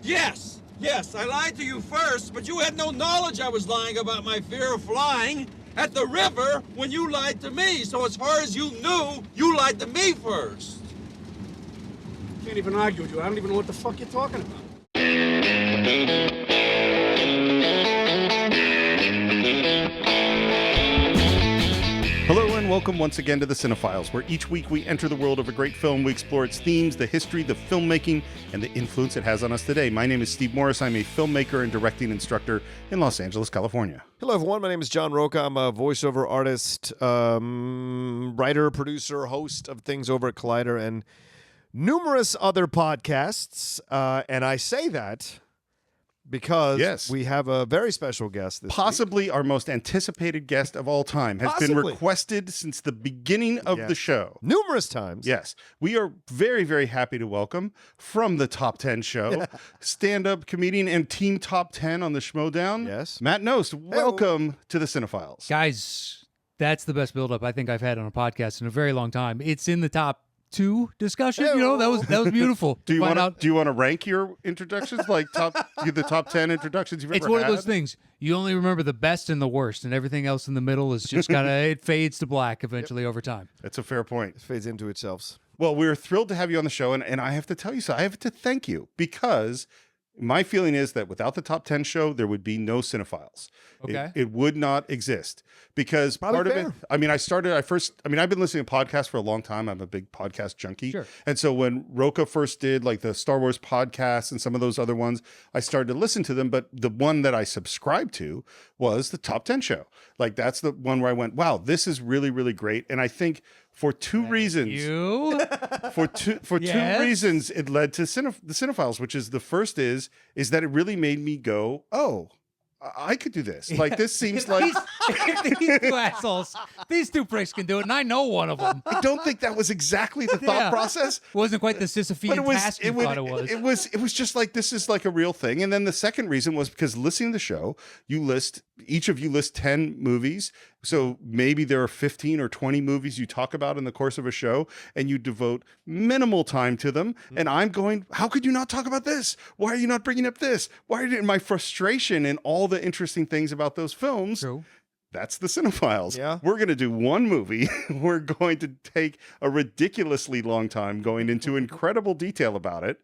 Yes, I lied to you first, but you had no knowledge I was lying about my fear of flying at the river when you lied to me. So as far as you knew, you lied to me first. Can't even argue with you. I don't even know what the fuck you're talking about. Hello and welcome once again to the Cine-Files, where each week we enter the world of a great film. We explore its themes, the history, the filmmaking, and the influence it has on us today. My name is Steve Morris. I'm a filmmaker and directing instructor in Los Angeles, California. Hello, everyone. My name is John Roca. I'm a voiceover artist, writer, producer, host of things over at Collider and numerous other podcasts. And I say that because we have a very special guest this Possibly week. Our most anticipated guest of all time. Has been requested since the beginning of the show. Numerous times. Yes. We are very, very happy to welcome from the Top 10 show, stand-up comedian and team Top 10 on the Schmodown. Yes. Matt Nost, welcome to the Cine-Files. Guys, that's the best build-up I think I've had on a podcast in a very long time. It's in the top 2 discussion. You know, that was beautiful. Do you want to rank your introductions, like the top 10 introductions you've ever had? It's one of those things. You only remember the best and the worst, and everything else in the middle is just kind of it fades to black eventually over time. That's a fair point. It fades into itself. Well, we're thrilled to have you on the show, and I have to tell you so. I have to thank you because my feeling is that without the Top 10 show, there would be no Cine-Files. Okay. It would not exist because part of it, I've been listening to podcasts for a long time. I'm a big podcast junkie. Sure. And so when Roca first did like the Star Wars podcast and some of those other ones, I started to listen to them. But the one that I subscribed to was the Top 10 show. Like that's the one where I went, wow, this is really, really great. And I think for two reasons, for two reasons, it led to the Cine-Files, which is the first is that it really made me go, oh, I could do this. Like this seems like these two assholes, these two pricks can do it, and I know one of them. I don't think that was exactly the thought process. It wasn't quite the Sisyphean task you thought it was. It was just like this is like a real thing. And then the second reason was because listening to the show, each of you list 10 movies. So maybe there are 15 or 20 movies you talk about in the course of a show, and you devote minimal time to them. And I'm going, how could you not talk about this? Why are you not bringing up this? Why are my frustration and all the interesting things about those films? True. That's the Cine-Files. Yeah. We're going to do one movie. We're going to take a ridiculously long time going into incredible detail about it.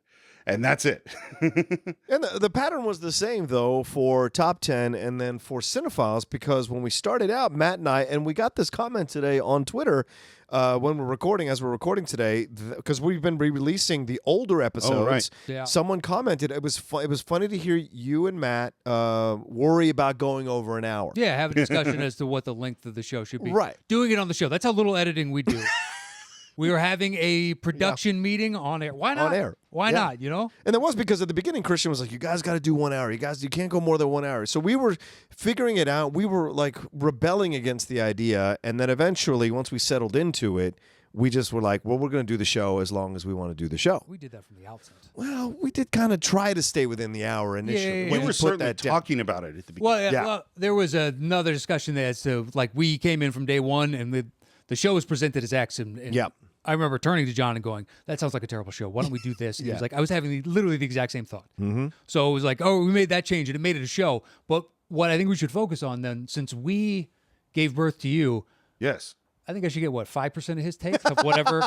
And that's it. And the pattern was the same, though, for Top 10 and then for Cine-Files, because when we started out, Matt and I, and we got this comment today on Twitter as we're recording today, because we've been re-releasing the older episodes. Oh, right. Yeah. Someone commented, it was funny to hear you and Matt worry about going over an hour. Yeah, have a discussion as to what the length of the show should be. Right. Doing it on the show. That's how little editing we do. We were having a production meeting on air. Why not? On air. Why not, you know? And that was because at the beginning, Christian was like, you guys got to do 1 hour. You can't go more than 1 hour. So we were figuring it out. We were like rebelling against the idea. And then eventually, once we settled into it, we just were like, well, we're going to do the show as long as we want to do the show. We did that from the outset. Well, we did kind of try to stay within the hour initially. Yeah. We We were certainly talking about it at the beginning. Well, there was another discussion there. So, like, we came in from day one, and the show was presented as X. And I remember turning to John and going, that sounds like a terrible show. Why don't we do this? And he was like, I was having literally the exact same thought. Mm-hmm. So it was like, oh, we made that change, and it made it a show. But what I think we should focus on then, since we gave birth to you, Yes. I think I should get, 5% of his take of whatever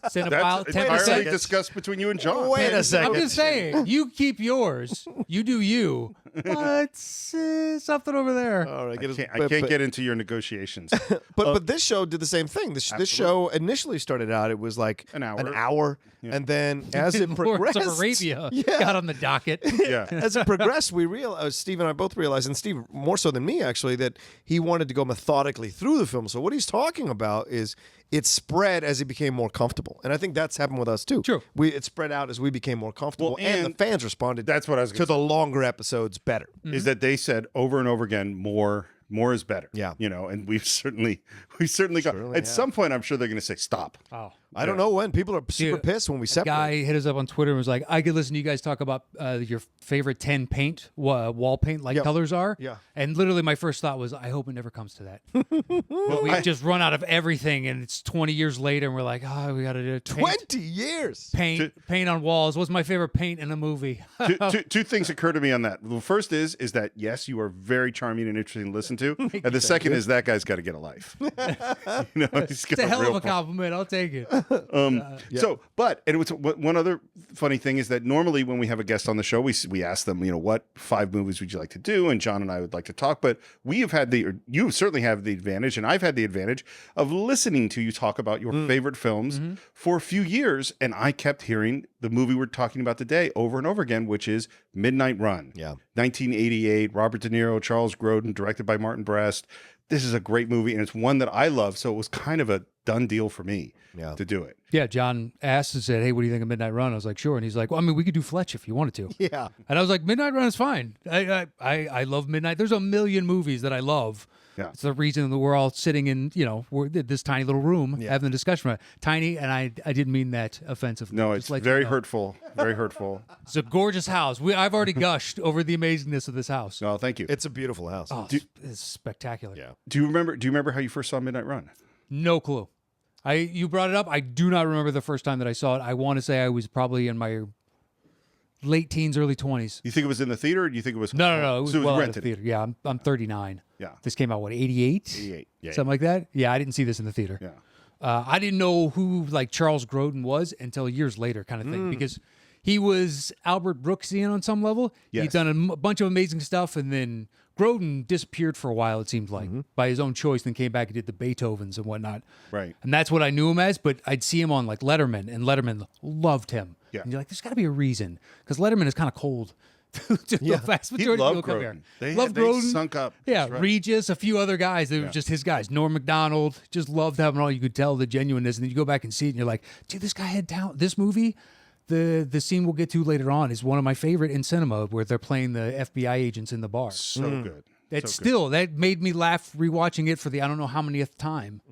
Cinephile, That's 10%? entirely discussed between you and John. Wait a second. I'm just saying, you keep yours, you do you, but something over there. All right, I can't get into your negotiations. But this show did the same thing. This show initially started out, it was like An hour. and then as it progressed, Lawrence of Arabia got on the docket. Yeah. as it progressed, we realized, Steve and I both realized, and Steve more so than me actually, that he wanted to go methodically through the film. So what he's talking about is it spread as it became more comfortable, and I think that's happened with us too. True, it spread out as we became more comfortable, and the fans responded. That's what I was to gonna the longer episodes better. Is that they said over and over again, more is better. Yeah. And we've certainly got at some point I'm sure they're going to say stop. Oh. I don't know when. People are super pissed when we A separate. guy hit us up on Twitter and was like, I could listen to you guys talk about your favorite 10 paint, wall paint colors are. Yeah. And literally my first thought was, I hope it never comes to that. We've just run out of everything and it's 20 years later and we're like, oh, we got to do it. 20 years. Paint on walls. What's my favorite paint in a movie? Two things occur to me on that. The first is that, yes, you are very charming and interesting to listen to. And the second is that guy's got to get a life. He's got It's a hell of real a compliment. I'll take it. So, but and it was one other funny thing is that normally when we have a guest on the show, we ask them, what 5 movies would you like to do? And John and I would like to talk, but we have had you certainly have the advantage, and I've had the advantage of listening to you talk about your favorite films for a few years. And I kept hearing the movie we're talking about today over and over again, which is Midnight Run. Yeah. 1988, Robert De Niro, Charles Grodin, directed by Martin Brest. This is a great movie, and it's one that I love, so it was kind of a done deal for me to do it. Yeah, John asked and said, hey, what do you think of Midnight Run? I was like, sure. And he's like, well, I mean, we could do Fletch if you wanted to. Yeah. And I was like, Midnight Run is fine. I love Midnight. There's a million movies that I love. Yeah. It's the reason that we're all sitting in, we're this tiny little room having a discussion about it. Tiny, and I didn't mean that offensively. No, it's very hurtful. Very hurtful. It's a gorgeous house. I've already gushed over the amazingness of this house. No, thank you. It's a beautiful house. Oh, it's spectacular. Yeah. Do you remember how you first saw Midnight Run? No clue. You brought it up. I do not remember the first time that I saw it. I want to say I was probably in my late teens, early 20s. You think it was in the theater, or do you think it was? No. It was, so it was well rented. out of the theater. Yeah, I'm 39. Yeah. This came out, 88? 88. Yeah. Something like that? Yeah, I didn't see this in the theater. Yeah. I didn't know who Charles Grodin was until years later, kind of thing, because he was Albert Brooksian on some level. Yes. He'd done a bunch of amazing stuff, and then Grodin disappeared for a while, it seemed like, by his own choice, then came back and did the Beethovens and whatnot. Right. And that's what I knew him as, but I'd see him on Letterman, and Letterman loved him. Yeah. And you're like, there's got to be a reason, because Letterman is kind of cold. To the vast He majority of loved people come here. Grodin. They Grodin. sunk up. Yeah, That's right. Regis, a few other guys. They were just his guys. Norm Macdonald, just loved having all. You could tell the genuineness, and then you go back and see it, and you're like, dude, this guy had talent. This movie, the scene we'll get to later on, is one of my favorite in cinema, where they're playing the FBI agents in the bar. So good. That made me laugh rewatching it for the I don't know how manyth time.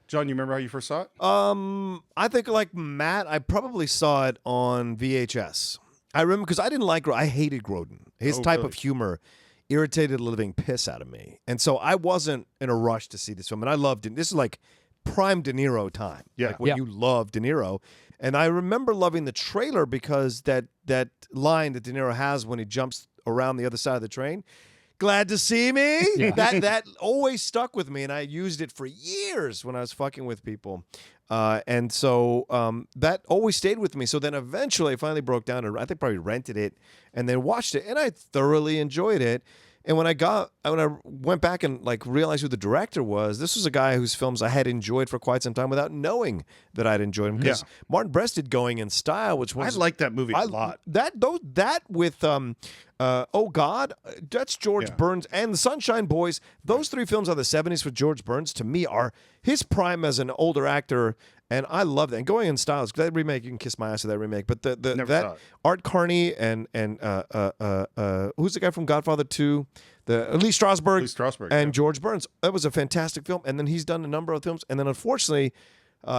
John, you remember how you first saw it? I think like Matt, I probably saw it on VHS. I remember because I didn't like I hated Grodin. His type of humor irritated the living piss out of me. And so I wasn't in a rush to see this film. And I loved it. This is like prime De Niro time. Yeah. Like when you love De Niro. And I remember loving the trailer because that line that De Niro has when he jumps around the other side of the train, glad to see me. Yeah. That always stuck with me, and I used it for years when I was fucking with people. And so that always stayed with me. So then eventually I finally broke down and I think probably rented it and then watched it, and I thoroughly enjoyed it. And when I went back and realized who the director was, this was a guy whose films I had enjoyed for quite some time without knowing that I'd enjoyed him. Because Martin Brest did Going in Style, which was I like that movie a lot. That with Oh God, that's George Burns and The Sunshine Boys. Those 3 films are the 70s with George Burns. To me, are his prime as an older actor, and I love that. And Going in Style, that remake, you can kiss my ass with that remake. But that Art Carney and who's the guy from Godfather 2? Lee Strasberg and George Burns. That was a fantastic film. And then he's done a number of films. And then unfortunately,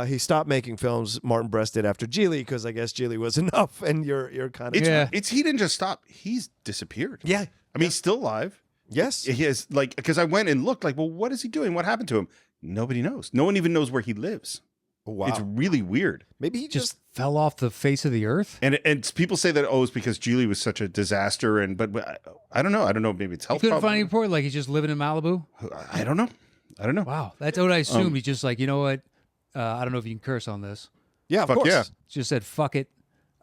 he stopped making films. Martin Brest did after Geely, because I guess Geely was enough. And you're kind of he didn't just stop; he's disappeared. Yeah, I mean, he's still alive. Yes, he is. Because I went and looked, well, what is he doing? What happened to him? Nobody knows. No one even knows where he lives. Oh, wow, it's really weird. Maybe he just fell off the face of the earth. And people say that it's because Geely was such a disaster. But I don't know. I don't know. Maybe it's health. You couldn't find any report he's just living in Malibu. I don't know. Wow, that's what I assumed. He's just you know what? I don't know if you can curse on this. Yeah, of course. Yeah. Just said, fuck it.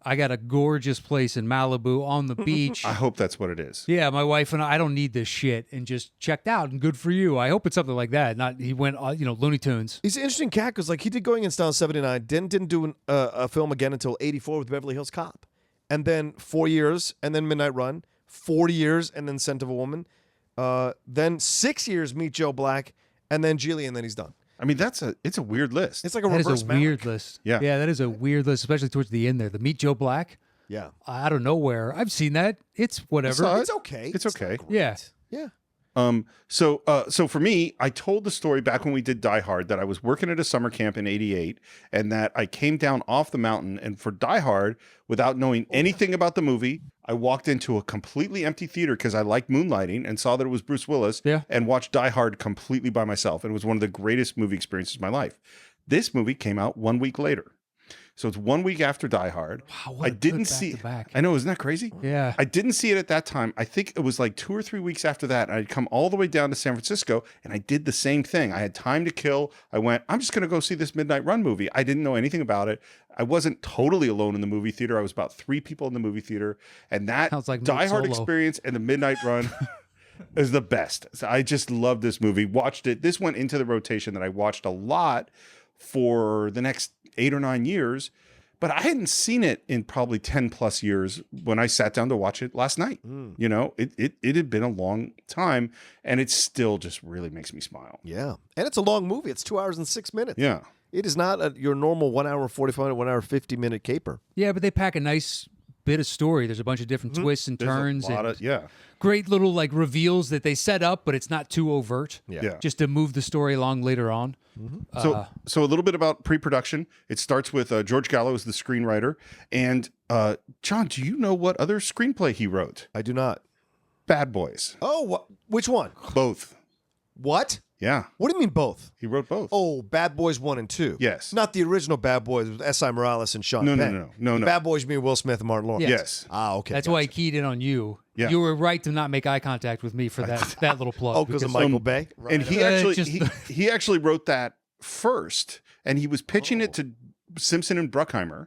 I got a gorgeous place in Malibu on the beach. I hope that's what it is. Yeah, my wife and I don't need this shit, and just checked out, and good for you. I hope it's something like that. Not he went, Looney Tunes. He's an interesting cat because he did Going in Style in 79, didn't do a film again until 84 with Beverly Hills Cop. And then 4 years, and then Midnight Run, 40 years, and then Scent of a Woman. Then 6 years, Meet Joe Black, and then Geely, and then he's done. I mean, it's a weird list. It's like a That reverse is a weird list. Yeah. Yeah, that is a weird list, especially towards the end there. The Meet Joe Black. Yeah. Out of nowhere. I've seen that. It's whatever. It's okay. It's okay. not great. Yeah. Yeah. So for me, I told the story back when we did Die Hard that I was working at a summer camp in '88, and that I came down off the mountain, and for Die Hard, without knowing anything about the movie, I walked into a completely empty theater because I liked moonlighting and saw that it was Bruce Willis, and watched Die Hard completely by myself. And it was one of the greatest movie experiences of my life. This movie came out 1 week later. So it's 1 week after Die Hard. Wow, what I didn't see. I know, isn't that crazy? Yeah. I didn't see it at that time. I think it was like 2 or 3 weeks after that. I'd come all the way down to San Francisco, and I did the same thing. I had time to kill. I went, I'm just going to go see this Midnight Run movie. I didn't know anything about it. I wasn't totally alone in the movie theater. I was about 3 people in the movie theater, and that like Die Hard Solo. experience and the Midnight Run is the best. So I just love this movie. Watched it. This went into the rotation that I watched a lot for the next 8 or 9 years. But I hadn't seen it in probably 10 plus years when I sat down to watch it last night. You know, it had been a long time, and it still just really makes me smile. Yeah. And it's a long movie. It's 2 hours and 6 minutes. Yeah. It is not your normal 1 hour, 45 minute, 1 hour, 50-minute caper. Yeah, but they pack a nice bit of story. There's a bunch of different twists and There's turns. a lot and of, great little like reveals that they set up, but it's not too overt. Yeah. Just to move the story along later on. So a little bit about pre-production. It starts with George Gallo as the screenwriter. And John, do you know what other screenplay he wrote? I do not. Bad Boys. Oh, which one? Both. What? Yeah. What do you mean both? He wrote both. Oh, Bad Boys 1 and 2. Yes. Not the original Bad Boys with S.I. Morales and Sean Penn. No. Bad Boys mean Will Smith and Martin Lawrence. Yes. Ah, okay. That's why he keyed in on you. Yeah. You were right to not make eye contact with me for that little plug. Oh, because of Michael Bay? Right. And he actually wrote that first, and he was pitching it to Simpson and Bruckheimer,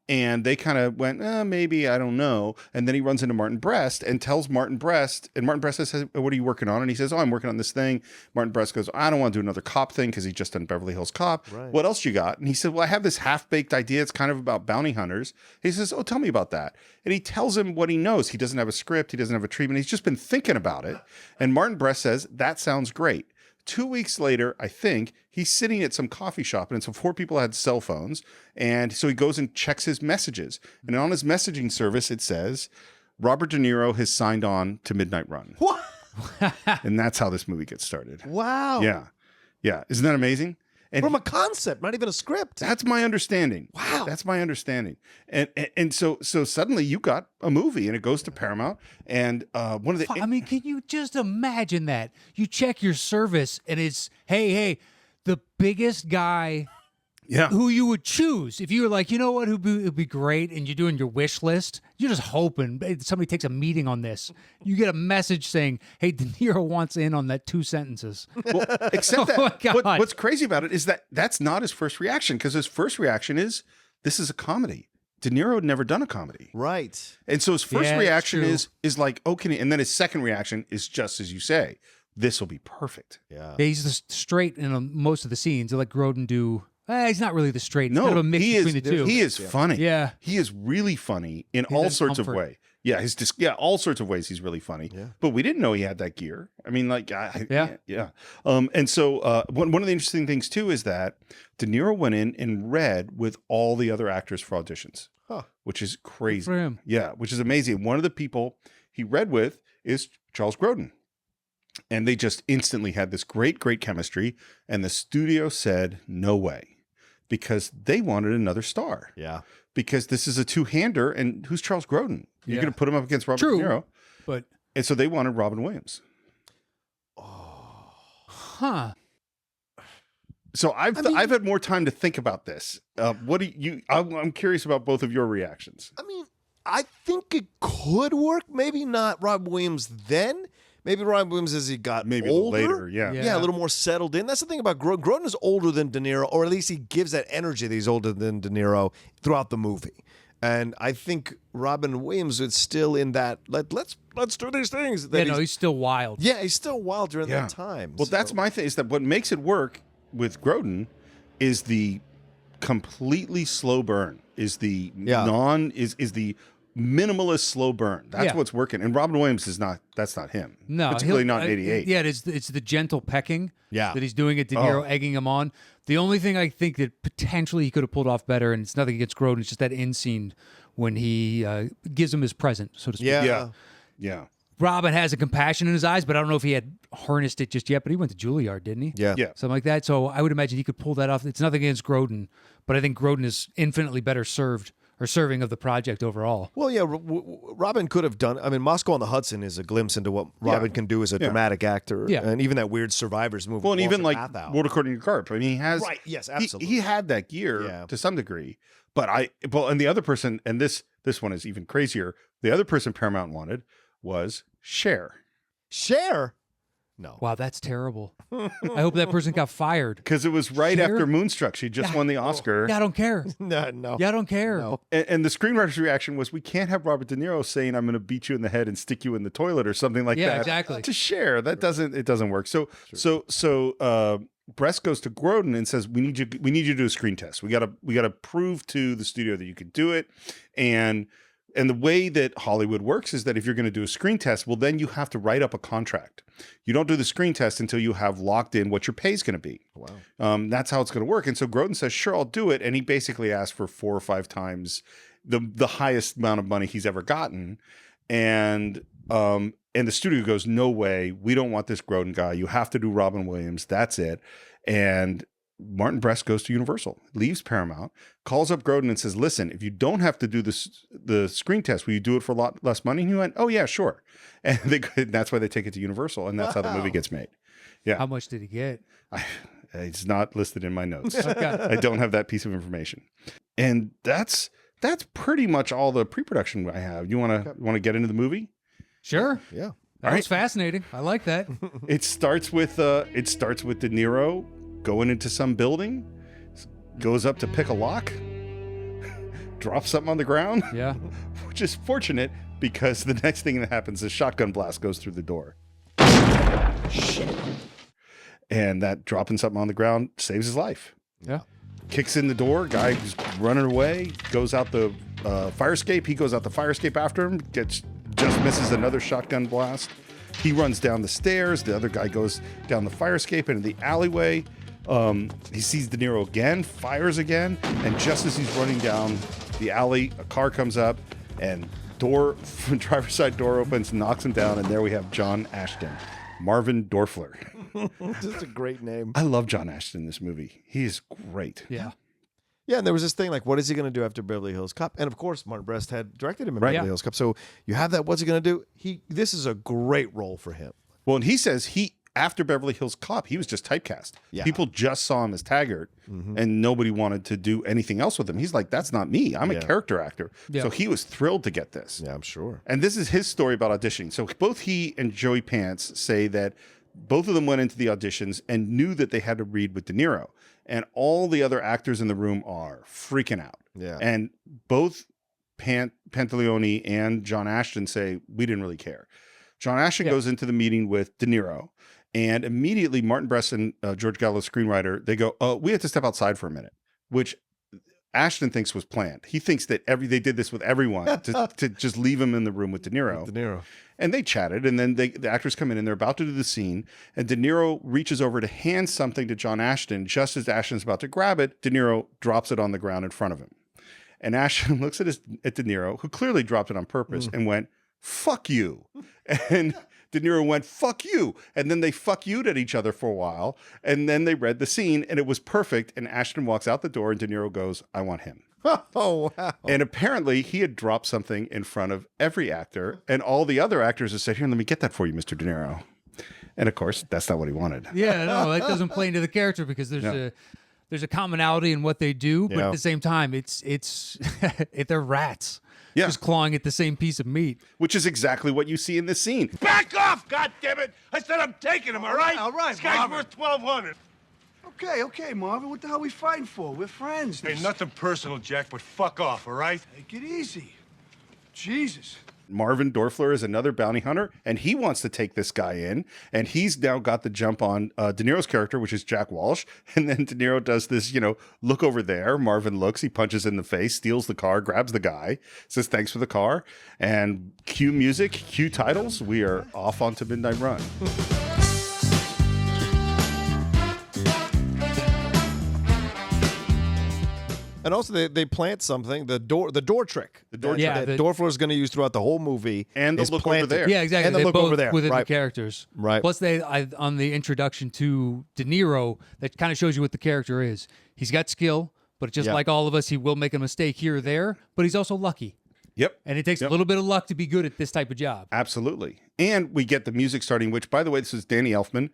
and they kind of went, maybe, I don't know. And then he runs into Martin Brest and tells Martin Brest, and Martin Brest says, what are you working on? And he says, I'm working on this thing. Martin Brest goes, I don't want to do another cop thing because he just done Beverly Hills Cop. Right. What else you got? And he said, well, I have this half-baked idea. It's kind of about bounty hunters. He says, tell me about that. And he tells him what he knows. He doesn't have a script. He doesn't have a treatment. He's just been thinking about it. And Martin Brest says, that sounds great. 2 weeks later, I think, he's sitting at some coffee shop, and so 4 people had cell phones, and so he goes and checks his messages. And on his messaging service, it says, Robert De Niro has signed on to Midnight Run. What? And that's how this movie gets started. Wow. Yeah. Isn't that amazing? And From a concept, not even a script. that's my understanding. Wow. That's my understanding. And so suddenly you got a movie, and it goes to Paramount, and one of the... I mean, can you just imagine that? You check your service, and it's, hey, the biggest guy Yeah. who you would choose if you were like, you know what, who'd be great, and you're doing your wish list. You're just hoping somebody takes a meeting on this. You get a message saying, hey, De Niro wants in on that 2 sentences. Well, except Oh my that God. what's crazy about it is that that's not his first reaction, because his first reaction is, this is a comedy. De Niro had never done a comedy. Right. And so his first Yeah, it's reaction true. is like, okay. And then his second reaction is just as you say, this will be perfect. Yeah. Yeah, he's the straight in most of the scenes. They let Grodin do. He's not really the straight. It's No, kind of a mix he between is, the two. he is funny. Yeah. He is really funny in He all has sorts of comfort. ways. Yeah, all sorts of ways he's really funny. Yeah. But we didn't know he had that gear. I mean, like, Yeah. And so one of the interesting things too is that De Niro went in and read with all the other actors for auditions, which is crazy. for him. Yeah, which is amazing. One of the people he read with is Charles Grodin. And they just instantly had this great chemistry. And the studio said, no way, because they wanted another star. Yeah. Because this is a two-hander, and who's Charles Grodin? You're Yeah. going to put him up against Robert True. De Niro. But, And so they wanted Robin Williams. huh. So I've had more time to think about this. What do you? I'm curious about both of your reactions. I mean, I think it could work. Maybe not Rob Williams then. Maybe Rob Williams as he got Maybe older. a little later. Yeah. Yeah. A little more settled in. That's the thing about Grodin. Grodin is older than De Niro, or at least he gives that energy that he's older than De Niro throughout the movie. And I think Robin Williams is still in that. Let's do these things. That He's still wild. yeah, he's still wild during Yeah. that time. Well, that's my thing. Is that what makes it work with Grodin is the completely slow burn. Is the is the minimalist slow burn. That's Yeah. what's working. And Robin Williams is not. That's not him. No, particularly not in '88. Yeah, it's the gentle pecking. Yeah. that he's doing it. De Niro egging him on. The only thing I think that potentially he could have pulled off better, and it's nothing against Grodin, it's just that end scene when he gives him his present, so to speak. yeah. Yeah. Robin has a compassion in his eyes, but I don't know if he had harnessed it just yet. But he went to Juilliard, didn't he? Yeah. Something like that. So I would imagine he could pull that off. It's nothing against Grodin, but I think Grodin is infinitely better served or serving of the project overall. Well, yeah, Robin could have done. I mean, Moscow on the Hudson is a glimpse into what Robin can do as a dramatic actor. Yeah. And even that weird Survivors movie. Well, and even like Athau. World According to Garp. I mean, he has Right, yes, absolutely. He had that gear to some degree, but and the other person, and this one is even crazier. The other person Paramount wanted was Cher. Cher? No. Wow, that's terrible. I hope that person got fired. Because it was right Cher? after Moonstruck. She just won the Oscar. Yeah, I don't care. No. Yeah, I don't care. No. And the screenwriter's reaction was, we can't have Robert De Niro saying, I'm going to beat you in the head and stick you in the toilet or something like that. Yeah, exactly. To Cher. That doesn't work. So Brest goes to Grodin and says, we need you to do a screen test. We gotta prove to the studio that you could do it. And the way that Hollywood works is that if you're going to do a screen test, well, then you have to write up a contract. You don't do the screen test until you have locked in what your pay is going to be. Wow. That's how it's going to work. And so Grodin says, sure, I'll do it. And he basically asked for 4 or 5 times the highest amount of money he's ever gotten. And the studio goes, no way. We don't want this Grodin guy. You have to do Robin Williams. That's it. And Martin Brest goes to Universal, leaves Paramount, calls up Grodin and says, listen, if you don't have to do the screen test, will you do it for a lot less money? And he went, oh, yeah, sure. And that's why they take it to Universal. And that's how the movie gets made. Yeah. How much did he get? It's not listed in my notes. Okay. I don't have that piece of information. And that's pretty much all the pre-production I have. You want to get into the movie? Sure. Yeah. That was fascinating. I like that. It starts with De Niro going into some building, goes up to pick a lock, drops something on the ground. Yeah. Which is fortunate because the next thing that happens is shotgun blast goes through the door. Shit. And that dropping something on the ground saves his life. Yeah. Kicks in the door, guy who's running away, goes out the fire escape. He goes out the fire escape after him, just misses another shotgun blast. He runs down the stairs. The other guy goes down the fire escape into the alleyway. He sees De Niro again, fires again, and just as he's running down the alley, a car comes up and driver's side door opens, knocks him down, and there we have John Ashton, Marvin Dorfler. That's a great name. I love John Ashton in this movie. He is great. Yeah. Yeah, and there was this thing like, what is he going to do after Beverly Hills Cop? And of course, Martin Brest had directed him in Beverly Hills Cop. So you have that. What's he going to do? This is a great role for him. Well, and he says after Beverly Hills Cop, he was just typecast. Yeah. People just saw him as Taggart, and nobody wanted to do anything else with him. He's like, that's not me. I'm a character actor. Yeah. So he was thrilled to get this. Yeah, I'm sure. And this is his story about auditioning. So both he and Joey Pants say that both of them went into the auditions and knew that they had to read with De Niro. And all the other actors in the room are freaking out. Yeah. And both Pantaleone and John Ashton say, we didn't really care. John Ashton goes into the meeting with De Niro. And immediately, Martin Brest and George Gallo's screenwriter, they go, we have to step outside for a minute, which Ashton thinks was planned. He thinks that they did this with everyone to just leave him in the room with De Niro. De Niro. And they chatted, and then the actors come in, and they're about to do the scene, and De Niro reaches over to hand something to John Ashton. Just as Ashton's about to grab it, De Niro drops it on the ground in front of him. And Ashton looks at De Niro, who clearly dropped it on purpose, and went, fuck you. And De Niro went, fuck you. And then they fuck you'd at each other for a while. And then they read the scene and it was perfect. And Ashton walks out the door and De Niro goes, I want him. Oh, wow. And apparently he had dropped something in front of every actor. And all the other actors have said, here, let me get that for you, Mr. De Niro. And of course, that's not what he wanted. Yeah, no, that doesn't play into the character because there's a commonality in what they do. But at the same time, it's they're rats. Yeah. Just clawing at the same piece of meat. Which is exactly what you see in this scene. Back off, goddammit! I said I'm taking him, all right? All right, This guy's Marvin. worth $1,200. Okay, Marvin. What the hell are we fighting for? We're friends. Hey, nothing personal, Jack, but fuck off, all right? Take it easy. Jesus. Marvin Dorfler is another bounty hunter, and he wants to take this guy in, and he's now got the jump on De Niro's character, which is Jack Walsh, and then De Niro does this, look over there. Marvin looks, he punches in the face, steals the car, grabs the guy, says thanks for the car, and cue music, cue titles, we are off onto Midnight Run. And also they plant something, the door trick. The door Yeah, trick that the- Dorfler is going to use throughout the whole movie. And the is look over planted. there. Yeah, exactly. And the They look both over there. within Right. the characters. Right. Plus, on the introduction to De Niro, that kind of shows you what the character is. He's got skill, but just Yeah. like all of us, he will make a mistake here or there. But he's also lucky, Yep. and it takes a little bit of luck to be good at this type of job. Absolutely. And we get the music starting, which, by the way, this is Danny Elfman.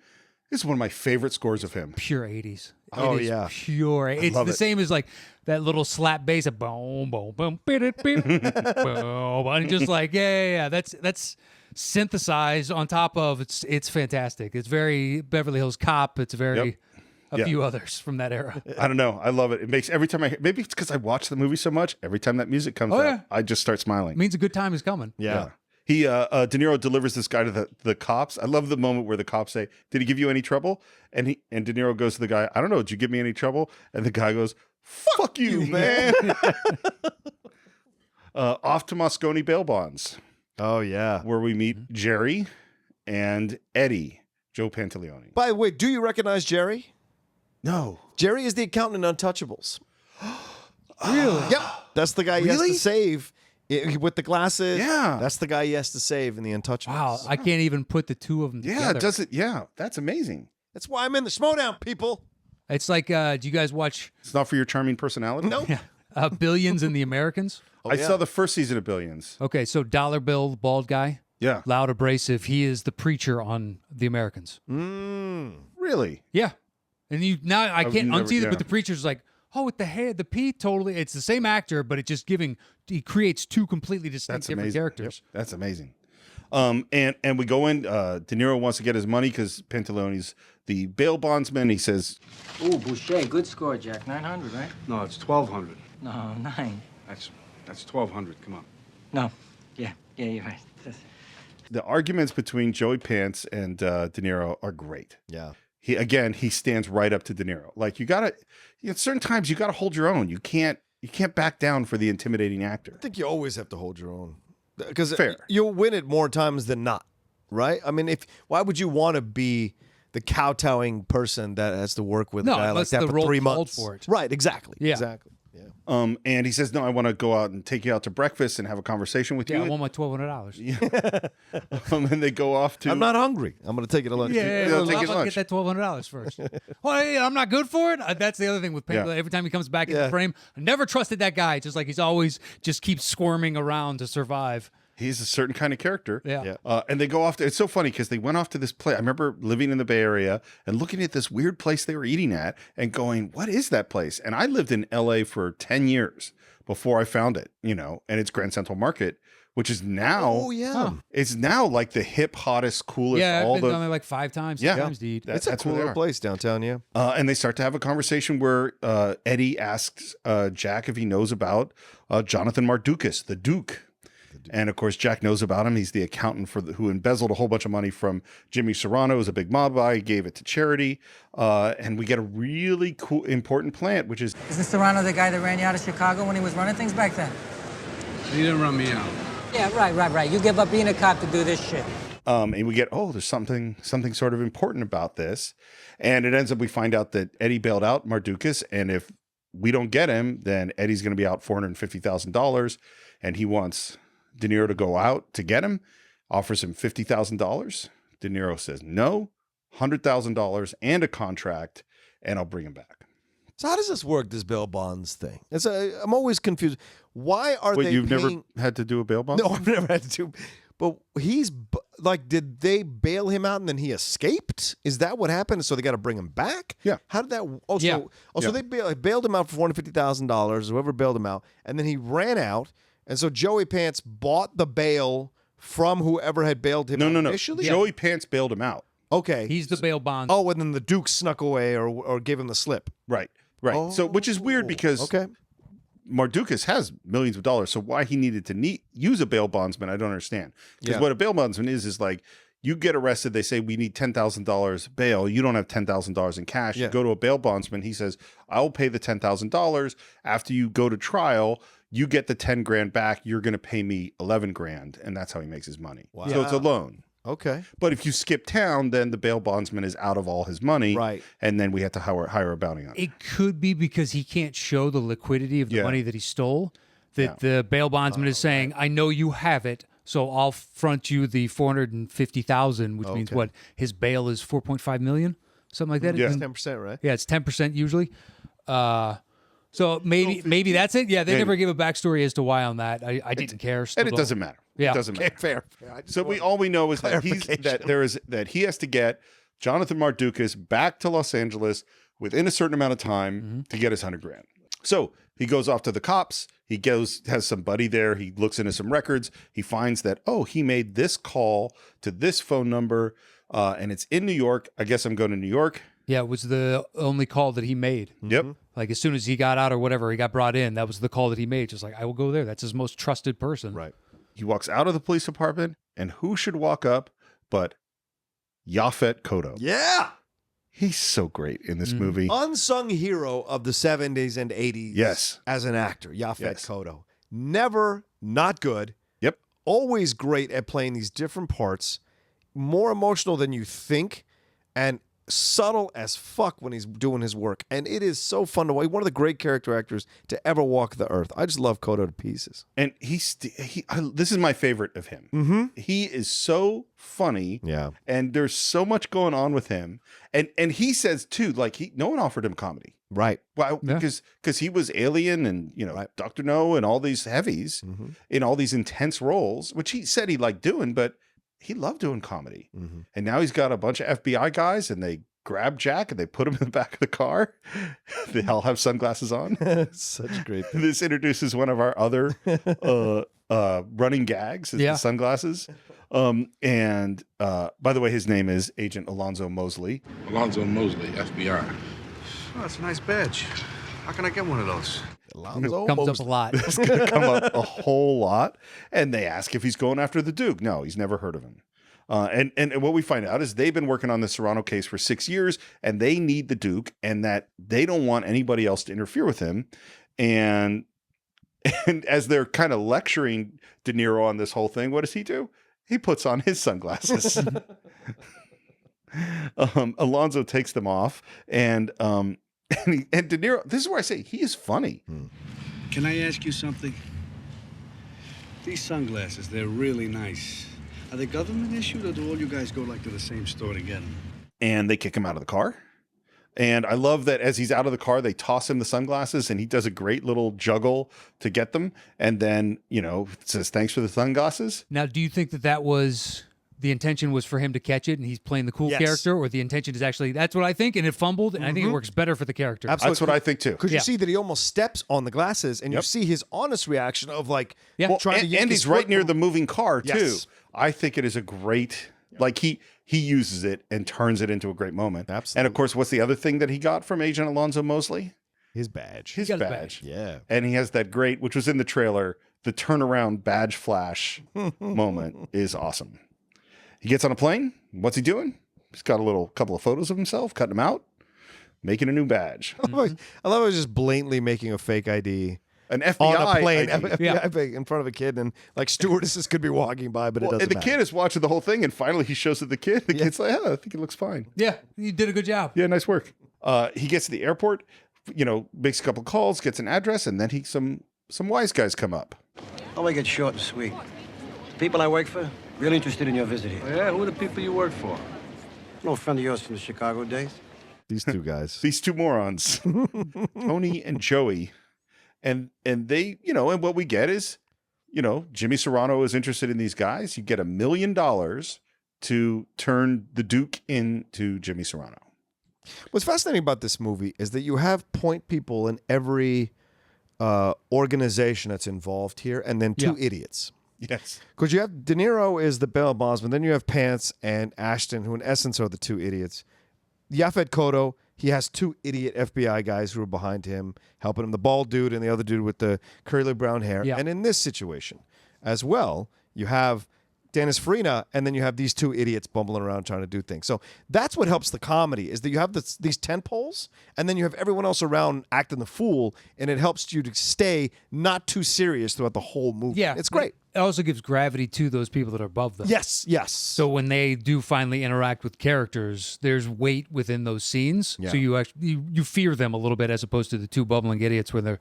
This is one of my favorite scores of him. Pure 80s. Oh, It is yeah. pure. It's love the it. same as like that little slap bass of boom, boom, boom, beep, beep, beep, boom, and just like yeah. That's synthesized on top of it's fantastic. It's very Beverly Hills Cop. It's very Yeah. few others from that era. I don't know. I love it. It makes every time maybe it's because I watch the movie so much. Every time that music comes Oh, up, yeah. I just start smiling. It means a good time is coming. Yeah. He De Niro delivers this guy to the cops. I love the moment where the cops say, "Did he give you any trouble?" And De Niro goes to the guy, "I don't know. Did you give me any trouble?" And the guy goes, "Fuck you, man." Off to Moscone bail bonds, Oh yeah. where we meet Jerry and Eddie, Joe Pantaleone. By the way, do you recognize Jerry? No, Jerry is the accountant in Untouchables. Really? Yep. That's the guy he has Really? to save with the glasses. Yeah. That's the guy he has to save in the Untouchables. Wow, I can't even put the two of them yeah, together. does it? Yeah, that's amazing. That's why I'm in the Schmodown, people. It's like, do you guys watch It's not for your charming personality. Nope. Billions and the Americans? I saw the first season of Billions. Okay, so Dollar Bill, the bald guy, Yeah, loud, abrasive. He is the preacher on the Americans. really. Yeah, and I can't never- unsee it, yeah. but the preacher's like, oh, with the hair, the P, totally. It's the same actor, but it just he creates two completely distinct That's different amazing. characters. Yep, that's amazing. And we go in. De Niro wants to get his money because Pantaleone's the bail bondsman. He says, Ooh, Boucher, good score, Jack. 900, right? No, it's 1,200. No, 9. That's 1,200. Come on. No. Yeah, you're right. the arguments between Joey Pants and De Niro are great. Yeah. He stands right up to De Niro. Like certain times you got to hold your own. You can't back down for the intimidating actor. I think you always have to hold your own. Because Fair. you'll win it more times than not, right? I mean, why would you want to be the kowtowing person that has to work with No, a guy like unless that the for role 3 called months? for it. Right, exactly. Yeah. Exactly. Yeah. And he says, "No, I want to go out and take you out to breakfast and have a conversation with Yeah, you." I want my $1,200. And they go off to. I'm not hungry. I'm going to take you to lunch. Yeah, They'll take I'm his gonna lunch. get that $1,200 first. Well, hey, I'm not good for it. That's the other thing with Pantaleone. Yeah. Every time he comes back in Yeah. the frame, I never trusted that guy. Just like he's always just keeps squirming around to survive. He's a certain kind of character. Yeah. And they go off to, it's so funny because they went off to this place. I remember living in the Bay Area and looking at this weird place they were eating at and going, what is that place? And I lived in LA for 10 years before I found it, and it's Grand Central Market, which is now, Oh, yeah. it's now like the hip, hottest, coolest, Yeah, all I've been the, down there like 5 times. Yeah. 6 times to eat. That- It's a that's cool where they little are. place downtown, yeah. And they start to have a conversation where Eddie asks Jack if he knows about Jonathan Mardukas, the Duke. And of course, Jack knows about him. He's the accountant who embezzled a whole bunch of money from Jimmy Serrano. He was a big mob guy. He gave it to charity. And we get a really cool, important plant, which is Isn't Serrano the guy that ran you out of Chicago when he was running things back then? He didn't run me out. Yeah, right. You give up being a cop to do this shit. and we get, there's something sort of important about this. And it ends up, we find out that Eddie bailed out Mardukas. And if we don't get him, then Eddie's going to be out $450,000. And he wants De Niro to go out to get him, offers him $50,000. De Niro says no, $100,000 and a contract, and I'll bring him back. So how does this work, this bail bonds thing? I'm always confused. Why are Wait, they you've never paying... had to do a bail bond? No, I've never had to do... But did they bail him out and then he escaped? Is that what happened? So they got to bring him back? Yeah. How did that... Also, Yeah. So they bailed him out for $450,000, whoever bailed him out, and then he ran out, and so Joey Pants bought the bail from whoever had bailed him out No. initially? Joey Pants bailed him out. Okay. He's the bail bond. Oh, and then the Duke snuck away or gave him the slip. Right. So, which is weird because Okay. Mardukas has millions of dollars. So why he needed to use a bail bondsman, I don't understand. Because Yeah. what a bail bondsman is like, you get arrested, they say, we need $10,000 bail. You don't have $10,000 in cash. Yeah. You go to a bail bondsman. He says, I'll pay the $10,000. After you go to trial, you get the 10 grand back. You're going to pay me 11 grand. And that's how he makes his money. Wow. So it's a loan. Okay. But if you skip town, then the bail bondsman is out of all his money. Right. And then we have to hire a bounty hunter. It could be because he can't show the liquidity of the money that he stole. That the bail bondsman is saying, "I know you have it, so I'll front you the $450,000," which means what? His bail is $4.5 million, something like that. Yeah. It's 10%, right? Yeah, it's 10% usually. So maybe that's it. Yeah, they never give a backstory as to why on that. I didn't care. And it doesn't matter. Yeah. It doesn't matter. Fair. So all we know is that he has to get Jonathan Mardukas back to Los Angeles within a certain amount of time to get his $100,000. So he goes off to the cops. He has somebody there. He looks into some records. He finds that, he made this call to this phone number, and it's in New York. I guess I'm going to New York. Yeah, it was the only call that he made. Yep. Like as soon as he got out or whatever, he got brought in. That was the call that he made. Just like, I will go there. That's his most trusted person. Right. He walks out of the police department, and who should walk up but Yaphet Kotto? Yeah. He's so great in this movie. Unsung hero of the 70s and 80s. Yes. As an actor, Yaphet Yes. Kotto. Never not good. Yep. Always great at playing these different parts. More emotional than you think. And subtle as fuck when he's doing his work. And it is so fun to watch. One of the great character actors to ever walk the earth. I just love Kotto to pieces. And this is my favorite of him. Mm-hmm. He is so funny. Yeah. And there's so much going on with him. And he says too, like no one offered him comedy. Right. Well, Yeah. because he was Alien and Dr. No and all these heavies in all these intense roles, which he said he liked doing, but he loved doing comedy. And now he's got a bunch of FBI guys, and they grab Jack and they put him in the back of the car. They all have sunglasses on. Such great. This introduces one of our other running gags, is the sunglasses. And by the way, his name is Agent Alonzo Mosley. Alonzo Mosley, FBI. Oh, that's a nice badge. How can I get one of those? Alonzo Comes Mosley. up a lot. It's going to come up a whole lot. And they ask if he's going after the Duke. No, he's never heard of him. And what we find out is they've been working on the Serrano case for 6 years, and they need the Duke, and that they don't want anybody else to interfere with him. And as they're kind of lecturing De Niro on this whole thing, what does he do? He puts on his sunglasses. Alonzo takes them off, and De Niro. This is where I say he is funny. Can I ask you something? These sunglasses, they're really nice. Are they government issued, or do all you guys go like to the same store to get them? And they kick him out of the car. And I love that as he's out of the car, they toss him the sunglasses, and he does a great little juggle to get them. And then, says, "Thanks for the sunglasses." Now, do you think that was the intention was for him to catch it and he's playing the cool Yes. character, or the intention is actually, that's what I think, and it fumbled, and I think it works better for the character. Absolutely. That's what I think too. Because you see that he almost steps on the glasses, and you see his honest reaction of like, trying to yank and his he's right foot near from- the moving car too. Yes. I think it is a great, like he uses it and turns it into a great moment. Absolutely. And of course, what's the other thing that he got from Agent Alonzo Mosley? his badge. His got his badge. Yeah. And he has that great, which was in the trailer, the turnaround badge flash moment is awesome. He gets on a plane. What's he doing? He's got a couple of photos of himself, cutting them out, making a new badge. I love how he's just blatantly making a fake ID An FBI on a plane ID. FBI in front of a kid, and like stewardesses could be walking by, but it doesn't And the matter. kid is watching the whole thing, and finally he shows it to the kid. The kid's like, I think it looks fine. Yeah, you did a good job. Yeah, nice work. He gets to the airport, makes a couple calls, gets an address, and then some wise guys come up. I'll make it short and sweet. People I work for, really interested in your visit here. Yeah, who are the people you work for? No friend of yours from the Chicago days? These two guys. These two morons, Tony and Joey, and they, and what we get is, Jimmy Serrano is interested in these guys. You get $1 million to turn the Duke into Jimmy Serrano. What's fascinating about this movie is that you have point people in every organization that's involved here, and then two idiots. Yes. Because you have De Niro is the bail bondsman, then you have Pants and Ashton, who in essence are the two idiots. Yaphet Kotto, he has two idiot FBI guys who are behind him, helping him, the bald dude and the other dude with the curly brown hair. Yeah. And in this situation as well, you have Dennis Farina, and then you have these two idiots bumbling around trying to do things. So that's what helps the comedy, is that you have these tent poles, and then you have everyone else around acting the fool, and it helps you to stay not too serious throughout the whole movie. Yeah, It's great. It also gives gravity to those people that are above them. Yes. So when they do finally interact with characters, there's weight within those scenes. Yeah. So you actually you fear them a little bit as opposed to the two bubbling idiots where they're.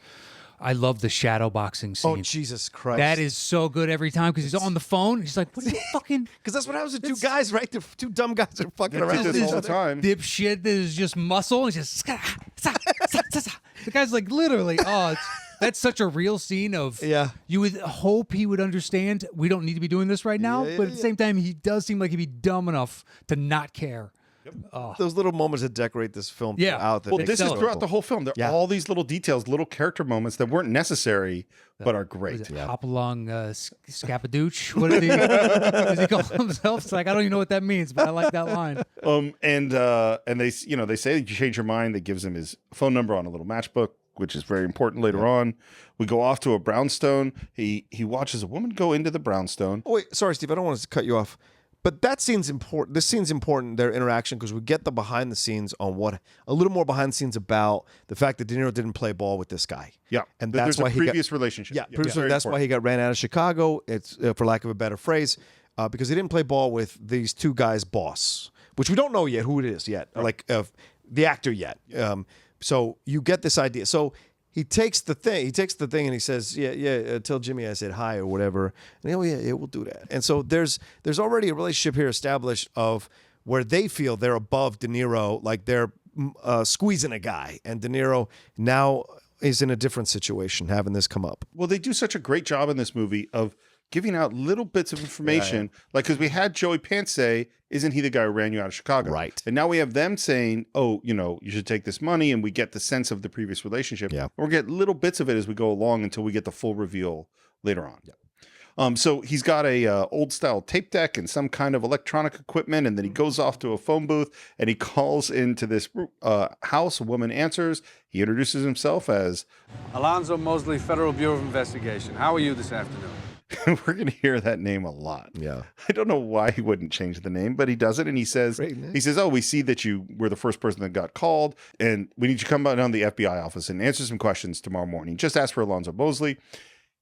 I love the shadow boxing scene. Oh, Jesus Christ. That is so good every time because he's on the phone. He's like, "What are you fucking?" Because that's what happens with two guys, right? The two dumb guys are fucking around with this each all the other. time. Dipshit that is just muscle. He's just the guy's like literally. That's such a real scene of. Yeah. You would hope he would understand. We don't need to be doing this right now, but at the same time, he does seem like he'd be dumb enough to not care. Those little moments that decorate this film throughout. Well, this is throughout the whole film. There are all these little details, little character moments that weren't necessary, but are great. Hop along, Scappadooch. What does he call himself? It's like I don't even know what that means, but I like that line. And they say you change your mind. That gives him his phone number on a little matchbook, which is very important later on. We go off to a brownstone. He watches a woman go into the brownstone. Oh, wait, sorry, Steve. I don't want to cut you off. But that scene's important. This scene's important, their interaction, because we get the behind the scenes on a little more behind the scenes about the fact that De Niro didn't play ball with this guy. Yeah. And There's that's why a previous relationship. Yeah, that's why he got ran out of Chicago. It's for lack of a better phrase, because he didn't play ball with these two guys' boss, which we don't know yet who it is yet, like the actor yet. So you get this idea. So he takes the thing and he says, tell Jimmy I said hi or whatever. And we'll do that. And so there's already a relationship here established of where they feel they're above De Niro, like they're squeezing a guy. And De Niro now is in a different situation, having this come up. Well, they do such a great job in this movie of giving out little bits of information, like because we had Joey Pants say, "Isn't he the guy who ran you out of Chicago?" Right. And now we have them saying, "Oh, you should take this money," and we get the sense of the previous relationship. Yeah. And we'll get little bits of it as we go along until we get the full reveal later on. Yeah. So he's got a old style tape deck and some kind of electronic equipment, and then he goes off to a phone booth and he calls into this house. A woman answers. He introduces himself as Alonzo Mosley, Federal Bureau of Investigation. How are you this afternoon? We're going to hear that name a lot. Yeah. I don't know why he wouldn't change the name, but he does it. And he says, "Oh, we see that you were the first person that got called, and we need you to come down to the FBI office and answer some questions tomorrow morning. Just ask for Alonzo Mosley."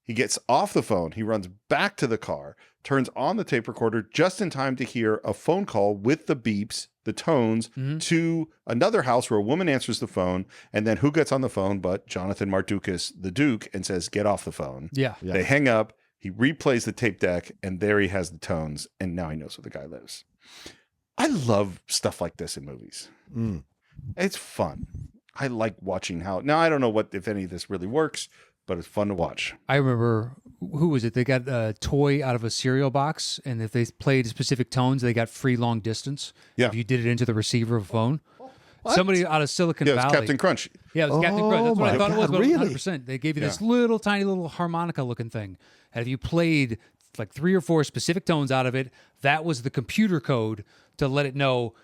He gets off the phone. He runs back to the car, turns on the tape recorder just in time to hear a phone call with the beeps, the tones, to another house where a woman answers the phone. And then who gets on the phone but Jonathan Mardukas, the Duke, and says, "Get off the phone." Yeah. They hang up. He replays the tape deck, and there he has the tones, and now he knows where the guy lives. I love stuff like this in movies. It's fun. I like watching how. Now, I don't know if any of this really works, but it's fun to watch. I remember, who was it? They got a toy out of a cereal box, and if they played specific tones, they got free long distance. Yeah. If you did it into the receiver of a phone. Somebody out of Silicon Yeah, Valley. it's Captain Crunch. Yeah, it was Captain Crunch. That's what I thought it was, but really? 100%. They gave you this little tiny little harmonica looking thing. And if you played like 3 or 4 specific tones out of it, that was the computer code to let it know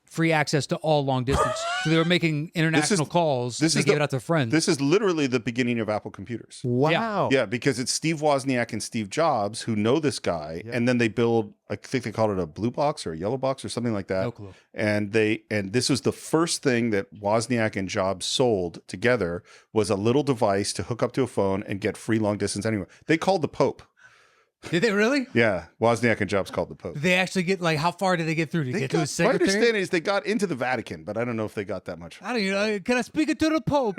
free access to all long distance. So they were making international calls. They gave it out to friends. This is literally the beginning of Apple computers. Wow. Yeah, because it's Steve Wozniak and Steve Jobs who know this guy, and then they build, I think they called it a blue box or a yellow box or something like that. No clue. And this was the first thing that Wozniak and Jobs sold together was a little device to hook up to a phone and get free long distance anywhere. They called the Pope. Did they really? Yeah, Wozniak and Jobs called the Pope. Did they actually get, like, how far did they get through? Did they get to his My secretary? understanding is they got into the Vatican, but I don't know if they got that much. I don't know. Can I speak it to the Pope?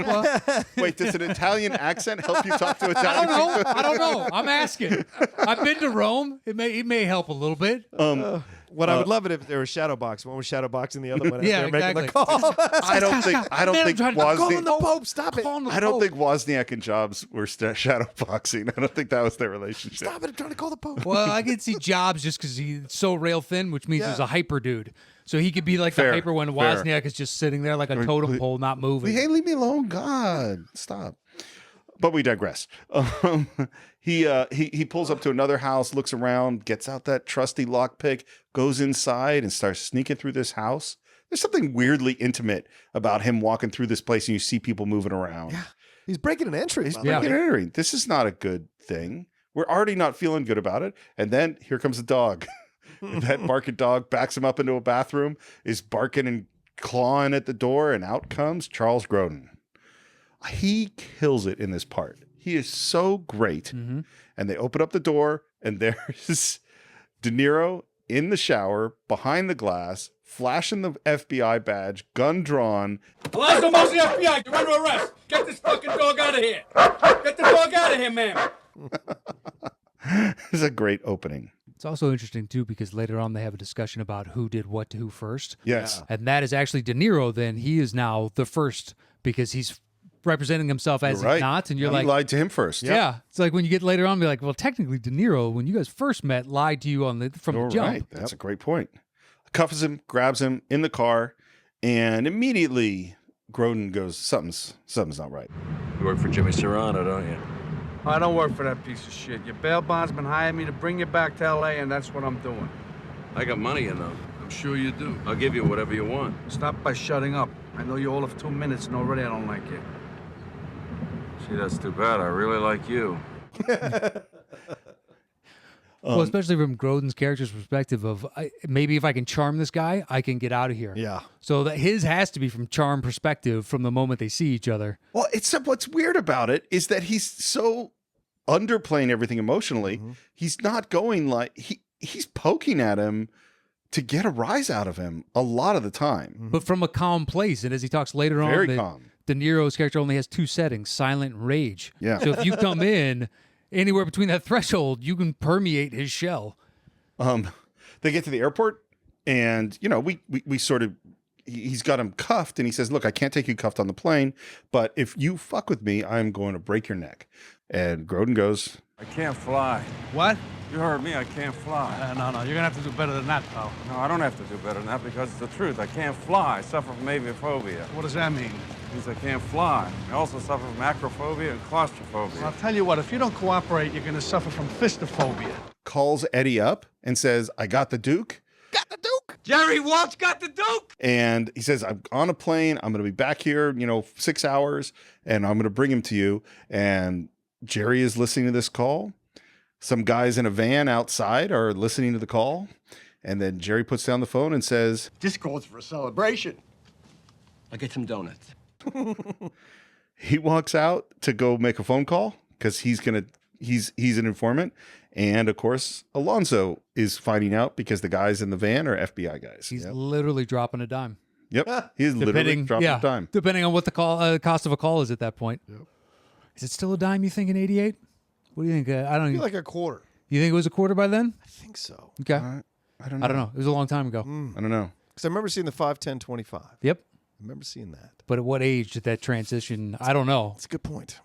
Wait, does an Italian accent help you talk to Italian people? I don't know. I'm asking. I've been to Rome. It may help a little bit. What I would love it if there was shadow box. One was shadow boxing the other one. Yeah, They're making the exactly. call. I don't think Calling the Pope. Stop it. I don't think Wozniak and Jobs were shadow boxing. I don't think that was their relationship. Stop it. I'm trying to call the Pope. Well, I can see Jobs just because he's so rail thin, which means he's a hyper dude. So he could be like Fair, the hyper when fair. Wozniak is just sitting there like a totem pole, not moving. Hey, leave me alone. God, stop. But we digress. He pulls up to another house, looks around, gets out that trusty lockpick, goes inside and starts sneaking through this house. There's something weirdly intimate about him walking through this place and you see people moving around. Yeah. He's breaking an entry. He's breaking and entering. This is not a good thing. We're already not feeling good about it. And then here comes a dog. That barking dog backs him up into a bathroom, is barking and clawing at the door, and out comes Charles Grodin. He kills it in this part. He is so great. And they open up the door, and there's De Niro in the shower, behind the glass, flashing the FBI badge, gun drawn. Alonzo Mosley, FBI, you're under arrest. Get this fucking dog out of here. Get the dog out of here, ma'am. It's a great opening. It's also interesting, too, because later on they have a discussion about who did what to who first. Yes. And that is actually De Niro, then. He is now the first because he's representing himself as You're right. not. And you're You like, lied to him first. yeah. It's like when you get later on, be like, well, technically, De Niro, when you guys first met, lied to you from You're the jump. right. That's a great point. Cuffs him, grabs him in the car, and immediately Grodin goes, something's not right. You work for Jimmy Serrano, don't you? I don't work for that piece of shit. Your bail bondsman hired me to bring you back to L.A., and that's what I'm doing. I got money, you know. I'm sure you do. I'll give you whatever you want. Stop by shutting up. I know you all of 2 minutes, and already I don't like you. See, that's too bad. I really like you. Well, especially from Grodin's character's perspective of maybe if I can charm this guy, I can get out of here. Yeah. So that his has to be from charm perspective from the moment they see each other. Well, except what's weird about it is that he's so underplaying everything emotionally. He's not going like he's poking at him to get a rise out of him a lot of the time. But from a calm place. And as he talks later on, Very calm. De Niro's character only has 2 settings, silent and rage. Yeah. So if you come in anywhere between that threshold, you can permeate his shell. They get to the airport, and we sort of he's got him cuffed, and he says, "Look, I can't take you cuffed on the plane, but if you fuck with me, I'm going to break your neck." And Grodin goes, I can't fly. What? You heard me. I can't fly. No, you're gonna have to do better than that, pal. No, I don't have to do better than that because it's the truth. I can't fly. I suffer from aviophobia. What does that mean? It means I can't fly. I also suffer from acrophobia and claustrophobia. Well, I'll tell you what, if you don't cooperate, you're gonna suffer from fistophobia. calls Eddie up and says, "I got the Duke." Jerry Walsh got the Duke. And he says, "I'm on a plane. I'm going to be back here, 6 hours, and I'm going to bring him to you." And Jerry is listening to this call. Some guys in a van outside are listening to the call. And then Jerry puts down the phone and says, This calls for a celebration. I'll get some donuts. he walks out to go make a phone call because he's an informant. And of course, Alonzo is finding out because the guys in the van are FBI guys. He's literally dropping a dime. Yep. He's literally dropping a dime. Depending on what the cost of a call is at that point. Yep. Is it still a dime, you think, in 88? What do you think? I don't I even... feel like a quarter. You think it was a quarter by then? I think so. Okay. I don't know. I don't know. It was a long time ago. I don't know. Because I remember seeing the 5, 10, 25. Yep. I remember seeing that. But at what age did that transition? I don't know. That's a good point.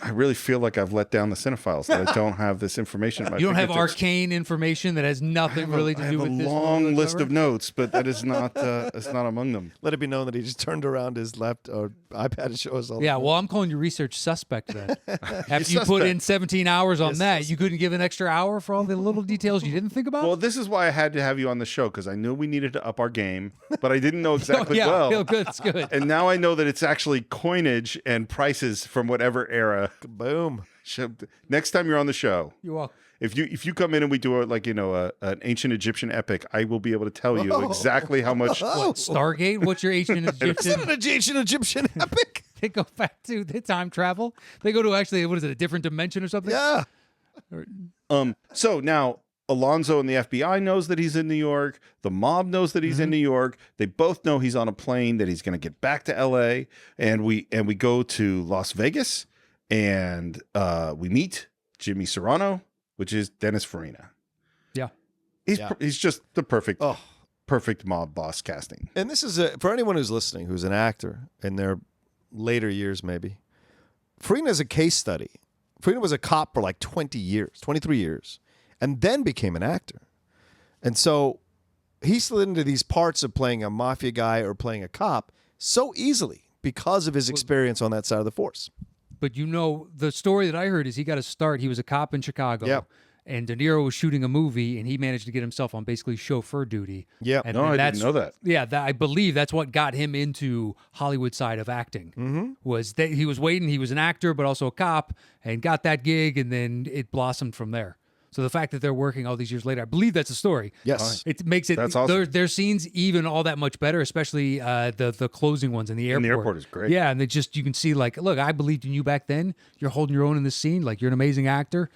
I really feel like I've let down the Cine-Files that I don't have this information. At my You don't have fingertips. arcane information that has nothing really to do with I have this. a long list of notes, but that is not it's not among them. Let it be known that he just turned around his lap or iPad to show us all. Yeah, well, I'm calling you research suspect then. After you put suspect. in 17 hours on that, you couldn't give an extra hour for all the little details you didn't think about? Well, this is why I had to have you on the show, because I knew we needed to up our game, but I didn't know exactly yeah, well. good, it's good. And now I know that it's actually coinage and prices from whatever era. Boom. Next time you're on the show, You're welcome. if you come in and we do an ancient Egyptian epic, I will be able to tell you exactly how much. What, Stargate? What's your ancient Is that Egyptian? an ancient Egyptian epic? They go back to the time travel. They go to actually, what is it, a different dimension or something? Yeah. So now Alonzo and the FBI knows that he's in New York. The mob knows that he's in New York. They both know he's on a plane, that he's going to get back to LA. And we go to Las Vegas, and we meet Jimmy Serrano, which is Dennis Farina. Yeah. He's just the perfect mob boss casting. And this is for anyone who's listening, who's an actor in their later years, maybe. Farina is a case study. Farina was a cop for like 23 years, and then became an actor. And so he slid into these parts of playing a mafia guy or playing a cop so easily because of his experience on that side of the force. But the story that I heard is he got a start. He was a cop in Chicago. Yep. And De Niro was shooting a movie, and he managed to get himself on basically chauffeur duty. Yep. And, No, I that's, didn't know that. Yeah, I believe that's what got him into Hollywood side of acting. Was that he was waiting. He was an actor, but also a cop, and got that gig, and then it blossomed from there. So the fact that they're working all these years later, I believe that's a story. Yes. It makes it That's awesome. their scenes even all that much better, especially the closing ones in the airport. And the airport is great. Yeah, and they just you can see like, look, I believed in you back then. You're holding your own in this scene. Like you're an amazing actor.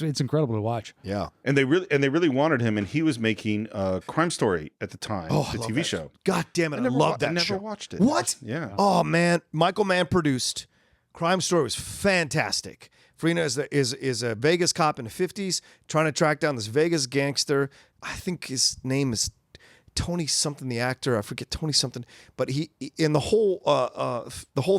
It's incredible to watch. Yeah. And they really wanted him, and he was making Crime Story at the time, the TV show. God damn it, I love that show. I never watched it. What? Yeah. Oh man, Michael Mann produced. Crime Story was fantastic. Farina is a Vegas cop in the 50s trying to track down this Vegas gangster. I think his name is Tony something, the actor. I forget Tony something, but he in the whole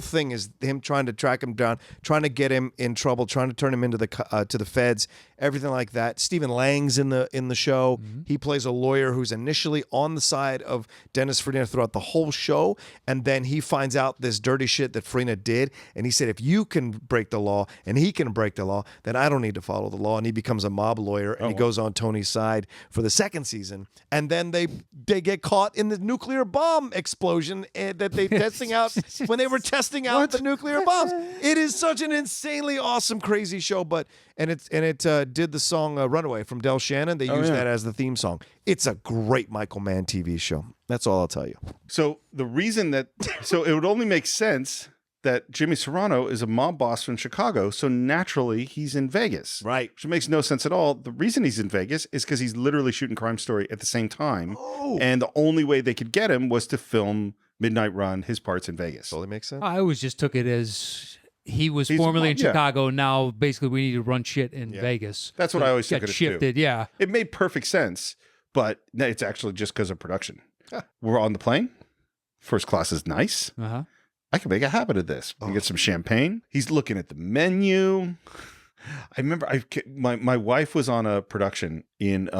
thing is him trying to track him down, trying to get him in trouble, trying to turn him into to the feds, everything like that. Stephen Lang's in the show. He plays a lawyer who's initially on the side of Dennis Farina throughout the whole show, and then he finds out this dirty shit that Farina did, and he said, if you can break the law and he can break the law, then I don't need to follow the law, and he becomes a mob lawyer, and he goes on Tony's side for the second season, and then they get caught in the nuclear bomb explosion that they testing out when they were testing out the nuclear bombs. It is such an insanely awesome, crazy show. It did the song "Runaway" from Del Shannon. They used that as the theme song. It's a great Michael Mann TV show. That's all I'll tell you. So the reason it would only make sense that Jimmy Serrano is a mob boss from Chicago, so naturally he's in Vegas. Right. Which makes no sense at all. The reason he's in Vegas is because he's literally shooting Crime Story at the same time. Oh. And the only way they could get him was to film Midnight Run, his parts in Vegas. Totally makes sense. I always just took it as he was He's- formerly in yeah. Chicago. Now, basically, we need to run shit in Vegas. That's what So I always got took it as, shifted. too. Yeah. It made perfect sense, but it's actually just because of production. We're on the plane. First class is nice. Uh-huh. I can make a habit of this. We get some champagne. He's looking at the menu. I remember my wife was on a production in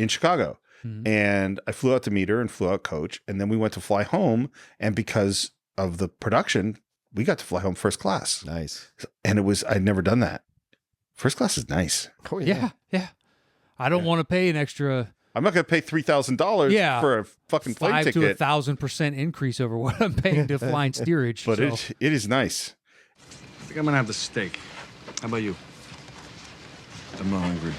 Chicago, and I flew out to meet her and flew out coach, and then we went to fly home. And because of the production, we got to fly home first class. Nice. And I'd never done that. First class is nice. Oh Yeah. I don't want to pay an extra I'm not going to pay $3,000 for a fucking plane 5 ticket. to 1,000% increase over what I'm paying to fly in steerage. But so. it is nice. I think I'm gonna have the steak. How about you? I'm not hungry.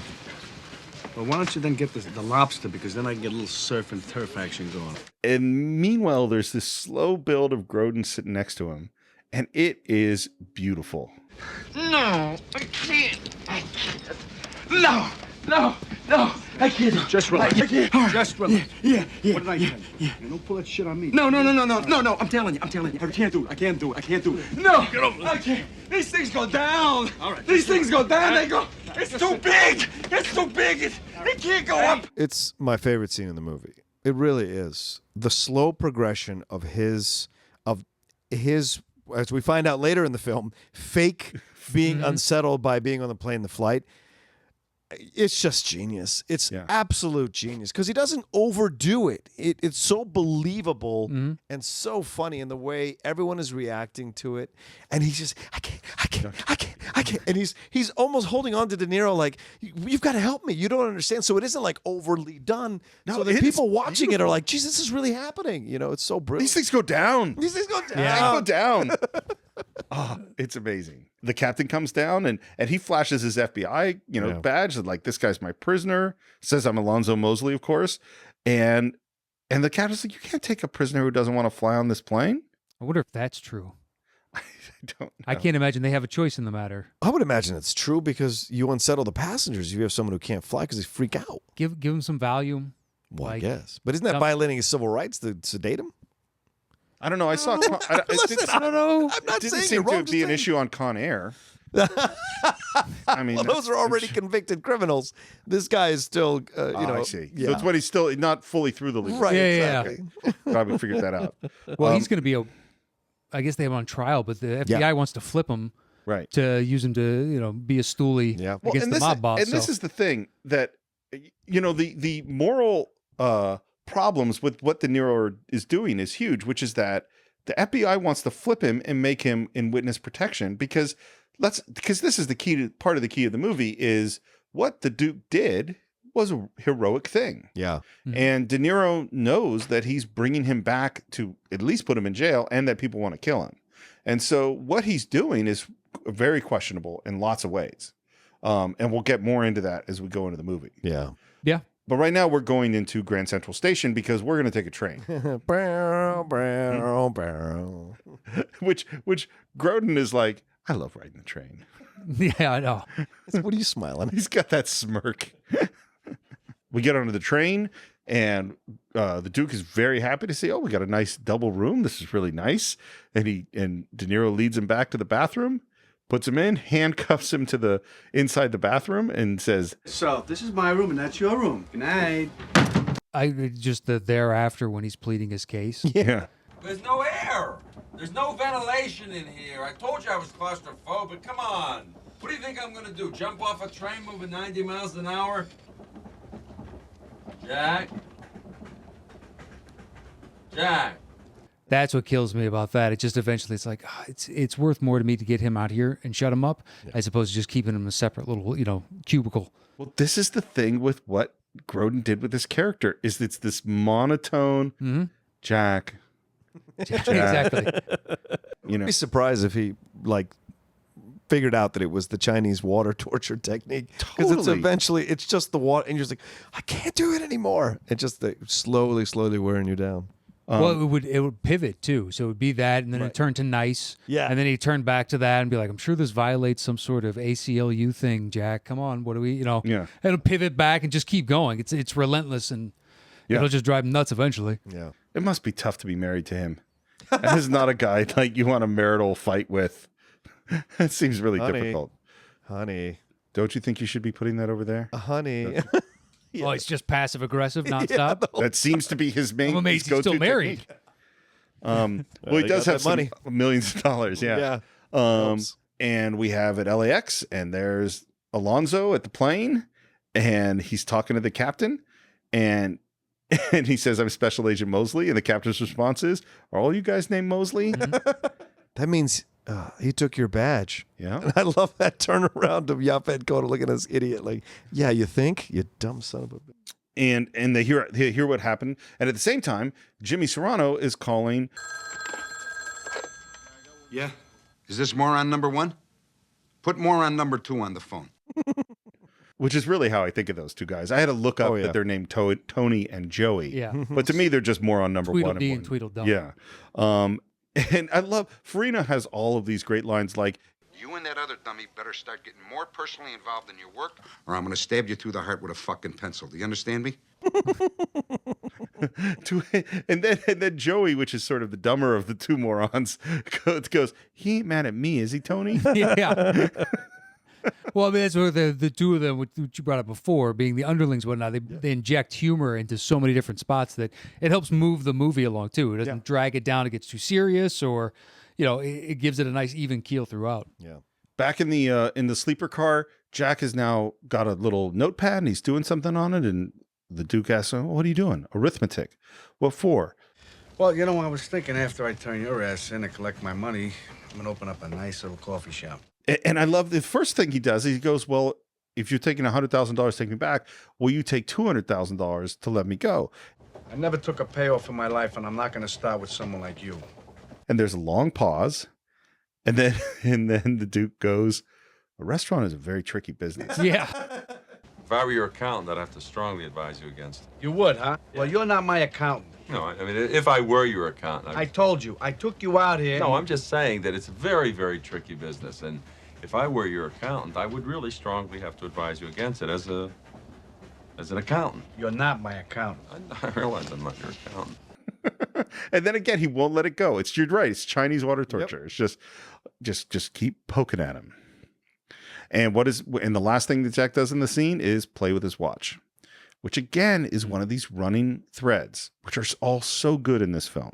Well, why don't you then get the lobster, because then I can get a little surf and turf action going. And meanwhile, there's this slow build of Grodin sitting next to him, and it is beautiful. No, I can't. No, I can't. Just relax. I can't. Just relax. Yeah. What did I tell you? And don't pull that shit on me. No. I'm telling you. I can't do it. I can't do it. No, get over there. I can't. These things go down. All right. These things go down. They go. It's too big. It's too big. It can't go up. It's my favorite scene in the movie. It really is. The slow progression of his, as we find out later in the film, fake being unsettled by being on the plane, the flight. It's just genius. It's absolute genius because he doesn't overdo it. It's so believable and so funny in the way everyone is reacting to it. And he's just, I can't. And he's almost holding on to De Niro like, you've got to help me. You don't understand. So it isn't like overly done. No, so the it people is watching it are like, geez, this is really happening. You know, it's so brilliant. These things go down. These things go down. They go down. Oh, it's amazing. The captain comes down and he flashes his FBI, badge, and like, this guy's my prisoner. Says I'm Alonzo Mosley, of course. And the captain's like, you can't take a prisoner who doesn't want to fly on this plane. I wonder if that's true. I don't know. I can't imagine they have a choice in the matter. I would imagine it's true because you unsettle the passengers if you have someone who can't fly because they freak out. Give them some value. Well, I guess. But isn't that violating his civil rights to sedate him? I don't know. I saw. Listen, I don't know. I'm not It didn't saying seem you're wrong. to be an issue on Con Air. I mean, Well, those are already convicted criminals. This guy is still, I see. Yeah. That's when he's still not fully through the legal. Right, Yeah, exactly. Probably figured that out. Well, he's going to be I guess they have him on trial, but the FBI wants to flip him Right. to use him to, be a stoolie against the mob boss. And this is the thing that, the moral problems with what De Niro is doing is huge, which is that the FBI wants to flip him and make him in witness protection because this is the key part of the key of the movie is what the Duke did was a heroic thing. Yeah. And De Niro knows that he's bringing him back to at least put him in jail and that people want to kill him. And so what he's doing is very questionable in lots of ways. And we'll get more into that as we go into the movie. Yeah. Yeah. But right now we're going into Grand Central Station because we're going to take a train. which Grodin is like, I love riding the train. Yeah, I know. What are you smiling? He's got that smirk. We get onto the train, and the Duke is very happy to see, we got a nice double room. This is really nice. And De Niro leads him back to the bathroom, puts him in, handcuffs him to the inside the bathroom, and says, So, this is my room, and that's your room. Good night. I just the thereafter when he's pleading his case. yeah. There's no air. There's no ventilation in here. I told you I was claustrophobic. Come on. What do you think I'm going to do? Jump off a train moving 90 miles an hour? Jack? Jack? That's what kills me about that. It just eventually it's like it's worth more to me to get him out here and shut him up as opposed to just keeping him in a separate little cubicle. Well, this is the thing with what Grodin did with this character is it's this monotone Jack. Exactly. I'd be surprised if he figured out that it was the Chinese water torture technique, because it's just the water, and you're just like, I can't do it anymore. It's just slowly wearing you down. Well, it would pivot too, so it would be that, and then it turned to nice, and then he turned back to that and be like, I'm sure this violates some sort of ACLU thing, Jack. Come on, what do we, It'll pivot back and just keep going. It's relentless, and it'll just drive him nuts eventually. Yeah, it must be tough to be married to him. That is not a guy you want a marital fight with. It seems really difficult. Honey. Don't you think you should be putting that over there? Honey. Oh, it's just passive aggressive nonstop. That seems to be his main. I'm amazed he's still married. Well, he does have some money, millions of dollars. Yeah. And we have at LAX, and there's Alonzo at the plane, and he's talking to the captain, and he says, "I'm Special Agent Mosley," and the captain's response is, "Are all you guys named Mosley?" That means he took your badge. Yeah. And I love that turnaround of Yaphet Kotto looking at this idiot like, yeah, you think? You dumb son of a bitch. And they hear what happened. And at the same time, Jimmy Serrano is calling. Yeah? Is this moron number one? Put moron number two on the phone. Which is really how I think of those two guys. I had to look up that they're named Tony and Joey. Yeah. But to me, they're just moron number one. Tweedledee and Tweedledum. Yeah. And I love, Farina has all of these great lines like, You and that other dummy better start getting more personally involved in your work, or I'm going to stab you through the heart with a fucking pencil. Do you understand me? and then Joey, which is sort of the dumber of the two morons, goes, he ain't mad at me, is he, Tony? Yeah. Well, I mean, that's what the two of them, which you brought up before, being the underlings and whatnot, they inject humor into so many different spots that it helps move the movie along, too. It doesn't drag it down, it gets too serious, or, it gives it a nice even keel throughout. Yeah. Back in the sleeper car, Jack has now got a little notepad, and he's doing something on it, and the Duke asks him, what are you doing? Arithmetic. What for? Well, I was thinking after I turn your ass in and collect my money, I'm going to open up a nice little coffee shop. And I love the first thing he does. He goes, well, if you're taking $100,000 to take me back, will you take $200,000 to let me go? I never took a payoff in my life, and I'm not going to start with someone like you. And there's a long pause. And then the Duke goes, a restaurant is a very tricky business. Yeah. If I were your accountant, I'd have to strongly advise you against it. You would, huh? Well, you're not my accountant. No, I mean, if I were your accountant... I told you. I took you out here. No, I'm just saying that it's a very, very tricky business. And if I were your accountant, I would really strongly have to advise you against it as an accountant. You're not my accountant. I realize I'm not your accountant. And then again, he won't let it go. You're right. It's Chinese water torture. Yep. It's just keep poking at him. And the last thing that Jack does in the scene is play with his watch, which again is one of these running threads, which are all so good in this film.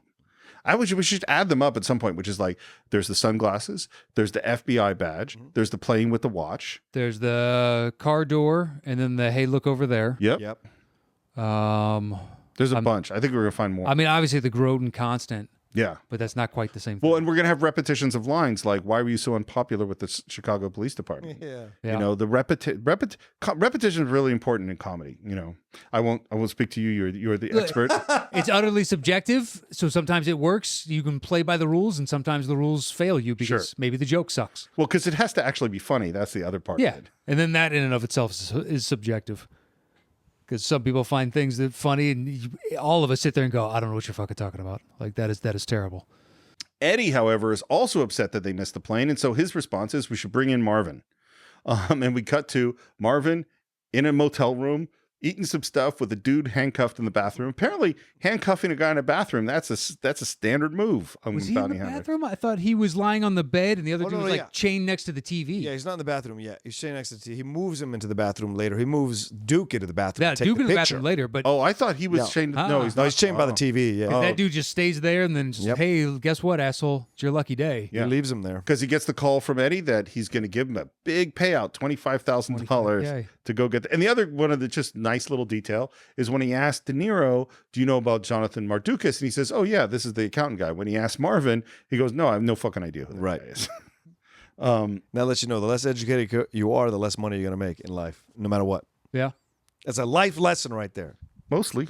We should add them up at some point, which is like, there's the sunglasses, there's the FBI badge, there's the playing with the watch. There's the car door, and then the, hey, look over there. Yep. There's a bunch. I think we're going to find more. I mean, obviously the Grodin constant Yeah. But that's not quite the same thing. Well, and we're going to have repetitions of lines like, why were you so unpopular with the Chicago Police Department? Yeah. You know, the repetition is really important in comedy. You know, I won't speak to you. You're the expert. It's utterly subjective. So sometimes it works. You can play by the rules, and sometimes the rules fail you because maybe the joke sucks. Well, because it has to actually be funny. That's the other part. Yeah. Of it. And then that in and of itself is subjective. Because some people find things that funny, and all of us sit there and go, I don't know what you're fucking talking about. Like, that is terrible. Eddie, however, is also upset that they missed the plane. And so his response is, we should bring in Marvin. And we cut to Marvin in a motel room, eating some stuff with a dude handcuffed in the bathroom. Apparently, handcuffing a guy in a bathroom, that's a standard move. Was he in the bathroom? I thought he was lying on the bed and the other dude was chained next to the TV. Yeah, he's not in the bathroom yet. He's chained next to the TV. He moves him into the bathroom later. He moves Duke into the bathroom. Yeah, to take Duke the in the picture. bathroom later. But I thought he was chained. No, he's not. No, he's chained by the TV. Yeah. That dude just stays there and then just, hey, guess what, asshole? It's your lucky day. Yeah. He leaves him there. Because he gets the call from Eddie that he's going to give him a big payout, $25,000 to go get and the other one of the just nice little detail is when he asked De Niro, do you know about Jonathan Mardukas? And he says, oh, yeah, this is the accountant guy. When he asked Marvin, he goes, no, I have no fucking idea who that guy is. That lets you know the less educated you are, the less money you're going to make in life, no matter what. Yeah. That's a life lesson right there. Mostly.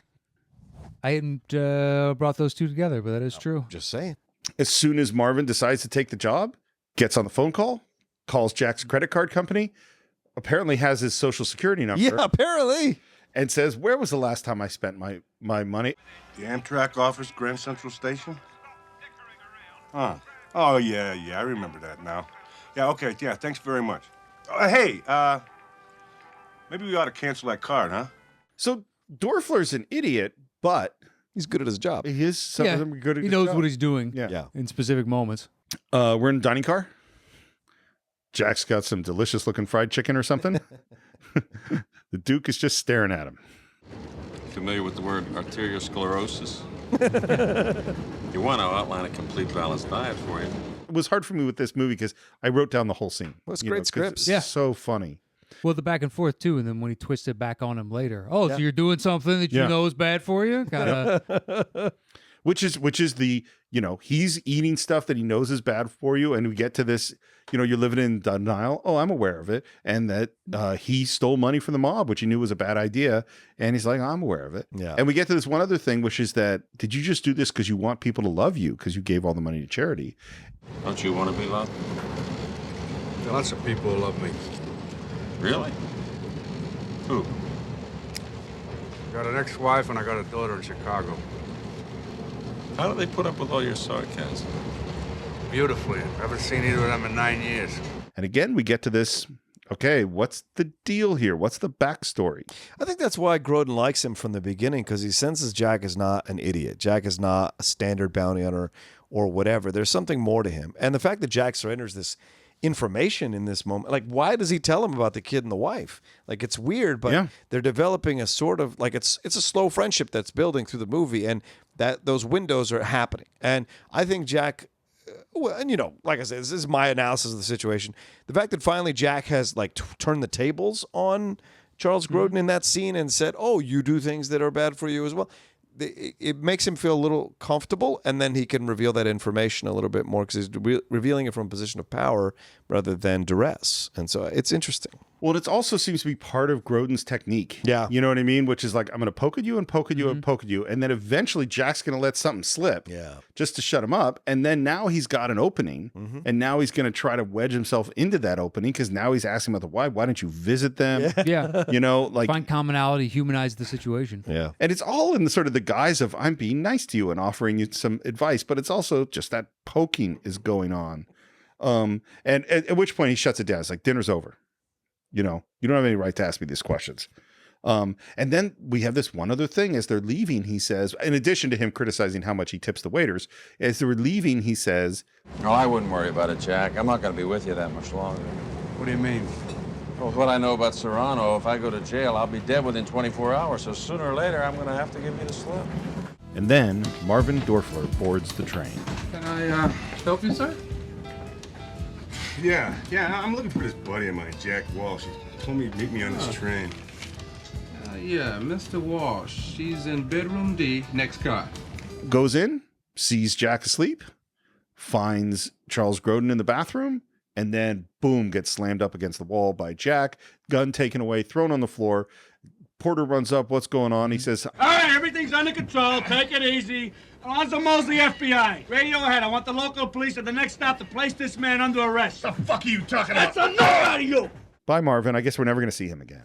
I hadn't brought those two together, but that is true. Just saying. As soon as Marvin decides to take the job, gets on the phone call, calls Jack's credit card company, apparently has his social security number. Yeah, apparently. And says, where was the last time I spent my money? The Amtrak office, Grand Central Station? Huh. Oh, yeah, I remember that now. Yeah, okay, yeah, thanks very much. Hey, maybe we ought to cancel that card, huh? So Dorfler's an idiot, but he's good at his job. He is. Some of them are good at he his knows job. what he's doing Yeah. in specific moments. We're in a dining car. Jack's got some delicious looking fried chicken or something. The Duke is just staring at him. Familiar with the word arteriosclerosis? You want to outline a complete balanced diet for you. It was hard for me with this movie because I wrote down the whole scene. Well, it's great scripts. It's so funny. Well, the back and forth too, and then when he twisted back on him later. Oh, Yeah. so you're doing something that you know is bad for you? Kinda. Which is the, he's eating stuff that he knows is bad for you. And we get to this, you're living in denial. Oh, I'm aware of it. And that he stole money from the mob, which he knew was a bad idea. And he's like, I'm aware of it. Yeah. And we get to this one other thing, which is that, did you just do this because you want people to love you because you gave all the money to charity? Don't you want to be loved? There are lots of people who love me. Really? Who? I got an ex-wife and I got a daughter in Chicago. How do they put up with all your sarcasm? Beautifully. Haven't seen either of them in 9 years. And again, we get to this, okay, what's the deal here? What's the backstory? I think that's why Grodin likes him from the beginning, because he senses Jack is not an idiot. Jack is not a standard bounty hunter or whatever. There's something more to him. And the fact that Jack surrenders this information in this moment, like, why does he tell him about the kid and the wife? Like, it's weird, but they're developing a sort of, like, it's a slow friendship that's building through the movie, and that those windows are happening. And I think Jack, well, and like I said, this is my analysis of the situation. The fact that finally Jack has turned the tables on Charles Grodin in that scene and said, "Oh, you do things that are bad for you as well." It makes him feel a little comfortable, and then he can reveal that information a little bit more because he's revealing it from a position of power rather than duress. And so it's interesting. Well, it also seems to be part of Grodin's technique. Yeah. You know what I mean? Which is like, I'm going to poke at you and poke at you and poke at you. And then eventually Jack's going to let something slip just to shut him up. And then now he's got an opening. And now he's going to try to wedge himself into that opening because now he's asking about the why. Why don't you visit them? Yeah. Like, find commonality, humanize the situation. Yeah. And it's all in the sort of the guise of, I'm being nice to you and offering you some advice. But it's also just that poking is going on. And at which point he shuts it down. It's like, dinner's over. You don't have any right to ask me these questions. And then we have this one other thing. As they're leaving, he says, in addition to him criticizing how much he tips the waiters, as they were leaving, he says, Oh, I wouldn't worry about it, Jack. I'm not going to be with you that much longer. What do you mean? Well, with what I know about Serrano, if I go to jail, I'll be dead within 24 hours. So sooner or later, I'm going to have to give you the slip. and then Marvin Dorfler boards the train. Can I help you, sir? Yeah, I'm looking for this buddy of mine, Jack Walsh. He told me to meet me on this train. Yeah, Mr. Walsh. She's in bedroom D, next car. Goes in, sees Jack asleep, finds Charles Grodin in the bathroom, and then boom, gets slammed up against the wall by Jack, gun taken away, thrown on the floor. Porter runs up. What's going on? He says, All right, everything's under control. Take it easy. Alonzo Mosley, FBI. Radio ahead. I want the local police at the next stop to place this man under arrest. The fuck are you talking about? That's enough out of you! bye, Marvin. I guess we're never going to see him again.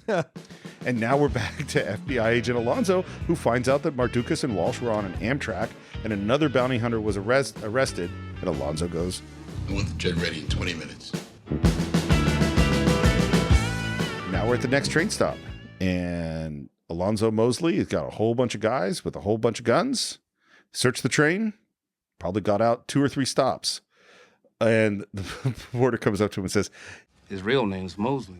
And now we're back to FBI agent Alonzo, who finds out that Mardukas and Walsh were on an Amtrak, and another bounty hunter was arrested. And Alonzo goes, I want the jet ready in 20 minutes. now we're at the next train stop. And Alonzo Mosley has got a whole bunch of guys with a whole bunch of guns. Searched the train. Probably got out 2 or 3 stops. And the porter comes up to him and says, his real name's Mosley.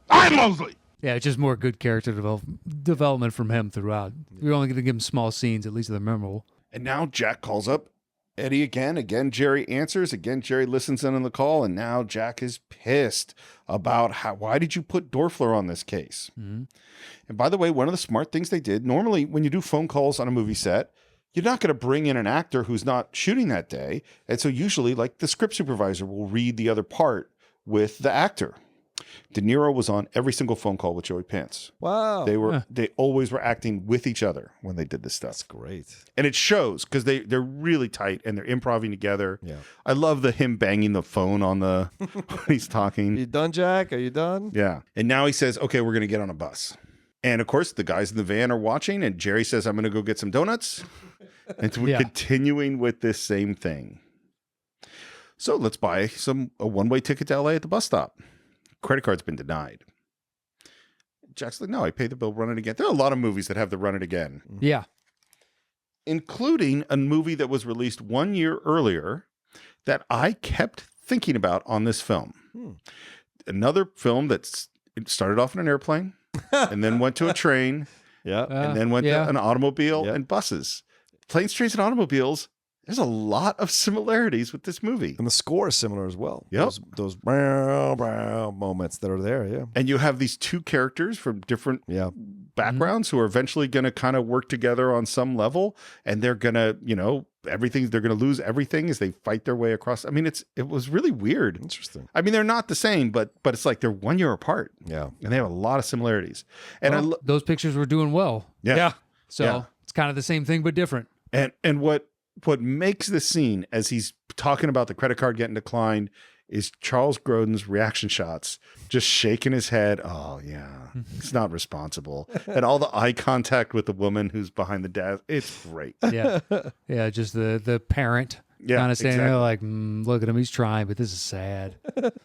I'm Mosley! Yeah, it's just more good character development from him throughout. We're only going to give him small scenes, at least they're memorable. and now Jack calls up Eddie again. Again, Jerry answers. Again, Jerry listens in on the call. And now Jack is pissed about why did you put Dorfler on this case? Mm-hmm. And by the way, one of the smart things they did, normally when you do phone calls on a movie set, you're not going to bring in an actor who's not shooting that day. And so usually, like, the script supervisor will read the other part with the actor. De Niro was on every single phone call with Joey Pants. Wow. They always were acting with each other when they did this stuff. That's great. And it shows because they're really tight and they're improvising together. Yeah. I love him banging the phone on the when he's talking. You done, Jack? Are you done? Yeah. And now he says, okay, we're going to get on a bus. And of course, the guys in the van are watching, and Jerry says, I'm going to go get some donuts. And so we're continuing with this same thing. So let's buy a one-way ticket to LA at the bus stop. Credit card's been denied. Jack's like, no, I paid the bill, run it again. There are a lot of movies that have the run it again. Yeah. Including a movie that was released 1 year earlier that I kept thinking about on this film. Another film it started off in an airplane and then went to a train and then went to an automobile and buses. Planes, trains, and automobiles. There's a lot of similarities with this movie. And the score is similar as well. Yep. Those moments that are there, yeah. And you have these two characters from different backgrounds who are eventually going to kind of work together on some level. And they're going to, they're going to lose everything as they fight their way across. I mean, it was really weird. Interesting. I mean, they're not the same, but it's like they're 1 year apart. Yeah. And they have a lot of similarities. And those pictures were doing well. Yeah. So it's kind of the same thing, but different. And what makes this scene as he's talking about the credit card getting declined is Charles Grodin's reaction shots, just shaking his head. Oh yeah, it's not responsible. And all the eye contact with the woman who's behind the desk. It's great. Yeah. Yeah. Just the parent kind of standing there like, look at him. He's trying, but this is sad.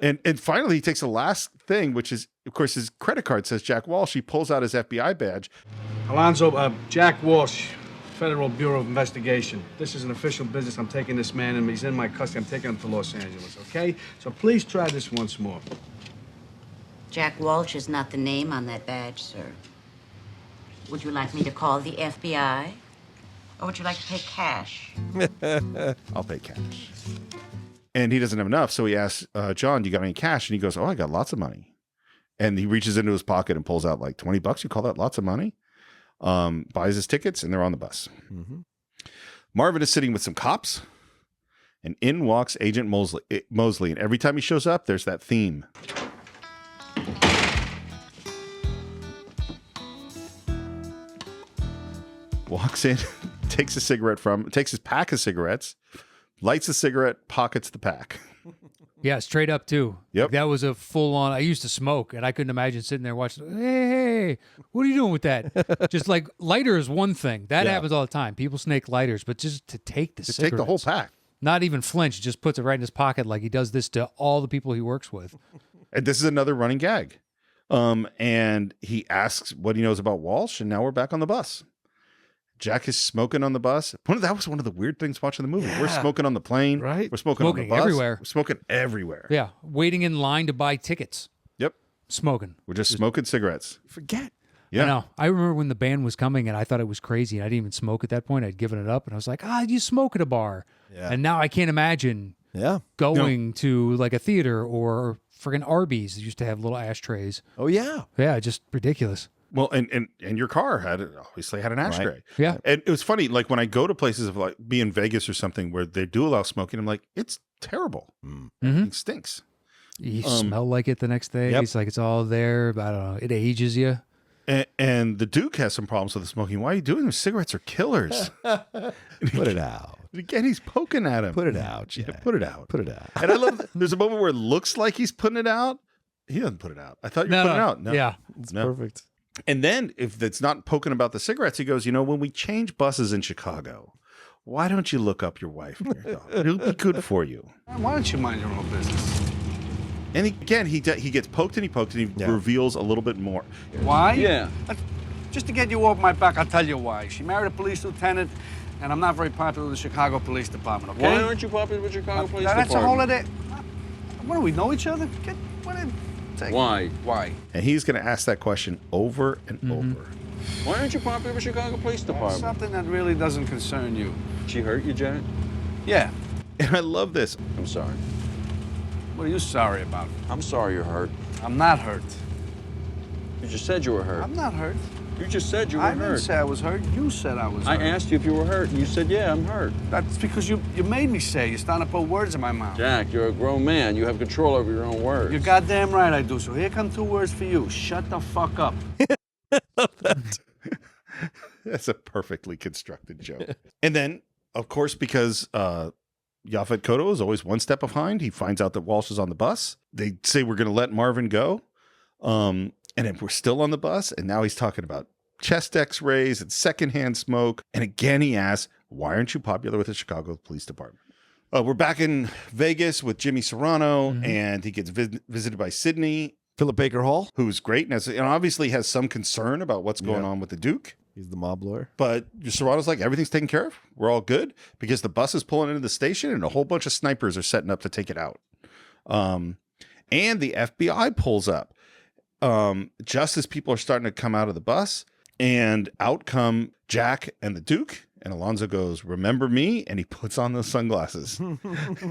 And finally he takes the last thing, which is, of course, his credit card says Jack Walsh. He pulls out his FBI badge. Alonzo, Jack Walsh, Federal Bureau of Investigation. This is an official business. I'm taking this man, and he's in my custody. I'm taking him to Los Angeles, okay? So please try this once more. Jack Walsh is not the name on that badge, sir. Would you like me to call the FBI? Or would you like to pay cash? I'll pay cash. And he doesn't have enough, so he asks, John, do you got any cash? And he goes, oh, I got lots of money. And he reaches into his pocket and pulls out like $20. You call that lots of money? Buys his tickets, and they're on the bus. Mm-hmm. Marvin is sitting with some cops, and in walks Agent Mosley. And every time he shows up, there's that theme. Walks in, takes his pack of cigarettes, lights a cigarette, pockets the pack. Yeah, straight up too. Yep. That was a full on. I used to smoke, and I couldn't imagine sitting there watching. Hey, what are you doing with that? Just like lighter is one thing that happens all the time. People snake lighters, but just to take Take the whole pack, not even flinch, just puts it right in his pocket like he does this to all the people he works with. And this is another running gag. And he asks what he knows about Walsh, and now we're back on the bus. Jack is smoking on the bus. That was one of the weird things watching the movie. Yeah. We're smoking on the plane. Right. We're smoking on the bus. Everywhere. We're smoking everywhere. Yeah. Waiting in line to buy tickets. Yep. Smoking. We're just smoking cigarettes. Forget. Yeah. I know. I remember when the band was coming and I thought it was crazy. I didn't even smoke at that point. I'd given it up and I was like, you smoke at a bar. Yeah. And now I can't imagine going to like a theater or friggin' Arby's. They used to have little ashtrays. Oh, yeah. Yeah. Just ridiculous. Well, and your car obviously had an ashtray. Right. Yeah. And it was funny, like when I go to places of like be in Vegas or something where they do allow smoking, I'm like, it's terrible. It stinks. You smell like it the next day. Yep. It's like it's all there. But I don't know. It ages you. And the Duke has some problems with the smoking. Why are you doing this? Cigarettes are killers. Put it out. Again, he's poking at him. Put it out, Jack. Yeah, put it out. Put it out. And I love there's a moment where it looks like he's putting it out. He doesn't put it out. I thought you were putting it out. No. Yeah. It's perfect. And then if it's not poking about the cigarettes, he goes, when we change buses in Chicago, why don't you look up your wife and your dog? It'll be good for you. Why don't you mind your own business? And he gets poked and he reveals a little bit more. Why? Yeah. Just to get you off my back, I'll tell you why. She married a police lieutenant, and I'm not very popular with the Chicago Police Department, okay? Why aren't you popular with Chicago Police That's Department? a whole other... What, do we know each other? Why? Why? And he's going to ask that question over and over. Why aren't you popular with Chicago Police Department? Something that really doesn't concern you. She hurt you, Jack? Yeah. And I love this. I'm sorry. What are you sorry about? I'm sorry you're hurt. I'm not hurt. You just said you were hurt. I'm not hurt. You just said you were I hurt. didn't say I was hurt. You said I was hurt. I asked you if you were hurt, and you said, yeah, I'm hurt. That's because you made me say. You're starting to put words in my mouth. Jack, you're a grown man. You have control over your own words. You're goddamn right I do. So here come 2 words for you. Shut the fuck up. That's a perfectly constructed joke. And then, of course, because Yaphet Kotto is always one step behind, he finds out that Walsh is on the bus. They say we're going to let Marvin go. And then we're still on the bus, and now he's talking about chest x-rays and secondhand smoke. And again, he asks, why aren't you popular with the Chicago Police Department? We're back in Vegas with Jimmy Serrano, and he gets visited by Sidney. Philip Baker Hall. Who's great, and obviously has some concern about what's going on with the Duke. He's the mob lawyer. But Serrano's like, everything's taken care of. We're all good, because the bus is pulling into the station, and a whole bunch of snipers are setting up to take it out. And the FBI pulls up. Just as people are starting to come out of the bus, and out come Jack and the Duke, and Alonzo goes, remember me? And he puts on those sunglasses.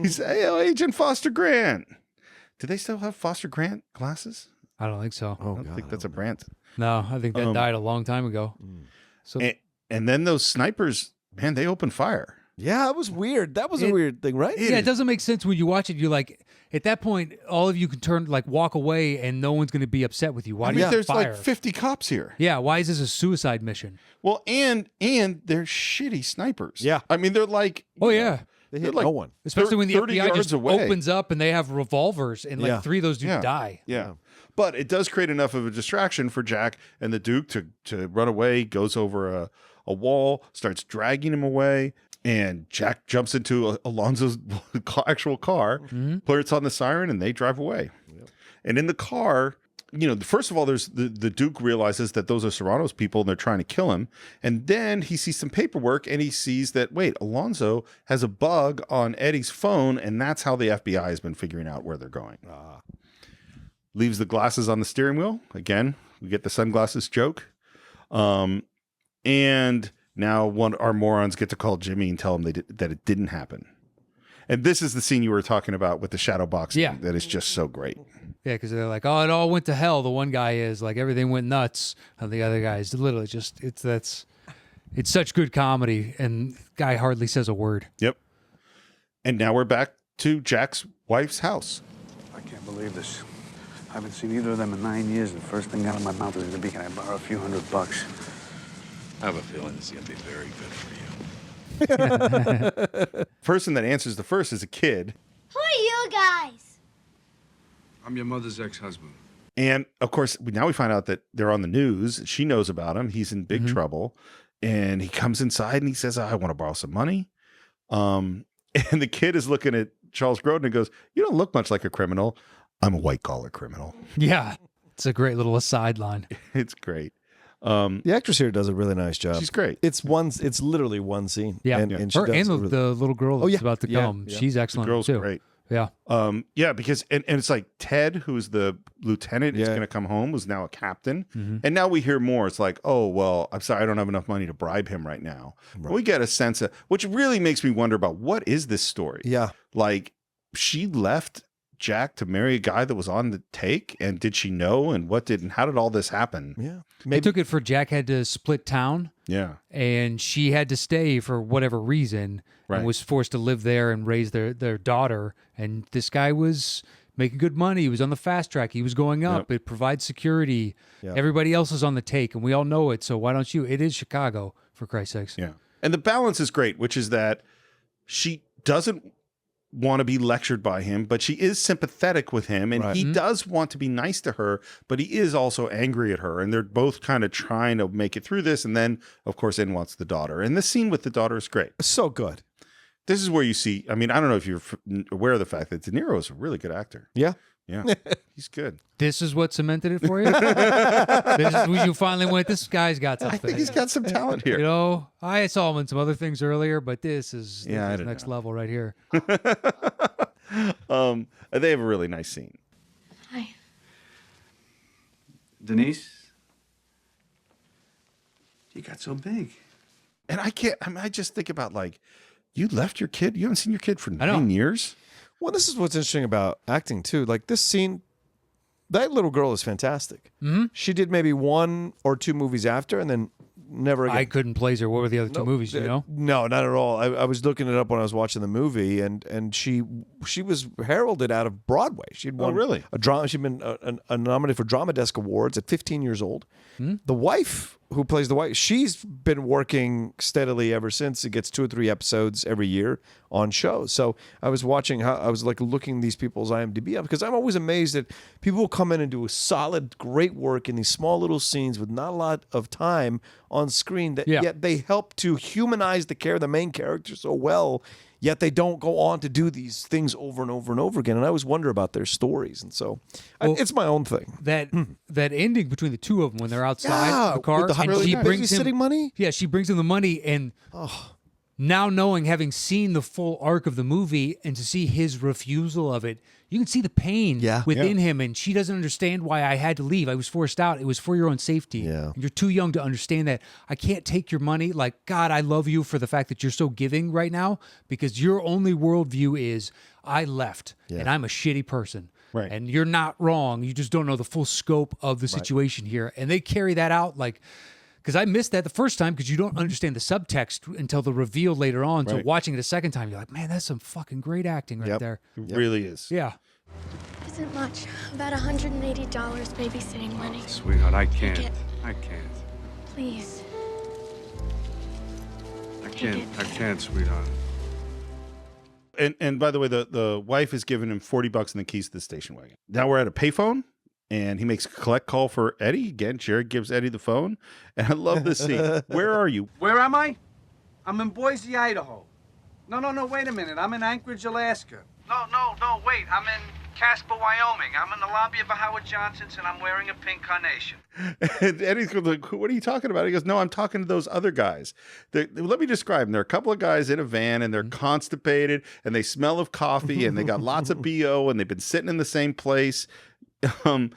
He says, hey, Agent Foster Grant. Do they still have Foster Grant glasses? I don't think so. I don't think that's a brand. No, I think that died a long time ago. So and then those snipers, man, they open fire. Yeah, it was weird. That was a weird thing, right? Yeah, it doesn't make sense when you watch it. You're like, at that point, all of you can walk away, and no one's going to be upset with you. Why do you there's fire? like 50 cops here. Yeah, why is this a suicide mission? Well, and they're shitty snipers. Yeah. I mean, they're like, oh yeah, they hit like no one. Especially when the 30 FBI yards just away. opens up and they have revolvers, and like 3 of those dudes die. Yeah. But it does create enough of a distraction for Jack and the Duke to run away, goes over a wall, starts dragging him away. And Jack jumps into Alonzo's actual car, puts on the siren, and they drive away. Yep. And in the car, first of all, there's the Duke realizes that those are Serrano's people, and they're trying to kill him. And then he sees some paperwork, and he sees that, wait, Alonzo has a bug on Eddie's phone, and that's how the FBI has been figuring out where they're going. Leaves the glasses on the steering wheel. Again, we get the sunglasses joke. And now our morons get to call Jimmy and tell him that it didn't happen. And this is the scene you were talking about with the shadow boxing. Yeah. That is just so great. Yeah, because they're like, oh, it all went to hell. The one guy is like, everything went nuts. And the other guy is literally just, it's such good comedy. And guy hardly says a word. Yep. And now we're back to Jack's wife's house. I can't believe this. I haven't seen either of them in 9 years. And the first thing out of my mouth is going to be, can I borrow a few $100? I have a feeling this is going to be very good for you. Person that answers the first is a kid. Who are you guys? I'm your mother's ex-husband. And, of course, now we find out that they're on the news. She knows about him. He's in big trouble. And he comes inside and he says, I want to borrow some money. And the kid is looking at Charles Grodin and goes, you don't look much like a criminal. I'm a white-collar criminal. Yeah. It's a great little aside line. It's great. The actress here does a really nice job. She's great. It's literally one scene. Yeah. And she her does and the little girl that's about to come. Yeah. She's excellent The girl's too. great. Yeah. Yeah, because and it's like Ted, who's the lieutenant, is going to come home, who's now a captain. And now we hear more. It's like, oh, well, I'm sorry, I don't have enough money to bribe him right now. Right. We get a sense of, which really makes me wonder about what is this story? Yeah. Like, she left Jack to marry a guy that was on the take? And did she know? And how did all this happen? Yeah. They took it for Jack had to split town. Yeah. And she had to stay for whatever reason and was forced to live there and raise their daughter. And this guy was making good money. He was on the fast track. He was going up. It provides security. Yep. Everybody else is on the take, and we all know it. So why don't you? It is Chicago, for Christ's sakes. Yeah. And the balance is great, which is that she doesn't want to be lectured by him, but she is sympathetic with him, and he does want to be nice to her, but he is also angry at her, and they're both kind of trying to make it through this. And then, of course, In wants the daughter, and this scene with the daughter is great. So good. This is where you see, I mean, I don't know if you're aware of the fact that De Niro is a really good actor. Yeah. Yeah. He's good. This is what cemented it for you? This is when you finally went, this guy's got something. I think he's got some talent here. You know, I saw him in some other things earlier, but this is next level right here. They have a really nice scene. Hi. Denise? You got so big. And I just think about, like, you left your kid? You haven't seen your kid for 9 years? Well, this is what's interesting about acting, too. Like, this scene, that little girl is fantastic. Mm-hmm. She did maybe 1 or 2 movies after, and then never again. I couldn't place her. What were the other 2 movies, you know? No, not at all. I was looking it up when I was watching the movie, and she was heralded out of Broadway. She'd won really? a drama. She'd been nominated for Drama Desk Awards at 15 years old. Hmm? The wife who plays the wife, she's been working steadily ever since. It gets 2 or 3 episodes every year on shows. So I was watching how I was like looking these people's IMDb up, because I'm always amazed that people will come in and do a solid, great work in these small little scenes with not a lot of time on screen. Yet they help to humanize the main character so well. Yet they don't go on to do these things over and over and over again. And I always wonder about their stories. And so it's my own thing. That ending between the two of them when they're outside the car, and she brings him money. Yeah, she brings him the money, and now knowing, having seen the full arc of the movie, and to see his refusal of it, you can see the pain within him. And she doesn't understand why I had to leave. I was forced out. It was for your own safety. Yeah. And you're too young to understand that. I can't take your money. Like, God, I love you for the fact that you're so giving right now, because your only worldview is I left and I'm a shitty person. Right. And you're not wrong. You just don't know the full scope of the situation here. And they carry that out like... Because I missed that the first time, because you don't understand the subtext until the reveal later on. So watching it a second time, you're like, man, that's some fucking great acting right there. It really is. Yeah. Isn't much. About $180 babysitting money. Sweetheart, I can't. Take it. I can't. Please. I can't, sweetheart. And by the way, the wife is giving him $40 and the keys to the station wagon. Now we're at a payphone, and he makes a collect call for Eddie. Again, Jared gives Eddie the phone. And I love this scene. Where are you? Where am I? I'm in Boise, Idaho. No, wait a minute. I'm in Anchorage, Alaska. No, wait. I'm in Casper, Wyoming. I'm in the lobby of a Howard Johnson's, and I'm wearing a pink carnation. And Eddie's like, what are you talking about? He goes, no, I'm talking to those other guys. Let me describe them. There are a couple of guys in a van, and they're constipated, and they smell of coffee, and they got lots of BO, and they've been sitting in the same place. And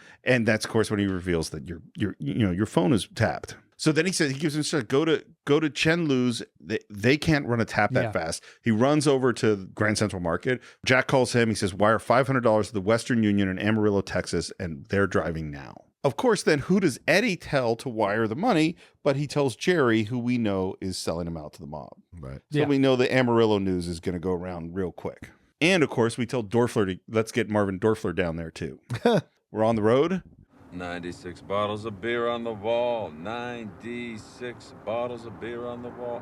that's, of course, when he reveals that your phone is tapped. So then he says, he gives him instructions, go to Chen Lu's. They can't run a tap that fast. He runs over to Grand Central Market. Jack calls him. He says, wire $500 to the Western Union in Amarillo, Texas, and they're driving now. Of course, then who does Eddie tell to wire the money? But he tells Jerry, who we know is selling him out to the mob. Right. So we know the Amarillo news is going to go around real quick. And of course, we tell Dorfler let's get Marvin Dorfler down there too. We're on the road. 96 bottles of beer on the wall. 96 bottles of beer on the wall.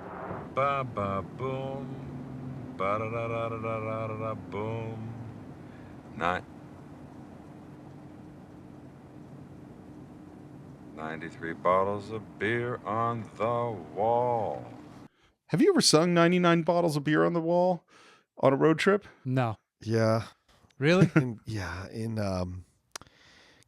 Ba ba boom. Ba da da da da da da da boom. 93 bottles of beer on the wall. Have you ever sung 99 bottles of beer on the wall on a road trip? No. Yeah. Really? In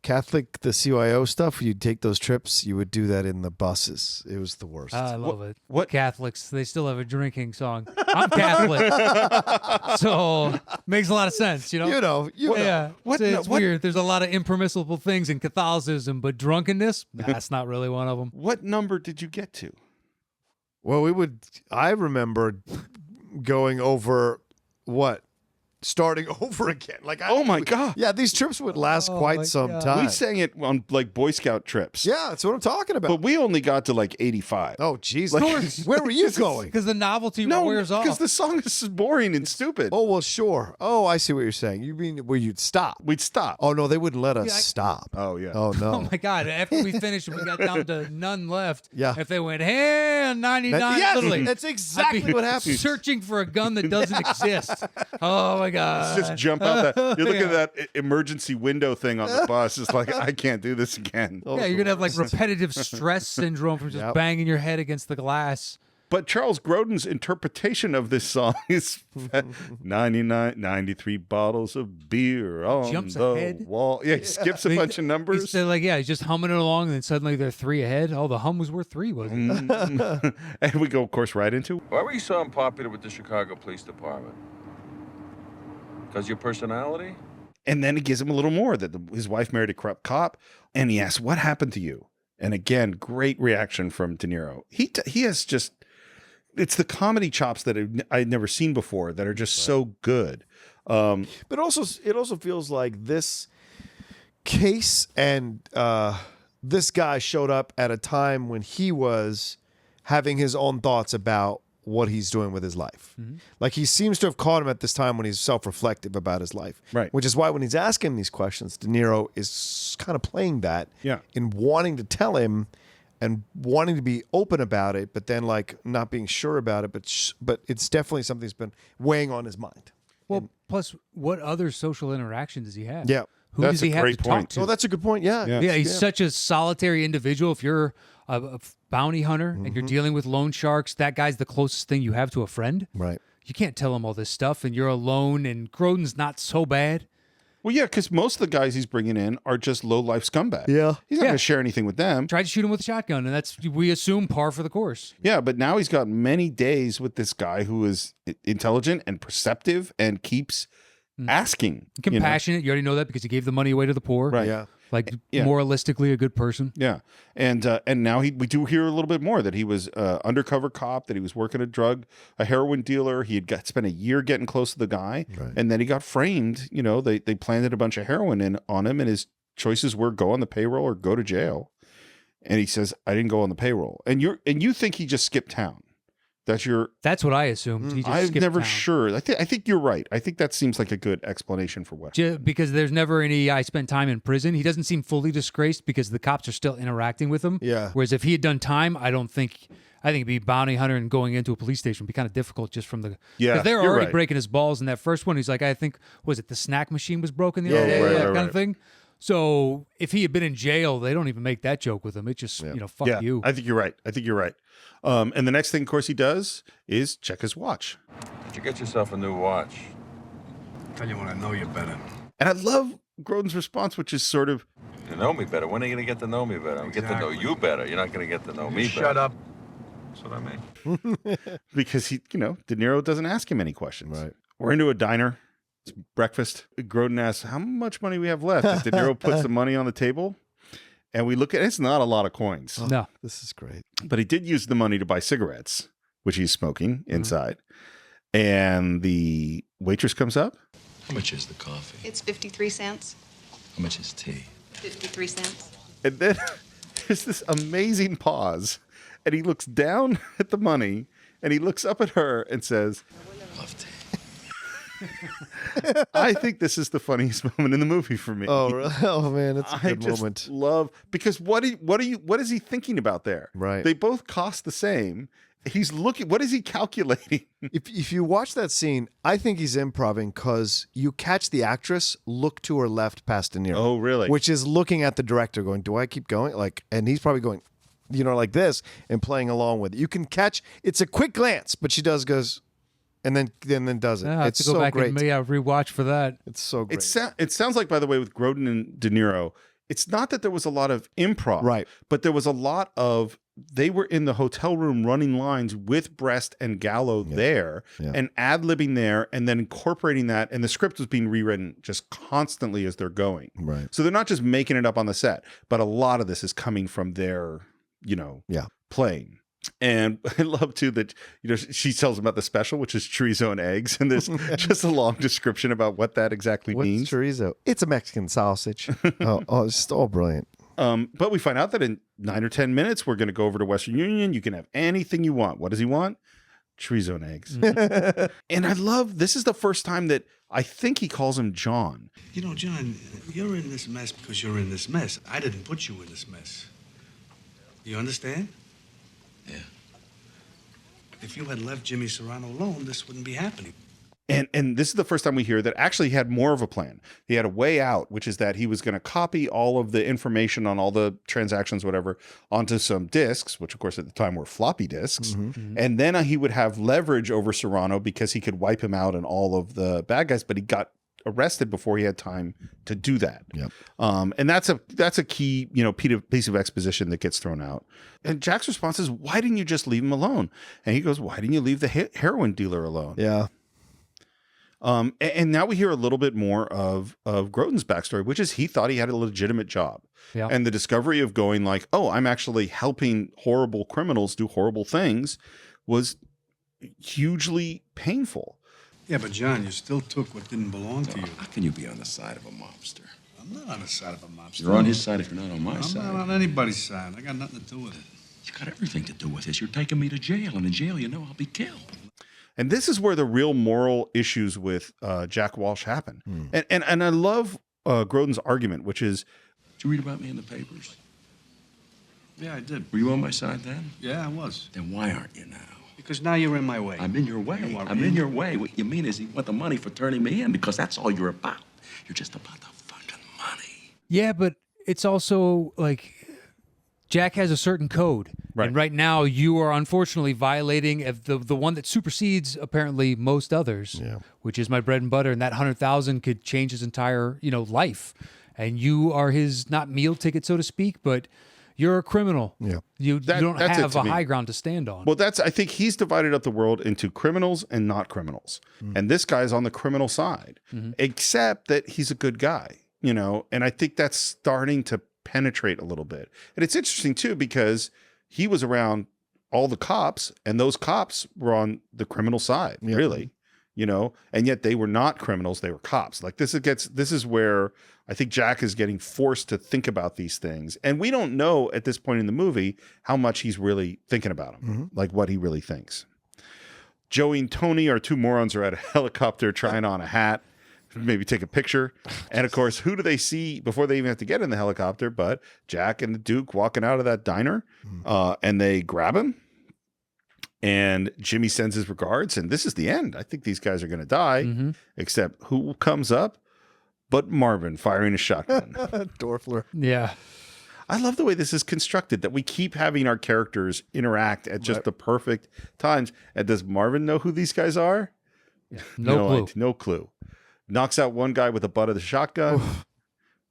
Catholic, the CYO stuff, you'd take those trips, you would do that in the buses. It was the worst. I love it. What Catholics, they still have a drinking song. I'm Catholic. So makes a lot of sense, you know? You know. Yeah. It's weird. There's a lot of impermissible things in Catholicism, but drunkenness, that's not really one of them. What number did you get to? Well, I remember going over what? starting over again. Like, oh my God. Yeah, these trips would last quite some time. We sang it on like Boy Scout trips. Yeah, that's what I'm talking about. But we only got to like 85. Oh, jeez. Where were you going? Because the novelty wears off. Because the song is boring and stupid. Oh, well, sure. Oh, I see what you're saying. You mean where you'd stop? We'd stop. Oh, no, they wouldn't let us stop. Oh, yeah. Oh, no. Oh my God! After we finished, and we got down to none left. Yeah. If they went, hey, 99, Yes, literally, that's exactly I'd be what happened. Searching for a gun that doesn't exist. Oh my God! Just jump out that. You look at that emergency window thing on the bus. It's like, I can't do this again. Yeah, you're gonna have like repetitive stress syndrome from just banging your head against the glass. But Charles Grodin's interpretation of this song is 93 bottles of beer on Jumps the ahead. wall. Yeah, he skips a bunch of numbers. He's like, he's just humming it along, and then suddenly they're 3 ahead. Oh, the hum was worth 3, wasn't it? And we go, of course, right into. Why were you so unpopular with the Chicago Police Department? Because your personality? And then he gives him a little more that his wife married a corrupt cop, and he asks, "What happened to you?" And again, great reaction from De Niro. He has just. It's the comedy chops that I'd never seen before that are just so good. But it also feels like this case and this guy showed up at a time when he was having his own thoughts about what he's doing with his life. Mm-hmm. Like he seems to have caught him at this time when he's self-reflective about his life. Right. Which is why when he's asking these questions, De Niro is kind of playing that in wanting to tell him and wanting to be open about it, but then like not being sure about it. But it's definitely something that's been weighing on his mind. Well, plus, what other social interaction does he have? Yeah. Who does he have to talk to? Oh, that's a good point. Yeah. He's such a solitary individual. If you're a bounty hunter and you're dealing with loan sharks, that guy's the closest thing you have to a friend. Right. You can't tell him all this stuff, and you're alone, and Grodin's not so bad. Well, yeah, because most of the guys he's bringing in are just low-life scumbags. Yeah. He's not going to share anything with them. Tried to shoot him with a shotgun, and that's, we assume, par for the course. Yeah, but now he's got many days with this guy who is intelligent and perceptive and keeps asking. Compassionate. You already know that because he gave the money away to the poor. Right. Yeah. Like, moralistically, a good person. Yeah. And now we do hear a little bit more that he was undercover cop, that he was working a heroin dealer. He had spent a year getting close to the guy. Right. And then he got framed. You know, they planted a bunch of heroin on him, and his choices were go on the payroll or go to jail. And he says, I didn't go on the payroll. And you think he just skipped town. That's what I assumed. He just I'm skipped never town. sure. I think you're right. I think that seems like a good explanation for what. Because there's never any, I spent time in prison. He doesn't seem fully disgraced because the cops are still interacting with him. Yeah. Whereas if he had done time, I think it'd be bounty hunter and going into a police station would be kind of difficult just from the. Yeah. Because they're you're already right. breaking his balls in that first one. He's like, I think, was it the snack machine was broken the Yeah, other day? right, that right, kind of thing. So if he had been in jail, they don't even make that joke with him. It's just, fuck you. I think you're right. And the next thing, of course, he does is check his watch. Did you get yourself a new watch? Tell you when I know you better. And I love Grodin's response, which is sort of, You know me better. When are you going to get to know me better? I'm get to know you better. You're not going to get to know me better. Shut up. That's what I mean. because De Niro doesn't ask him any questions. Right. We're into a diner. It's breakfast. Grodin asks, how much money we have left? And De Niro puts the money on the table. And we look at it's not a lot of coins. No. This is great. But he did use the money to buy cigarettes, which he's smoking inside. And the waitress comes up. How much is the coffee? It's 53 cents. How much is tea? 53 cents. And then there's this amazing pause. And he looks down at the money and he looks up at her and says, Love tea. I think this is the funniest moment in the movie for me. Oh man, that's a good I just moment. love because what is he thinking about there? Right. They both cost the same. He's looking. What is he calculating? If you watch that scene, I think he's improvising because you catch the actress look to her left past De Niro. Oh, really? Which is looking at the director, going, "Do I keep going?" And he's probably going, like this and playing along with it. You can catch. It's a quick glance, but she goes. And then does it. Yeah, I have It's to go so back great. and rewatch for that. It's so great. It sounds like, by the way, with Grodin and De Niro, it's not that there was a lot of improv, Right. But there was a lot of they were in the hotel room running lines with Brest and Gallo there and ad-libbing there and then incorporating that. And the script was being rewritten just constantly as they're going. Right. So they're not just making it up on the set, but a lot of this is coming from their, playing. And I love too that she tells him about the special, which is chorizo and eggs, and there's just a long description about what that exactly means. Chorizo? It's a Mexican sausage. It's just all brilliant. But we find out that in 9 or 10 minutes we're going to go over to Western Union. You can have anything you want. What does he want? Chorizo and eggs. And I love this is the first time that I think he calls him John. You know, John, you're in this mess because you're in this mess. I didn't put you in this mess. You understand? Yeah. If you had left Jimmy Serrano alone, this wouldn't be happening. And this is the first time we hear that actually he had more of a plan. He had a way out, which is that he was going to copy all of the information on all the transactions, whatever, onto some disks, which of course at the time were floppy disks. And then he would have leverage over Serrano because he could wipe him out and all of the bad guys, but he got arrested before he had time to do that. And that's a key, piece of exposition that gets thrown out. And Jack's response is, why didn't you just leave him alone? And he goes, why didn't you leave the heroin dealer alone? Yeah. And now we hear a little bit more of Grodin's backstory, which is he thought he had a legitimate job. Yeah. And the discovery of going like, oh, I'm actually helping horrible criminals do horrible things was hugely painful. Yeah, but John, you still took what didn't belong to you. How can you be on the side of a mobster? I'm not on the side of a mobster. You're on his side if you're not on my side. I'm not on anybody's side. I got nothing to do with it. You got everything to do with this. You're taking me to jail, and in jail, you know I'll be killed. And this is where the real moral issues with Jack Walsh happen. And I love Grodin's argument, which is... Did you read about me in the papers? Yeah, I did. Were you on my side then? Yeah, I was. Then why aren't you now? Because now you're in my way. I'm in your way. I'm in your way. What you mean is you want the money for turning me in because that's all you're about. You're just about the fucking money. Yeah, but it's also like Jack has a certain code. Right. And right now you are unfortunately violating the one that supersedes apparently most others, which is my bread and butter. And that 100,000 could change his entire, life. And you are his, not meal ticket, so to speak, but you're a criminal. Yeah. You don't that's have it a to me. high ground to stand on. Well, I think he's divided up the world into criminals and not criminals. And this guy's on the criminal side, except that he's a good guy, and I think that's starting to penetrate a little bit. And it's interesting too, because he was around all the cops and those cops were on the criminal side, really, and yet they were not criminals. They were cops. Like this is where I think Jack is getting forced to think about these things. And we don't know at this point in the movie how much he's really thinking about them, like what he really thinks. Joey and Tony, our two morons, are at a helicopter trying on a hat, maybe take a picture. And of course, who do they see before they even have to get in the helicopter but Jack and the Duke walking out of that diner, and they grab him. And Jimmy sends his regards, and this is the end. I think these guys are going to die, except who comes up but Marvin firing a shotgun. Dorfler. Yeah. I love the way this is constructed, that we keep having our characters interact at just the perfect times. And does Marvin know who these guys are? Yeah. No clue. No clue. Knocks out one guy with the butt of the shotgun.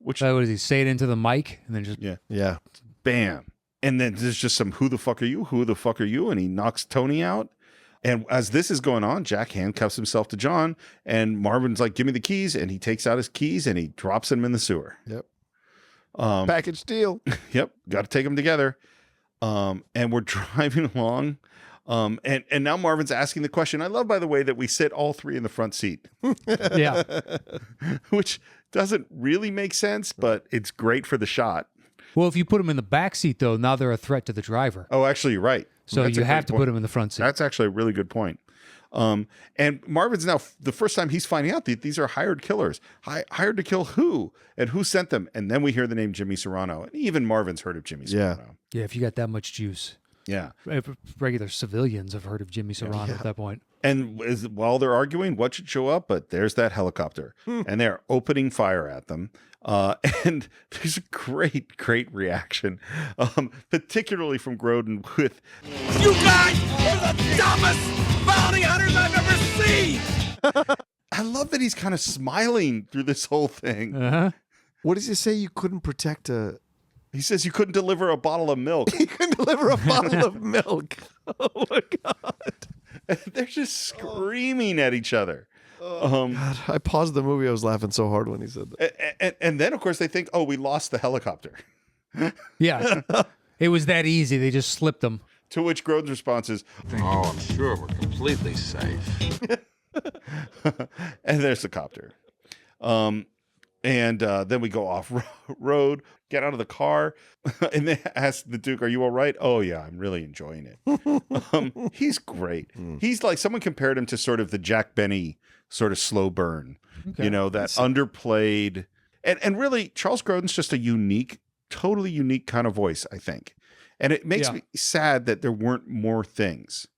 Which what does he say it into the mic and then just yeah, bam. And then there's just some who the fuck are you? Who the fuck are you? And he knocks Tony out. And as this is going on, Jack handcuffs himself to John, and Marvin's like, give me the keys. And he takes out his keys and he drops them in the sewer. Yep. Package deal. Yep. Got to take them together. And we're driving along. And now Marvin's asking the question. I love, by the way, that we sit all three in the front seat. Yeah. Which doesn't really make sense, but it's great for the shot. Well, if you put them in the back seat, though, now they're a threat to the driver. Oh, actually, you're right. So That's you a have great to point. put them in the front seat. That's actually a really good point. And Marvin's now, the first time he's finding out that these are hired killers. Hired to kill who? And who sent them? And then we hear the name Jimmy Serrano. And even Marvin's heard of Jimmy Serrano. Yeah, if you got that much juice. Yeah. Regular civilians have heard of Jimmy Serrano at that point. And while they're arguing what should show up, but there's that helicopter. And they're opening fire at them. And there's a great reaction, particularly from Grodin with, You guys are the dumbest bounty hunters I've ever seen! I love that he's kind of smiling through this whole thing. Uh-huh. What does he say? You couldn't protect a... He says you couldn't deliver a bottle of milk. You couldn't deliver a bottle of milk. Oh, my God. They're just screaming at each other. God, I paused the movie. I was laughing so hard when he said that. And then, of course, they think, oh, we lost the helicopter. Yeah. It was that easy. They just slipped them. To which Grodin's response is, Oh, I'm sure we're completely safe. and there's the copter. And then we go off road, get out of the car, and they ask the Duke, "Are you all right?" "Oh yeah, I'm really enjoying it." He's great. He's like, someone compared him to sort of the Jack Benny sort of slow burn, Okay. that underplayed, and really Charles Grodin's just a unique, totally unique kind of voice, I think. And it makes me sad that there weren't more things.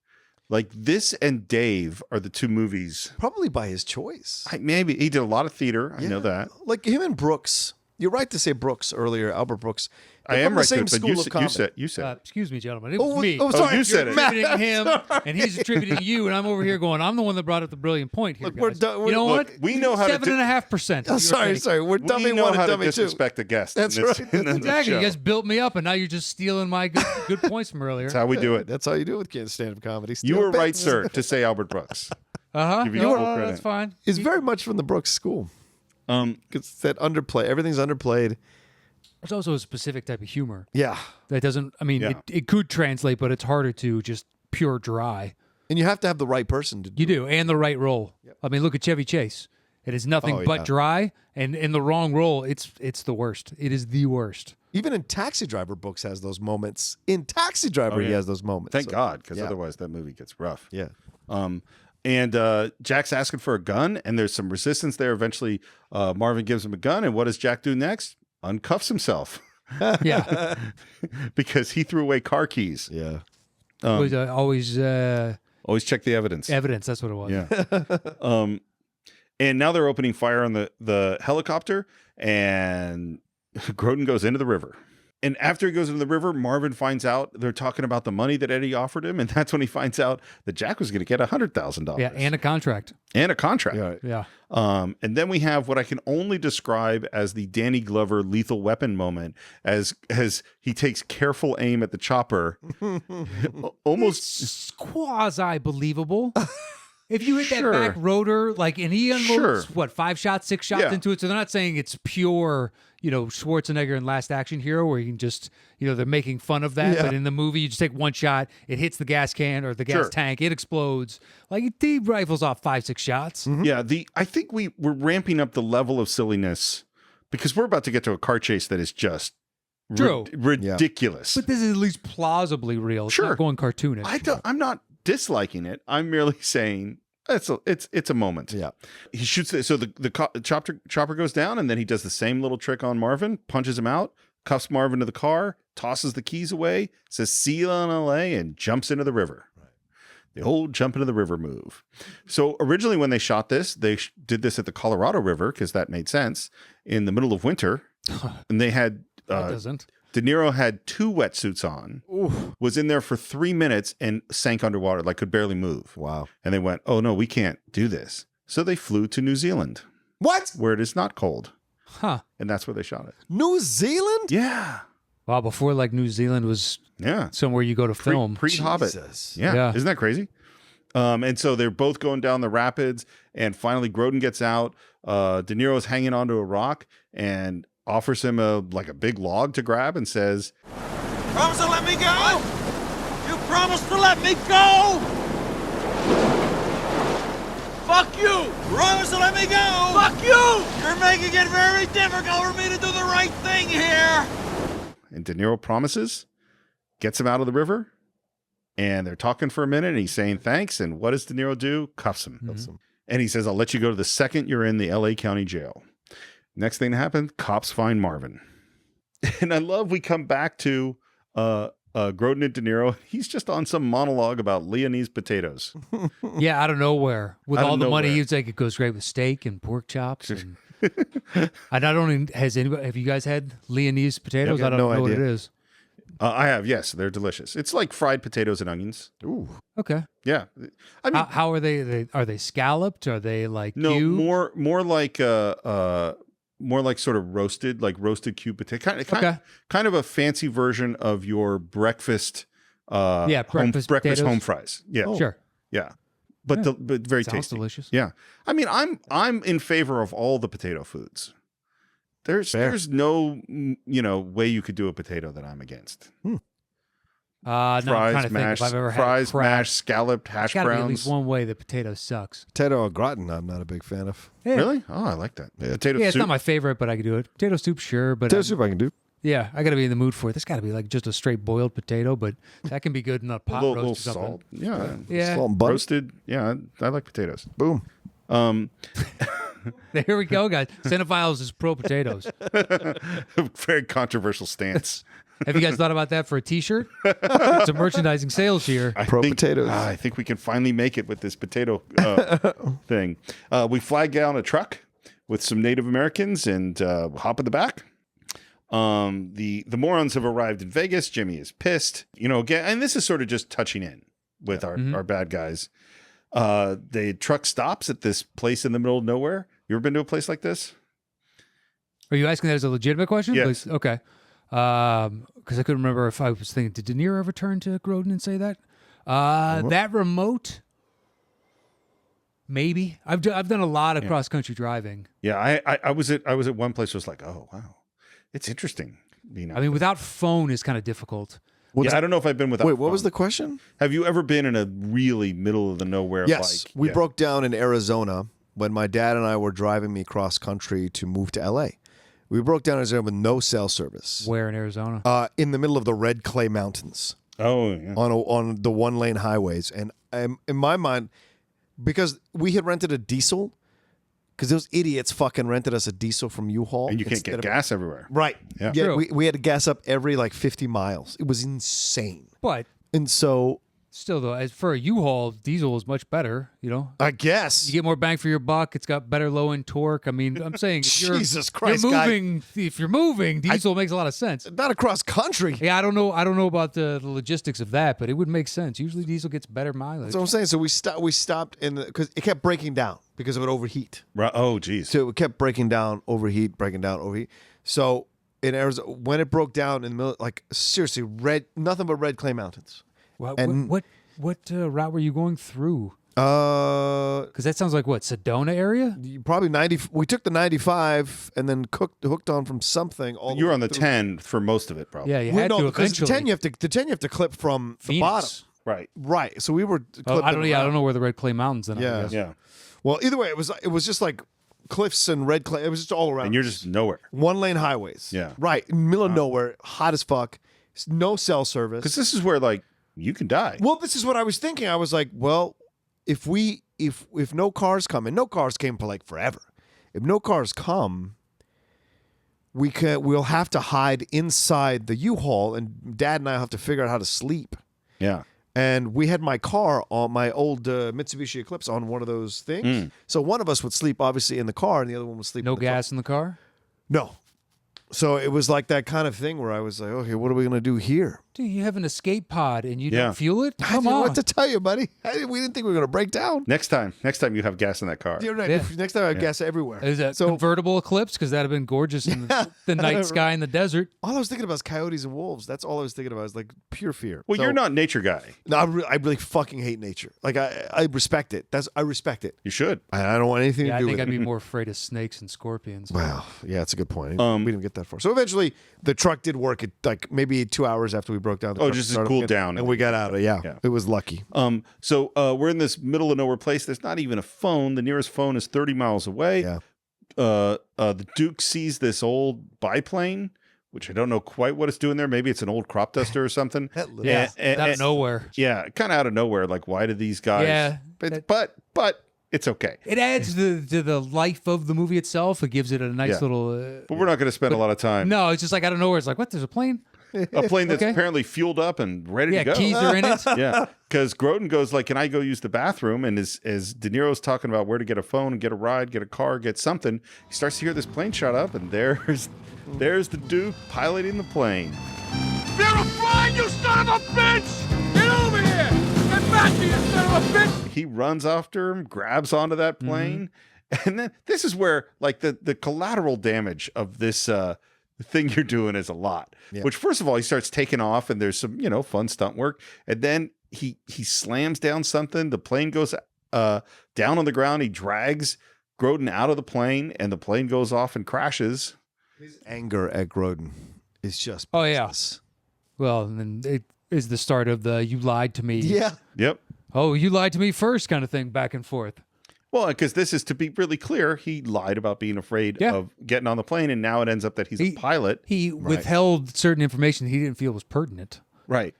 Like this and Dave are the two movies. Probably by his choice. Maybe. He did a lot of theater. I know that. Like him and Brooks. You're right to say Brooks earlier, Albert Brooks. I They're am from right the same to it, but school of comedy. you said it. Excuse me, gentlemen. It was me. Oh, sorry. you said it. You're attributing him, and he's attributing you, and I'm over here going, I'm the one that brought up the brilliant point here, guys. We're you know what? we know how to 7.5%. Oh, sorry. We're dummy We know one how and to dummy two. disrespect a guest. That's in this, right. in this Exactly. You show. guys built me up, and now you're just stealing my good points from earlier. That's how we do it. That's how you do it with stand-up comedy. You were right, sir, to say Albert Brooks. Give you full credit. That's fine. He's very much from the Brooks school. It's that underplay. Everything's underplayed. There's also a specific type of humor. Yeah. That doesn't, I mean, it could translate, but it's harder to just pure dry. And you have to have the right person to do You do, and the right role. Yep. I mean, look at Chevy Chase. It is nothing but dry, and in the wrong role, it's the worst. It is the worst. Even in Taxi Driver, Brooks has those moments. In Taxi Driver, he has those moments. Thank God, because otherwise that movie gets rough. Yeah. And Jack's asking for a gun, and there's some resistance there. Eventually, Marvin gives him a gun, and what does Jack do next? Uncuffs himself. Yeah. Because he threw away car keys. Yeah. Always check the evidence. Evidence, that's what it was. Yeah. And now they're opening fire on the helicopter, and Grodin goes into the river. And after he goes into the river, Marvin finds out they're talking about the money that Eddie offered him, and that's when he finds out that Jack was going to get $100,000. Yeah, and a contract. Yeah. And then we have what I can only describe as the Danny Glover Lethal Weapon moment, as he takes careful aim at the chopper, almost quasi believable. If you hit that back rotor, and he unloads, 5 shots, 6 shots into it, so they're not saying it's pure, Schwarzenegger in Last Action Hero, where you can just, they're making fun of that, but in the movie, you just take one shot, it hits the gas can or the gas tank, it explodes. He rifles off 5-6 shots. Mm-hmm. Yeah, I think we're ramping up the level of silliness, because we're about to get to a car chase that is just ridiculous. But this is at least plausibly real. It's not going cartoonish. I'm not disliking it. I'm merely saying it's a moment. Yeah. He shoots it. So the chopper goes down, and then he does the same little trick on Marvin, punches him out, cuffs Marvin to the car, tosses the keys away, says "see you in LA," and jumps into the river. Right. The old jump into the river move. So originally when they shot this, they did this at the Colorado River, because that made sense, in the middle of winter. And they had that doesn't. De Niro had 2 wetsuits on, was in there for 3 minutes and sank underwater, could barely move. Wow. And they went, oh no, we can't do this. So they flew to New Zealand. What? Where it is not cold. Huh. And that's where they shot it. New Zealand? Yeah. Wow, before New Zealand was somewhere you go to film. Pre-Hobbit. Yeah. Isn't that crazy? And so they're both going down the rapids, and finally Grodin gets out. De Niro's hanging onto a rock and offers him a big log to grab and says, Promise to let me go? You promise to let me go? Fuck you! Promise to let me go? Fuck you! You're making it very difficult for me to do the right thing here. And De Niro promises, gets him out of the river, and they're talking for a minute, and he's saying thanks, and what does De Niro do? Cuffs him. Mm-hmm. And he says, I'll let you go to the second you're in the LA County Jail. Next thing that happened, cops find Marvin. And I love we come back to Grodin and De Niro. He's just on some monologue about Leonese potatoes. Yeah, out of nowhere. With all the money, he's it goes great with steak and pork chops. And I not only have you guys had Leonese potatoes? I don't know what it is. I have, yes. They're delicious. It's like fried potatoes and onions. Ooh. Okay. Yeah. I mean, how are they? Are they scalloped? Are they no, cubed? more like sort of roasted, roasted cube potato. Kind of a fancy version of your breakfast breakfast home fries. Yeah. Oh. Sure. Yeah. But very Sounds tasty. delicious. Yeah. I mean, I'm in favor of all the potato foods. There's no way you could do a potato that I'm against. No, I'm trying to think if I've ever had fries, crab. mashed, scalloped, hash Gotta be at browns. least one way that potato sucks. Potato au gratin, I'm not a big fan of. Yeah. Really? Oh, I like that. Potato Yeah, it's soup. not my favorite, but I can do it. Potato soup, sure, but Potato soup I can do. yeah, I got to be in the mood for it. There's got to be like just a straight boiled potato, but that can be good in a pot little roast or something. salt. Yeah. Yeah. Salt and butter. Roasted. Yeah, I like potatoes. Boom. There we go, guys. Cine-Files is pro potatoes. Very controversial stance. Have you guys thought about that for a T-shirt? It's a merchandising sales here. Potatoes. I think we can finally make it with this potato thing. We flag down a truck with some Native Americans and hop in the back. The morons have arrived in Vegas. Jimmy is pissed. Again, and this is sort of just touching in with our bad guys. The truck stops at this place in the middle of nowhere. You ever been to a place like this? Are you asking that as a legitimate question? Yes. Okay. Because I couldn't remember if I was thinking, did De Niro ever turn to Grodin and say that? That remote, maybe. I've done a lot of cross country driving. Yeah, I was at one place. I was like, oh wow, it's interesting. I mean, without phone is kind of difficult. I don't know if I've been without. Wait, what was the question? Have you ever been in a really middle of the nowhere? Yes, we broke down in Arizona when my dad and I were driving me cross country to move to LA. We broke down in Arizona with no cell service. Where in Arizona? In the middle of the Red Clay Mountains. Oh, yeah. On the 1-lane highways. And in my mind, because we had rented a diesel, because those idiots fucking rented us a diesel from U-Haul. And you can't get gas everywhere. Right. Yeah. Yeah, we had to gas up every 50 miles. It was insane. But And so still, though, as for a U-Haul, diesel is much better. I guess you get more bang for your buck. It's got better low-end torque. I mean, I'm saying, Jesus Christ, if you're moving, diesel makes a lot of sense. Not across country. Yeah, I don't know about the logistics of that, but it would make sense. Usually, diesel gets better mileage. That's what I'm saying. So we stopped because it kept breaking down because of an overheat. Right. Oh, geez. So it kept breaking down, overheat. So in Arizona, when it broke down in the middle, seriously, nothing but Red Clay Mountains. What And- route were you going through? Because that sounds like what, Sedona area? Probably 90. We took the 95 and then hooked on from something. You were on the 10 for most of it, probably. Yeah, you had to because eventually. the 10 you have to clip from the Phoenix. bottom. Right. Right. So we were. I don't know where the Red Clay Mountains. Then Yeah. I guess. Yeah. Well, either way, it was just like cliffs and red clay. It was just all around. And you're just nowhere. 1-lane highways. Yeah. Right. In the middle of nowhere, hot as fuck. No cell service. Because this is where you can die. Well, this is what I was thinking. I was like, well, if no cars come, and no cars came for forever. If no cars come, we'll have to hide inside the U-Haul, and Dad and I have to figure out how to sleep. Yeah. And we had my car on my old Mitsubishi Eclipse on one of those things. So one of us would sleep obviously in the car, and the other one would sleep. No in the gas in the car? No. So it was like that kind of thing where I was like, okay, what are we going to do here? Dude, you have an escape pod and you Yeah. don't fuel it? I Come didn't know on. what to tell you, buddy. We didn't think we were going to break down. Next time you have gas in that car. You're right. Yeah. Next time I have gas everywhere. Is that convertible Eclipse? Because that'd have been gorgeous in the night sky in the desert. All I was thinking about is coyotes and wolves. That's all I was thinking about. Is pure fear. Well, So- you're not a nature guy. No, I really fucking hate nature. I respect it. I respect it. You should. I don't want anything Yeah, to I do think with I'd it. be more afraid of snakes and scorpions. Well, yeah, that's a good point. We didn't get that far. So eventually, the truck did work. It maybe 2 hours after we broke down. The truck just to started cool again, down. and we got out of it. Yeah, Yeah. it was lucky. So we're in this middle of nowhere place. There's not even a phone. The nearest phone is 30 miles away. Yeah. The Duke sees this old biplane, which I don't know quite what it's doing there. Maybe it's an old crop duster or something. Yeah, out of nowhere. Yeah, kind of out of nowhere. Like, why did these guys? Yeah, But it's okay. It adds to the life of the movie itself. It gives it a nice Yeah. little. But we're not going to spend a lot of time. No, it's just like out of nowhere. It's like, what? There's a plane? A plane that's Okay. apparently fueled up and ready Yeah, to go. keys are in it. Yeah, because Grodin goes like, "Can I go use the bathroom?" And as De Niro's talking about where to get a phone, get a ride, get a car, get something, he starts to hear this plane shot up, and there's the Duke piloting the plane. Fear of flying, you son of a bitch! Get over here! Get back here, you son of a bitch! He runs after him, grabs onto that plane, and then this is where like the collateral damage of this thing you're doing is a lot. Yeah. Which first of all, he starts taking off, and there's some fun stunt work, and then he slams down something. The plane goes down on the ground. He drags Grodin out of the plane, and the plane goes off and crashes. His anger at Grodin is just. Oh, yeah. priceless. Well, and then is the start of the "you lied to me." Yeah. Yep. Oh, you lied to me first kind of thing, back and forth. Well, because this is, to be really clear, he lied about being afraid of getting on the plane, and now it ends up that he's a pilot. He withheld certain information he didn't feel was pertinent. Right.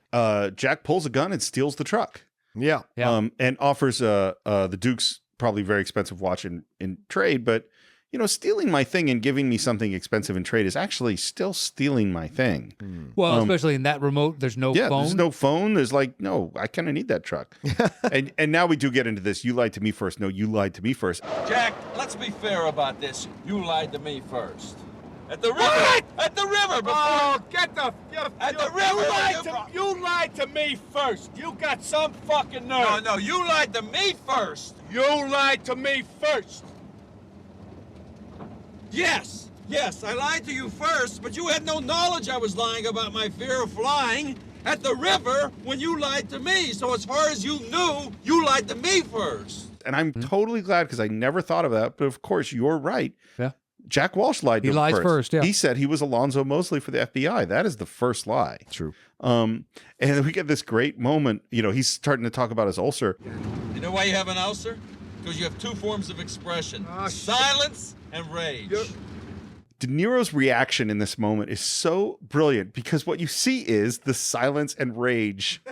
Jack pulls a gun and steals the truck. Yeah. And offers the Duke's probably very expensive watch in trade, but stealing my thing and giving me something expensive in trade is actually still stealing my thing. Well, especially in that remote, there's no phone. There's no phone. There's no, I kind of need that truck. and now we do get into this. You lied to me first. No, you lied to me first. Jack, let's be fair about this. You lied to me first. At the river. What? At the river. Before... Oh, get the... At the river. You lied to me first. You got some fucking nerve. No, you lied to me first. You lied to me first. Yes, I lied to you first, but you had no knowledge I was lying about my fear of flying at the river when you lied to me. So as far as you knew, you lied to me first. And I'm totally glad, because I never thought of that. But of course, you're right. Yeah. Jack Walsh lied to him lies first, yeah. He said he was Alonzo Mosley for the FBI. That is the first lie. True. And then we get this great moment. He's starting to talk about his ulcer. You know why you have an ulcer? Because you have two forms of expression. Silence and rage. De Niro's reaction in this moment is so brilliant, because what you see is the silence and rage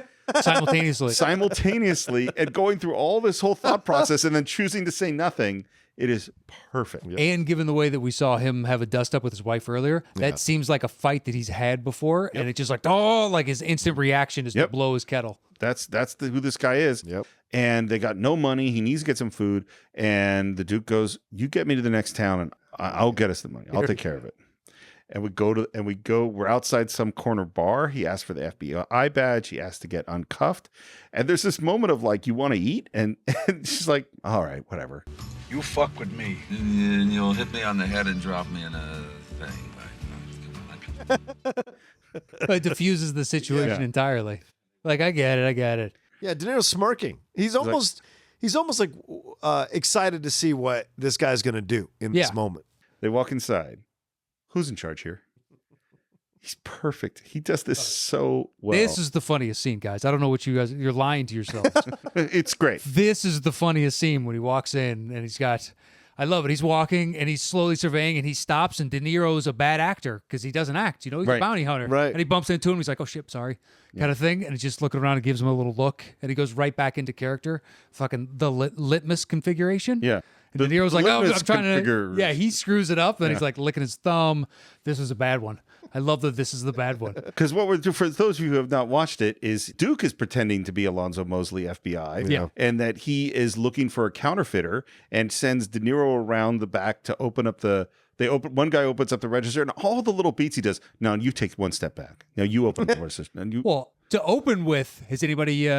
simultaneously, and going through all this whole thought process and then choosing to say nothing. It is perfect. And given the way that we saw him have a dust up with his wife earlier, that seems like a fight that he's had before. And it's just like his instant reaction is to blow his kettle. That's who this guy is. Yep. And they got no money. He needs to get some food. And the Duke goes, "You get me to the next town, and I'll get us the money. I'll take care of it." And we're outside some corner bar. He asked for the FBI badge. He asked to get uncuffed. And there's this moment of like, "You want to eat?" And she's like, "All right, whatever. You fuck with me. And you'll hit me on the head and drop me in a thing. It diffuses the situation entirely. Like, I get it. Yeah, De Niro's smirking. He's almost like excited to see what this guy's going to do in this moment. They walk inside. Who's in charge here? He's perfect. He does this so well. This is the funniest scene, guys. I don't know what you're lying to yourselves. It's great. This is the funniest scene when he walks in and I love it. He's walking and he's slowly surveying and he stops, and De Niro's a bad actor because he doesn't act. He's a bounty hunter. Right. And he bumps into him. He's like, "Oh shit, sorry," kind of thing. And he's just looking around and gives him a little look, and he goes right back into character. Fucking the litmus configuration. Yeah. And De Niro's like, "Oh, I'm trying to." Yeah, he screws it up, and he's like licking his thumb. This is a bad one. I love that this is the bad one. Because what we're doing, for those of you who have not watched it, is Duke is pretending to be Alonzo Mosley, FBI, and that he is looking for a counterfeiter and sends De Niro around the back to open up one guy opens up the register, and all the little beats he does. Now you take one step back. Now you open up the register. Well, to open with, has anybody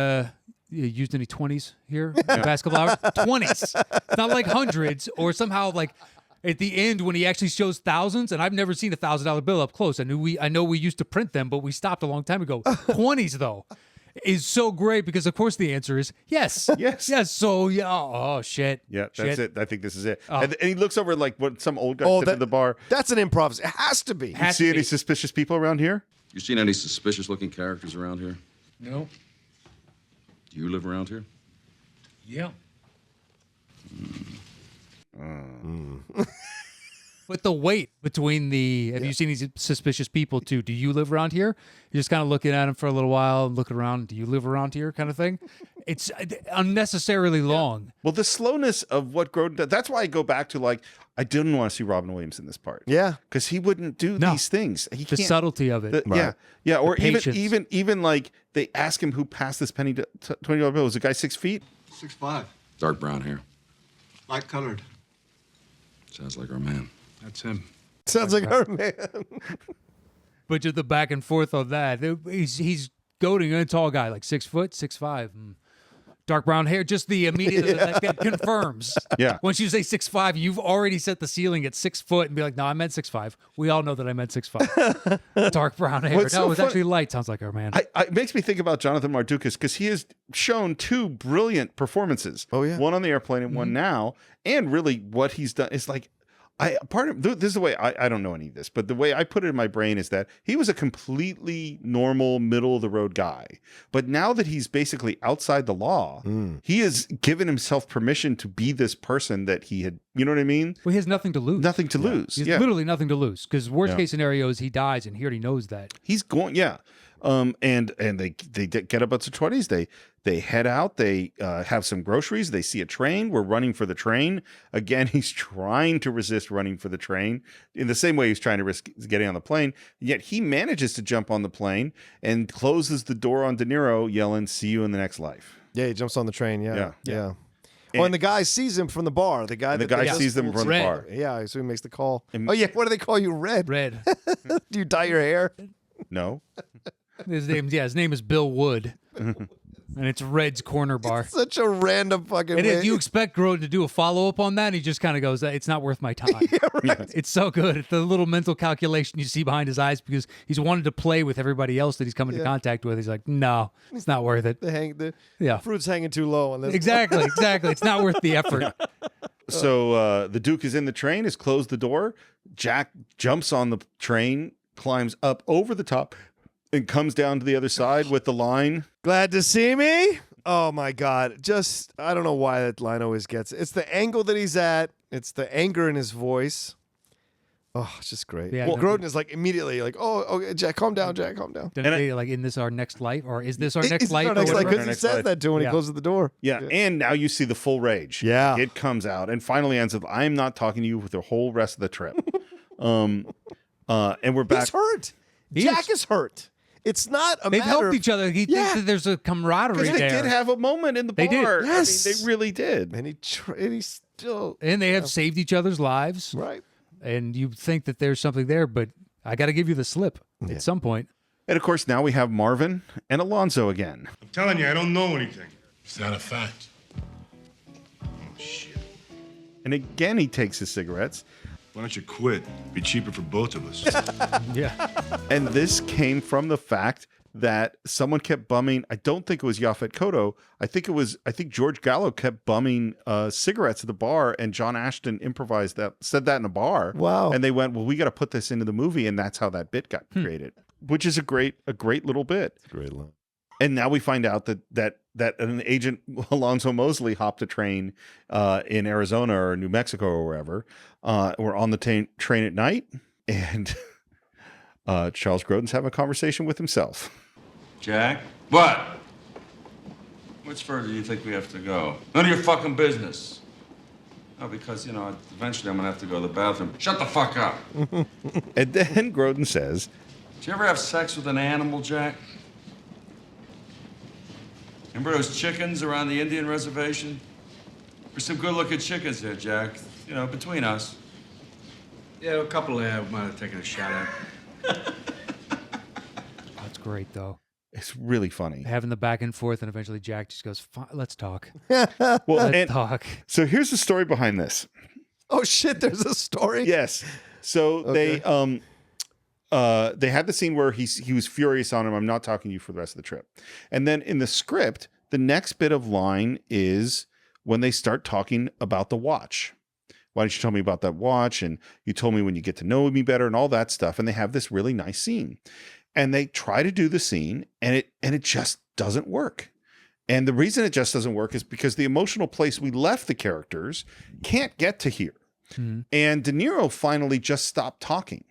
used any 20s here in the past couple hours? 20s. Not like hundreds, or somehow like at the end when he actually shows thousands, and I've never seen $1,000 bill up close. I know we used to print them, but we stopped a long time ago. 20s though is so great, because of course the answer is yes. Yes. So oh shit. Yeah, that's shit. it. I think this is it. And he looks over like what some old guy sitting at the bar. That's an improv. It has to be. You see any suspicious people around here? You seen any suspicious looking characters around here? No. Do you live around here? Yeah. But the wait between have you seen these suspicious people too? Do you live around here? You're just kind of looking at them for a little while, looking around. Do you live around here? Kind of thing. It's unnecessarily long. Well, the slowness of what Grodin does, that's why I go back to like, I didn't want to see Robin Williams in this part. Yeah. Because he wouldn't do these things. He The can't. subtlety of it. Yeah. Or patience. even like they ask him who passed this $20 bill. Was the guy 6 feet? 6'5". Dark brown hair. Light colored. Sounds like our man. That's him. Sounds like our man. But just the back and forth on that, he's goading a tall guy, like 6 foot, 6'5", dark brown hair. Just the immediate that confirms. Yeah. Once you say 6'5", you've already set the ceiling at 6 foot, and be like, "No, I meant 6'5". We all know that I meant 6'5". Dark brown hair. What's No, so it was funny- actually light. Sounds like our man. It makes me think about Jonathan Mardukas, because he has shown 2 brilliant performances. Oh, yeah. One on the airplane and one now. And really what he's done is like, This is the way I don't know any of this, but the way I put it in my brain is that he was a completely normal, middle of the road guy. But now that he's basically outside the law, he has given himself permission to be this person that he had. You know what I mean? Well, he has nothing to lose. Nothing to lose. He has literally nothing to lose, because worst case scenario is he dies, and he already knows that. He's going, and they get up at the 20s. They head out. They have some groceries. They see a train. We're running for the train. Again, he's trying to resist running for the train in the same way he's trying to risk getting on the plane. Yet he manages to jump on the plane and closes the door on De Niro, yelling, "See you in the next life." Yeah, he jumps on the train. Yeah. And, and the guy sees him from the bar. The guy sees them from the bar. Yeah, so he makes the call. Oh yeah, what do they call you? Red. Red. Do you dye your hair? No. His name is Bill Wood. And it's Red's Corner Bar. It's such a random fucking. It is. You expect Grodin to do a follow up on that, and he just kind of goes, "It's not worth my time." Right. It's so good. It's the little mental calculation you see behind his eyes, because he's wanted to play with everybody else that he's come into contact with. He's like, "No, it's not worth it." The fruit's hanging too low on this. Exactly. It's not worth the effort. So the Duke is in the train, has closed the door. Jack jumps on the train, climbs up over the top, and comes down to the other side with the line, "Glad to see me." Oh my God. I don't know why that line always gets it. It's the angle that he's at. It's the anger in his voice. Oh, it's just great. Yeah, well, Grodin is like immediately like, "Oh, okay, Jack, calm down, Jack, calm down." Didn't they like, "In this our next life?" Or "Is this our next life?" Because he says that to him when he closes the door. Yeah, and now you see the full rage. Yeah. It comes out and finally ends with, "I'm not talking to you for the whole rest of the trip." And we're back. He's hurt. Jack is hurt. It's not a They've matter helped of, each other. He thinks that there's a camaraderie Because there. they did have a moment in the bar. They did. Yes. I mean, they really did. And he still. And they have saved each other's lives. Right. And you think that there's something there, but I got to give you the slip at some point. And of course, now we have Marvin and Alonzo again. I'm telling you, I don't know anything. Is that a fact? Oh, shit. And again, he takes his cigarettes. Why don't you quit? Be cheaper for both of us. Yeah. And this came from the fact that someone kept bumming. I don't think it was Yaphet Kotto. I think George Gallo kept bumming cigarettes at the bar, and John Ashton said that in a bar. Wow. And they went, "Well, we got to put this into the movie," and that's how that bit got created, which is a great little bit. Great line. And now we find out that an agent, Alonzo Mosley, hopped a train in Arizona or New Mexico or wherever. We're on the train at night, and Charles Grodin's having a conversation with himself. Jack? What? Which further do you think we have to go? None of your fucking business. No, because, eventually I'm going to have to go to the bathroom. Shut the fuck up. And then Grodin says, Did you ever have sex with an animal, Jack? Remember those chickens around the Indian reservation? There's some good-looking chickens there, Jack. Between us. Yeah, a couple there might have taken a shot at. That's great, though. It's really funny. Having the back and forth, and eventually Jack just goes, "Fine, let's talk." Let's talk. So here's the story behind this. Oh shit! There's a story. Yes. So they had the scene where he was furious on him. "I'm not talking to you for the rest of the trip." And then in the script, the next bit of line is when they start talking about the watch. "Why didn't you tell me about that watch? And you told me when you get to know me better," and all that stuff. And they have this really nice scene. And they try to do the scene, and it just doesn't work. And the reason it just doesn't work is because the emotional place we left the characters can't get to here. Mm-hmm. And De Niro finally just stopped talking.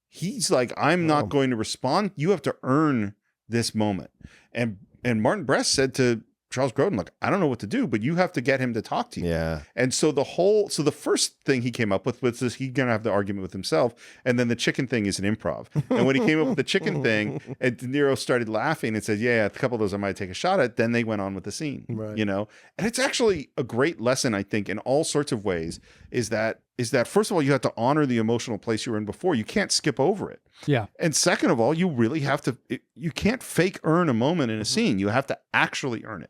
He's like, "I'm not going to respond. You have to earn this moment." And Martin Brest said to Charles Grodin, "Look, I don't know what to do, but you have to get him to talk to you." Yeah. And so the first thing he came up with was this, he's going to have the argument with himself. And then the chicken thing is an improv. And when he came up with the chicken thing, and De Niro started laughing and said, "Yeah, a couple of those I might take a shot at." Then they went on with the scene, Right. And it's actually a great lesson, I think, in all sorts of ways, is that first of all, you have to honor the emotional place you were in before. You can't skip over it. Yeah. And second of all, you really have to, you can't fake earn a moment in a scene. You have to actually earn it.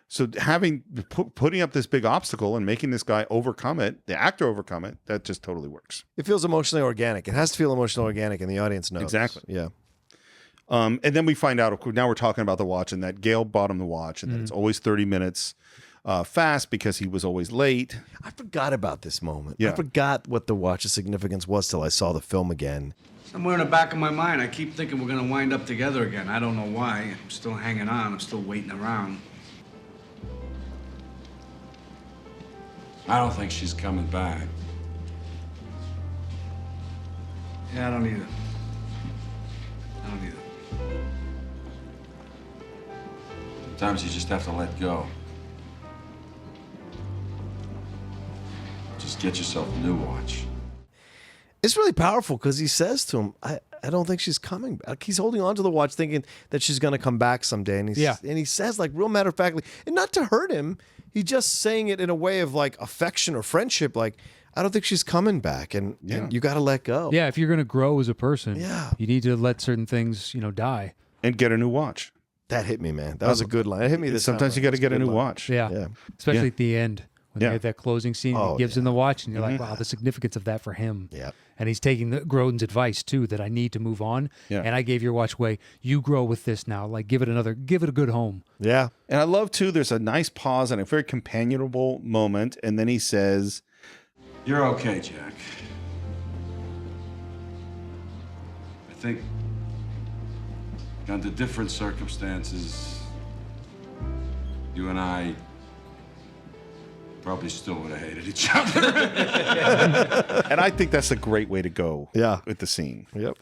So putting up this big obstacle and making this guy overcome it, the actor overcome it, that just totally works. It feels emotionally organic. It has to feel emotionally organic, and the audience knows. Exactly. Yeah. And then we find out, now we're talking about the watch, and that Gail bought him the watch, and that it's always 30 minutes. fast because he was always late. I forgot about this moment. Yeah. I forgot what the watch's significance was till I saw the film again. Somewhere in the back of my mind, I keep thinking we're gonna wind up together again. I don't know why. I'm still hanging on. I'm still waiting around. I don't think she's coming back. Yeah, I don't either. I don't either. Sometimes you just have to let go. Just get yourself a new watch. It's really powerful because he says to him, I don't think she's coming back. He's holding on to the watch thinking that she's going to come back someday. And, and he says, like, real matter-of-factly, and not to hurt him, he's just saying it in a way of, like, affection or friendship, like, I don't think she's coming back, and you got to let go. Yeah, if you're going to grow as a person, Yeah. you need to let certain things, die. And get a new watch. That hit me, man. That was a good line. It hit me this Sometimes time. you got to That's get a good new line. watch. Yeah. Especially Yeah. at the end. When they have that closing scene, and he gives him the watch, and you're like, wow, the significance of that for him. Yeah. And he's taking Grodin's advice, too, that I need to move on. Yeah. And I gave your watch away. You grow with this now. Like, give it a good home. Yeah. And I love, too, there's a nice pause and a very companionable moment. And then he says, You're okay, Jack. I think under different circumstances, you and I probably still would have hated each other. and I think that's a great way to go with the scene. Yep.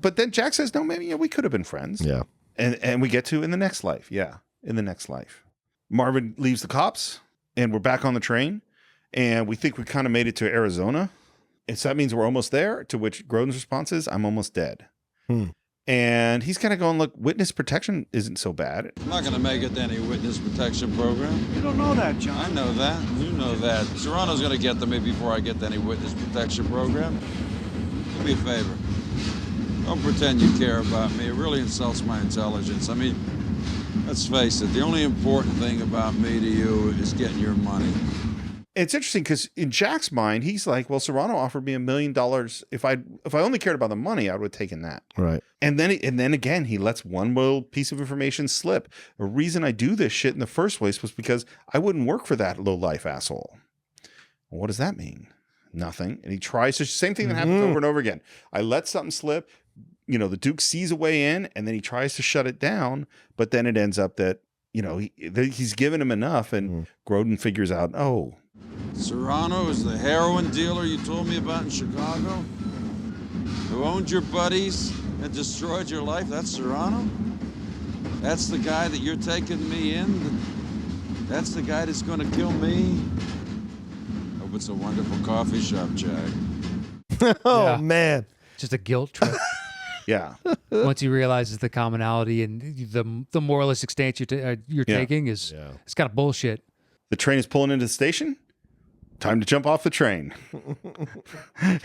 But then Jack says, no, maybe we could have been friends. Yeah. And we get to in the next life. Yeah. In the next life. Marvin leaves the cops and we're back on the train and we think we kind of made it to Arizona. And so that means we're almost there, to which Grodin's response is, I'm almost dead. And he's kind of going, look, witness protection isn't so bad. I'm not going to make it to any witness protection program. You don't know that, John. I know that. You know that. Serrano's going to get to me before I get to any witness protection program. Do me a favor. Don't pretend you care about me. It really insults my intelligence. I mean, let's face it. The only important thing about me to you is getting your money. It's interesting because in Jack's mind, he's like, well, Serrano offered me $1 million. If I only cared about the money, I would have taken that. Right. And then again, he lets one little piece of information slip. The reason I do this shit in the first place was because I wouldn't work for that low-life asshole. Well, what does that mean? Nothing. And he tries to, same thing that happens over and over again. I let something slip. The Duke sees a way in and then he tries to shut it down. But then it ends up that, he's given him enough and Grodin figures out, oh, Serrano is the heroin dealer you told me about in Chicago? Who owned your buddies and destroyed your life? That's Serrano? That's the guy that you're taking me in? That's the guy that's going to kill me? Hope it's a wonderful coffee shop, Jack. Oh, man. Just a guilt trip. Yeah. Once he realizes the commonality and the moralistic stance you're taking is it's kind of bullshit. The train is pulling into the station. Time to jump off the train.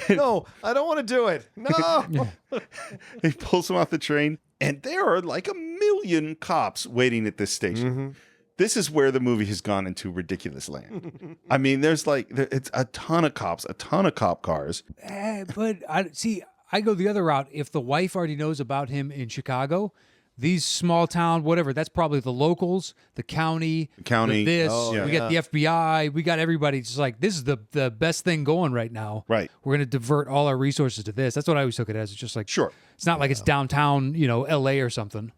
No, I don't want to do it. No. He pulls him off the train, and there are like 1 million cops waiting at this station. This is where the movie has gone into ridiculous land. I mean, it's a ton of cops, a ton of cop cars. But I go the other route. If the wife already knows about him in Chicago, these small town, whatever, that's probably the locals, the county, we got the FBI, we got everybody just like, this is the best thing going right now. Right. We're going to divert all our resources to this. That's what I always took it as. It's just like, sure. It's not like it's downtown, LA or something.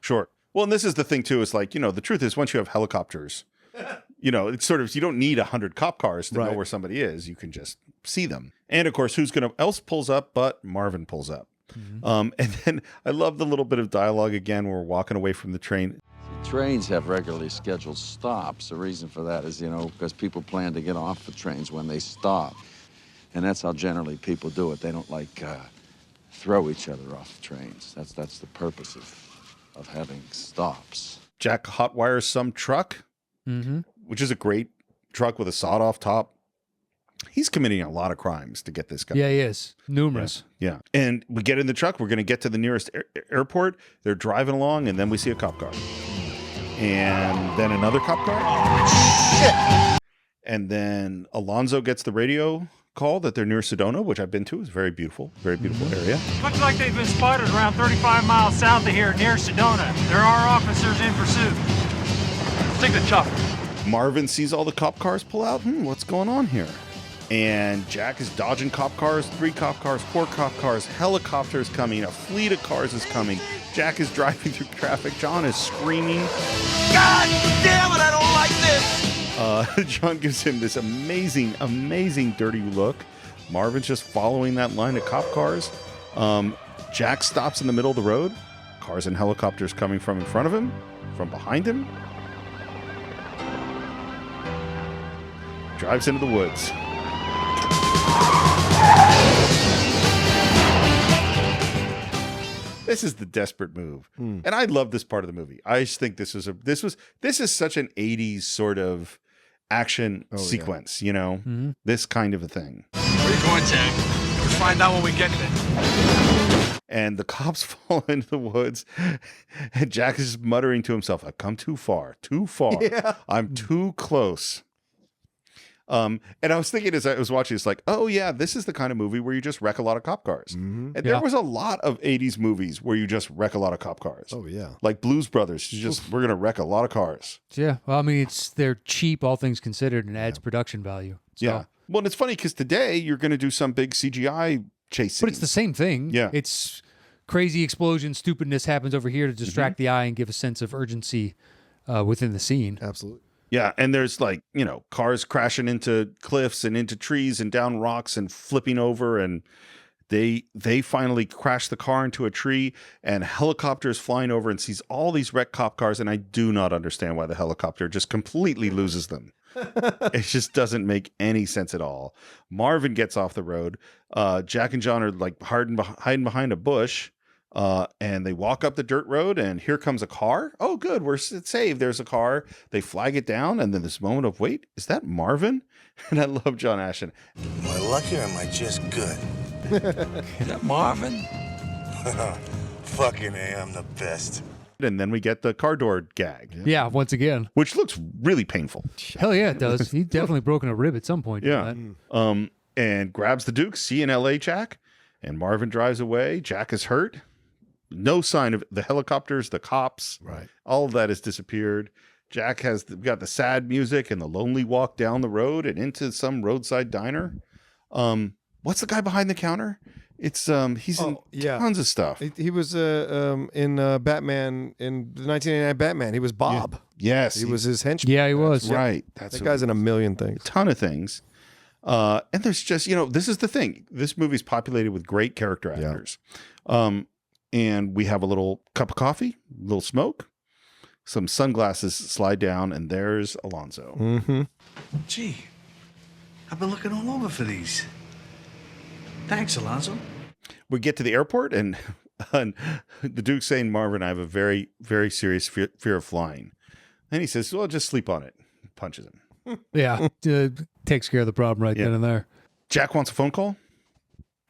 Sure. Well, and this is the thing too, is like, the truth is once you have helicopters, it's sort of, you don't need 100 cop cars to know where somebody is. You can just see them. And of course, who's going to, else pulls up, but Marvin pulls up. And then I love the little bit of dialogue again where we're walking away from the train. Trains have regularly scheduled stops. The reason for that is, because people plan to get off the trains when they stop. And that's how generally people do it. They don't throw each other off the trains. That's the purpose of having stops. Jack hotwires some truck, which is a great truck with a sawed-off top. He's committing a lot of crimes to get this guy. Yeah, he is. Numerous. Yeah. And we get in the truck. We're going to get to the nearest airport. They're driving along, and then we see a cop car. And then another cop car. Oh, shit. And then Alonzo gets the radio call that they're near Sedona, which I've been to. It's a very beautiful area. Looks like they've been spotted around 35 miles south of here near Sedona. There are officers in pursuit. Let's take the chopper. Marvin sees all the cop cars pull out. What's going on here? And Jack is dodging cop cars, 3 cop cars, 4 cop cars, helicopters coming, a fleet of cars is coming. Jack is driving through traffic. John is screaming. God damn it, I don't like this! John gives him this amazing, amazing dirty look. Marvin's just following that line of cop cars. Jack stops in the middle of the road. Cars and helicopters coming from in front of him, from behind him. Drives into the woods. This is the desperate move. And I love this part of the movie. I just think this is such an 80s sort of action sequence, you know? This kind of a thing. Where are you going, Jack? Let's find out when we get there. And the cops fall into the woods, and Jack is muttering to himself, I've come too far, too far. Yeah. I'm too close. And I was thinking as I was watching, it's like, oh yeah, this is the kind of movie where you just wreck a lot of cop cars. And there was a lot of 80s movies where you just wreck a lot of cop cars. Oh yeah. Like Blues Brothers, we're going to wreck a lot of cars. Yeah. Well, I mean, they're cheap, all things considered, and adds production value. So. Yeah. Well, and it's funny because today you're going to do some big CGI chase scenes. But it's the same thing. Yeah. It's crazy explosion, stupidness happens over here to distract the eye and give a sense of urgency within the scene. Absolutely. Yeah, and there's like, you know, cars crashing into cliffs and into trees and down rocks and flipping over, and they finally crash the car into a tree, and helicopters flying over and sees all these wrecked cop cars, and I do not understand why the helicopter just completely loses them. It just doesn't make any sense at all. Marvin gets off the road. Jack and John are like hiding behind a bush. And they walk up the dirt road, and here comes a car. Oh, good, we're saved. There's a car. They flag it down, and then this moment of, wait, is that Marvin? And I love John Ashton. Am I lucky or am I just good? Is that Marvin? Fucking A, I'm the best. And then we get the car door gag. Yeah, once again. Which looks really painful. Hell yeah, it does. He's definitely broken a rib at some point. Yeah. And grabs the Duke, see in L.A., Jack. And Marvin drives away. Jack is hurt. No sign of the helicopters, the cops. Right. All of that has disappeared. Jack has got the sad music and the lonely walk down the road and into some roadside diner. What's the guy behind the counter? It's he's in tons of stuff. He was in Batman, in the 1989 Batman. He was Bob. Yeah. Yes. He was his henchman. Yeah, he was. Right. That guy's in a million things. A ton of things. And there's just, you know, this is the thing. This movie's populated with great character actors. And we have a little cup of coffee, a little smoke, some sunglasses slide down, and there's Alonzo. Mm-hmm. Gee, I've been looking all over for these. Thanks, Alonzo. We get to the airport, and the Duke's saying, Marvin, I have a very, very serious fear of flying. And he says, well, just sleep on it. Punches him. Yeah, takes care of the problem right then and there. Jack wants a phone call.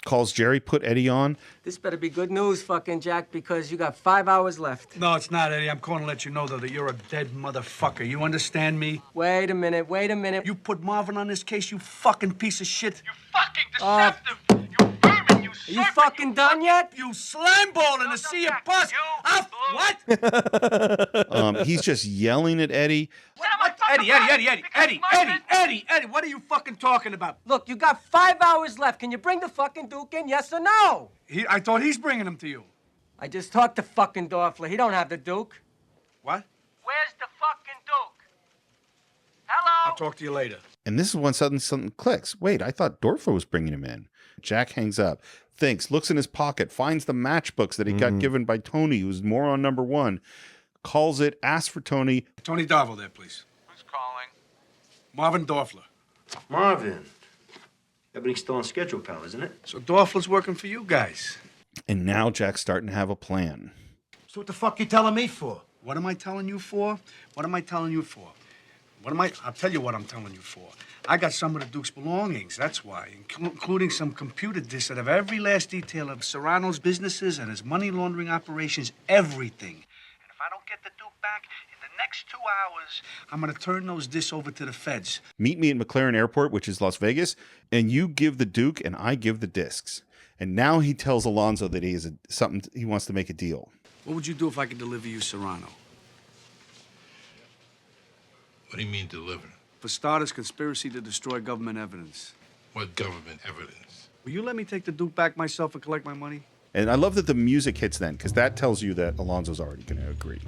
Calls Jerry, put Eddie on. This better be good news, fucking Jack, because you got 5 hours left. No, it's not, Eddie. I'm calling to let you know, though, that you're a dead motherfucker. You understand me? Wait a minute. You put Marvin on this case, you fucking piece of shit. You fucking deceptive! You vermin, you serpent! Are you fucking done yet? You slime ball in the sea of pus! What? He's just yelling at Eddie. Eddie, what are you fucking talking about? Look, you got 5 hours left. Can you bring the fucking Duke in, yes or no? I thought he's bringing him to you. I just talked to fucking Dorfler. He don't have the Duke. What? Where's the fucking Duke? Hello? I'll talk to you later. And this is when suddenly something clicks. Wait, I thought Dorfler was bringing him in. Jack hangs up, thinks, looks in his pocket, finds the matchbooks that he got given by Tony, who's moron number one, calls it, asks for Tony. Tony Darvel there, please. Who's calling? Marvin Dorfler. Marvin. Everything's still on schedule, pal, isn't it? So Dorfler's working for you guys. And now Jack's starting to have a plan. So what the fuck you telling me for? What am I telling you for? I'll tell you what I'm telling you for. I got some of the Duke's belongings, that's why, including some computer disks that have every last detail of Serrano's businesses and his money laundering operations, everything. And if I don't get the Duke back in the next 2 hours, I'm gonna turn those disks over to the feds. Meet me at McLaren Airport, which is Las Vegas, and you give the Duke and I give the discs. And now he tells Alonzo that he wants to make a deal. What would you do if I could deliver you Serrano? What do you mean deliver? For starters, conspiracy to destroy government evidence. What government evidence? Will you let me take the Duke back myself and collect my money? And I love that the music hits then, because that tells you that Alonzo's already going to agree.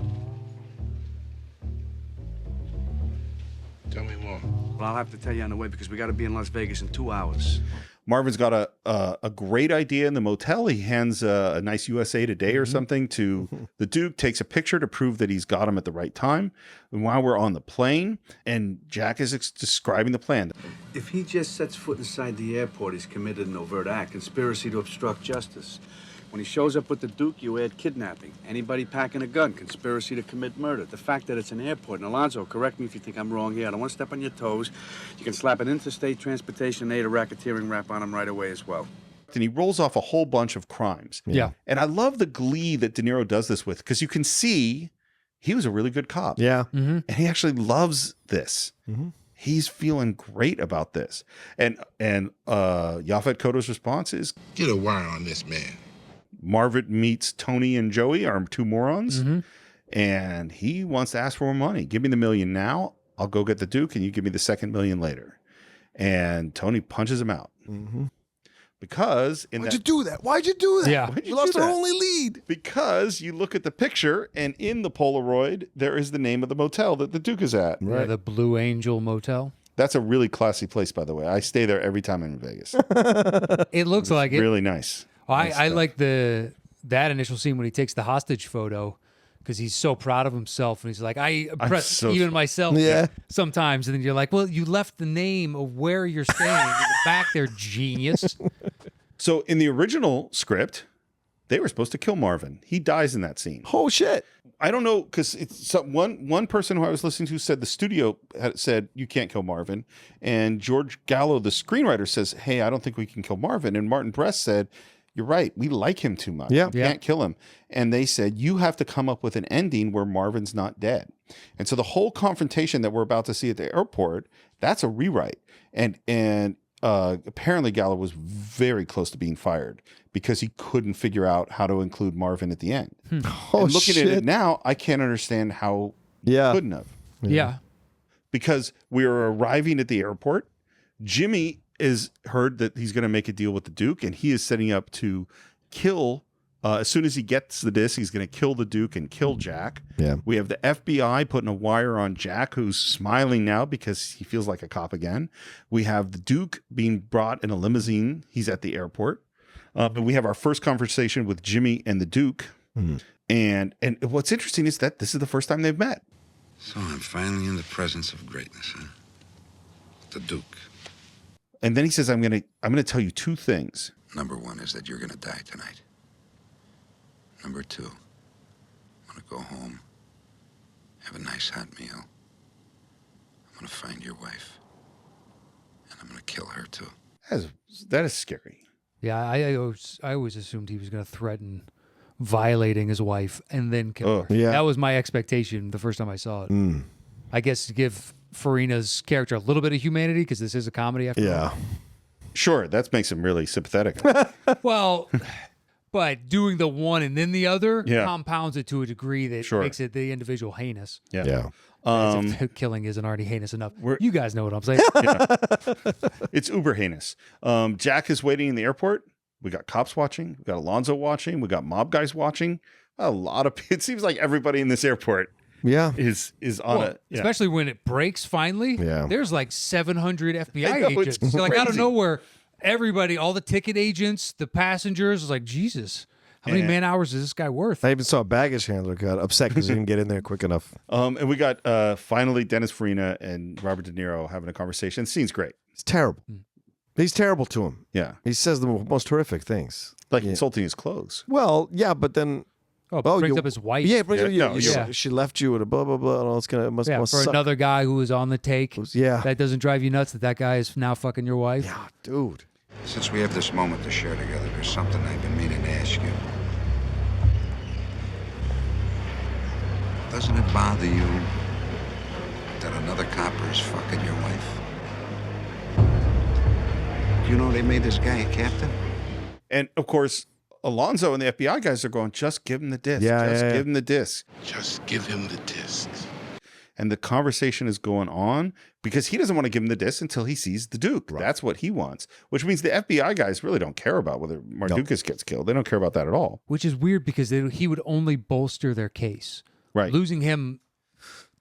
Tell me more. Well, I'll have to tell you on the way because we got to be in Las Vegas in 2 hours. Marvin's got a great idea in the motel. He hands a nice USA Today or something to the Duke, takes a picture to prove that he's got him at the right time. And while we're on the plane, and Jack is describing the plan. If he just sets foot inside the airport, he's committed an overt act, conspiracy to obstruct justice. When he shows up with the Duke, you add kidnapping. Anybody packing a gun, conspiracy to commit murder. The fact that it's an airport, and Alonzo, correct me if you think I'm wrong here. I don't want to step on your toes. You can slap an interstate transportation aid, a racketeering rap on him right away as well. And he rolls off a whole bunch of crimes. Yeah. And I love the glee that De Niro does this with, because you can see he was a really good cop. Yeah. And he actually loves this. He's feeling great about this. And Yaphet Kotto's response is, Get a wire on this man. Marvin meets Tony and Joey, our two morons, and he wants to ask for more money. Give me the $1 million now. I'll go get the Duke, and you give me the second $1 million later. And Tony punches him out. Because Why'd you do that? Why'd you do that? Yeah. You lost our only lead. Because you look at the picture, and in the Polaroid, there is the name of the motel that the Duke is at. Yeah, the Blue Angel Motel. That's a really classy place, by the way. I stay there every time I'm in Vegas. It looks like it. Really nice. Well, I like that initial scene when he takes the hostage photo because he's so proud of himself, and he's like, I impress so even myself sometimes. And then you're like, well, you left the name of where you're staying in the back there, genius. So in the original script, they were supposed to kill Marvin. He dies in that scene. Oh, shit. I don't know, because it's one person who I was listening to said the studio had said you can't kill Marvin, and George Gallo, the screenwriter, says, hey, I don't think we can kill Marvin. And Martin Brest said, you're right. We like him too much. We can't kill him. And they said, you have to come up with an ending where Marvin's not dead. And so the whole confrontation that we're about to see at the airport, that's a rewrite. And apparently Gallo was very close to being fired because he couldn't figure out how to include Marvin at the end. Oh, and looking shit. at it now, I can't understand how he couldn't have. Yeah. Because we are arriving at the airport. Jimmy is heard that he's going to make a deal with the Duke, and he is setting up to kill. As soon as he gets the disc, he's going to kill the Duke and kill Jack. Yeah. We have the FBI putting a wire on Jack, who's smiling now because he feels like a cop again. We have the Duke being brought in a limousine. He's at the airport. But we have our first conversation with Jimmy and the Duke. And what's interesting is that this is the first time they've met. So I'm finally in the presence of greatness, huh? The Duke. And then he says, I'm gonna tell you two things. Number one is that you're gonna die tonight. Number two, I'm gonna go home, have a nice hot meal. I'm gonna find your wife, and I'm gonna kill her too. That is scary. Yeah, I always assumed he was going to threaten violating his wife and then kill her. Yeah. That was my expectation the first time I saw it. I guess to give Farina's character a little bit of humanity because this is a comedy after all. Sure, that makes him really sympathetic. Well, but doing the one and then the other Yeah. compounds it to a degree that makes it the individual heinous. Yeah. As if killing isn't already heinous enough. You guys know what I'm saying. It's uber heinous. Jack is waiting in the airport. We got cops watching. We got Alonzo watching. We got mob guys watching. A lot of it seems like everybody in this airport is on it. Yeah. Especially when it breaks finally. Yeah. There's like 700 FBI I know, it's agents. Like out of crazy. nowhere, everybody, all the ticket agents, the passengers, was like, Jesus, how many man hours is this guy worth? I even saw a baggage handler got upset because he didn't get in there quick enough. And we got finally Dennis Farina and Robert De Niro having a conversation. The scene's great. It's terrible. He's terrible to him. Yeah. He says the most horrific things. Like insulting his clothes. Well, yeah, but then... brings up his wife. Yeah, she left you with a blah, blah, blah. And all this kind of must for suck. another guy who was on the take. Yeah. That doesn't drive you nuts that guy is now fucking your wife? Yeah, dude. Since we have this moment to share together, there's something I've been meaning to ask you. Doesn't it bother you that another copper is fucking your wife? Do you know they made this guy a captain? And of course, Alonzo and the FBI guys are going, just give him the disc. Give him the disc. Just give him the disc. and the conversation is going on because he doesn't want to give him the disc until he sees the Duke. Right. That's what he wants, which means the FBI guys really don't care about whether Mardukas gets killed. They don't care about that at all. Which is weird because he would only bolster their case. Right. Losing him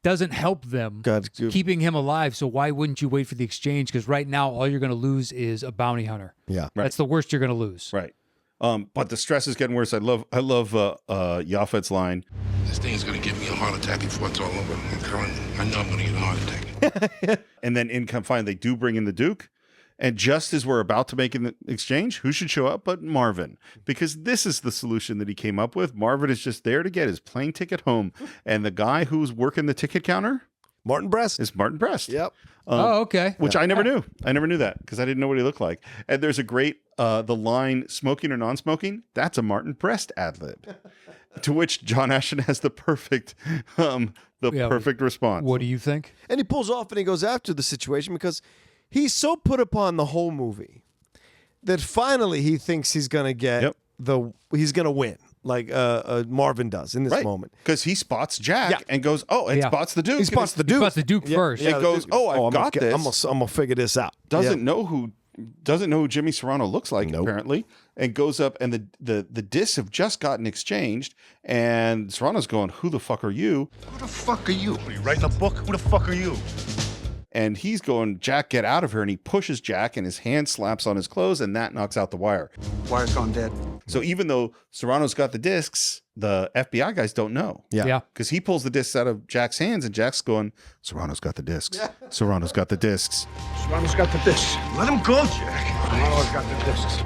doesn't help them. Keeping him alive, so why wouldn't you wait for the exchange? Because right now, all you're going to lose is a bounty hunter. Yeah. Right. That's the worst you're going to lose. Right. But the stress is getting worse. I love Yafet's line. This thing is going to give me a heart attack before it's all over. I know I'm going to get a heart attack. And then finally, they do bring in the Duke. And just as we're about to make an exchange, who should show up but Marvin? Because this is the solution that he came up with. Marvin is just there to get his plane ticket home. And the guy who's working the ticket counter, Martin Brest, is Martin Brest. Yep. Okay. Which I never knew. I never knew that because I didn't know what he looked like. And there's a great, the line, smoking or non-smoking, that's a Martin Brest ad-lib. To which John Ashton has the perfect perfect response. What do you think? And he pulls off and he goes after the situation because he's so put upon the whole movie that finally he thinks he's going to get he's going to win, like Marvin does in this moment. Because he spots Jack and goes, spots the Duke. He spots the Duke. He spots the Duke first. And goes, I've got this. I'm going to figure this out. Doesn't know who Jimmy Serrano looks like, apparently, and goes up, and the discs have just gotten exchanged, and Serrano's going, who the fuck are you? Who the fuck are you? Are you writing a book? Who the fuck are you? And he's going, Jack, get out of here. And he pushes Jack, and his hand slaps on his clothes, and that knocks out the wire. Wire's gone dead. So even though Serrano's got the discs, the FBI guys don't know. Yeah. Because he pulls the discs out of Jack's hands, and Jack's going, Serrano's got the discs. Serrano's got the discs. Serrano's got the discs. Let him go, Jack. Serrano's got the discs.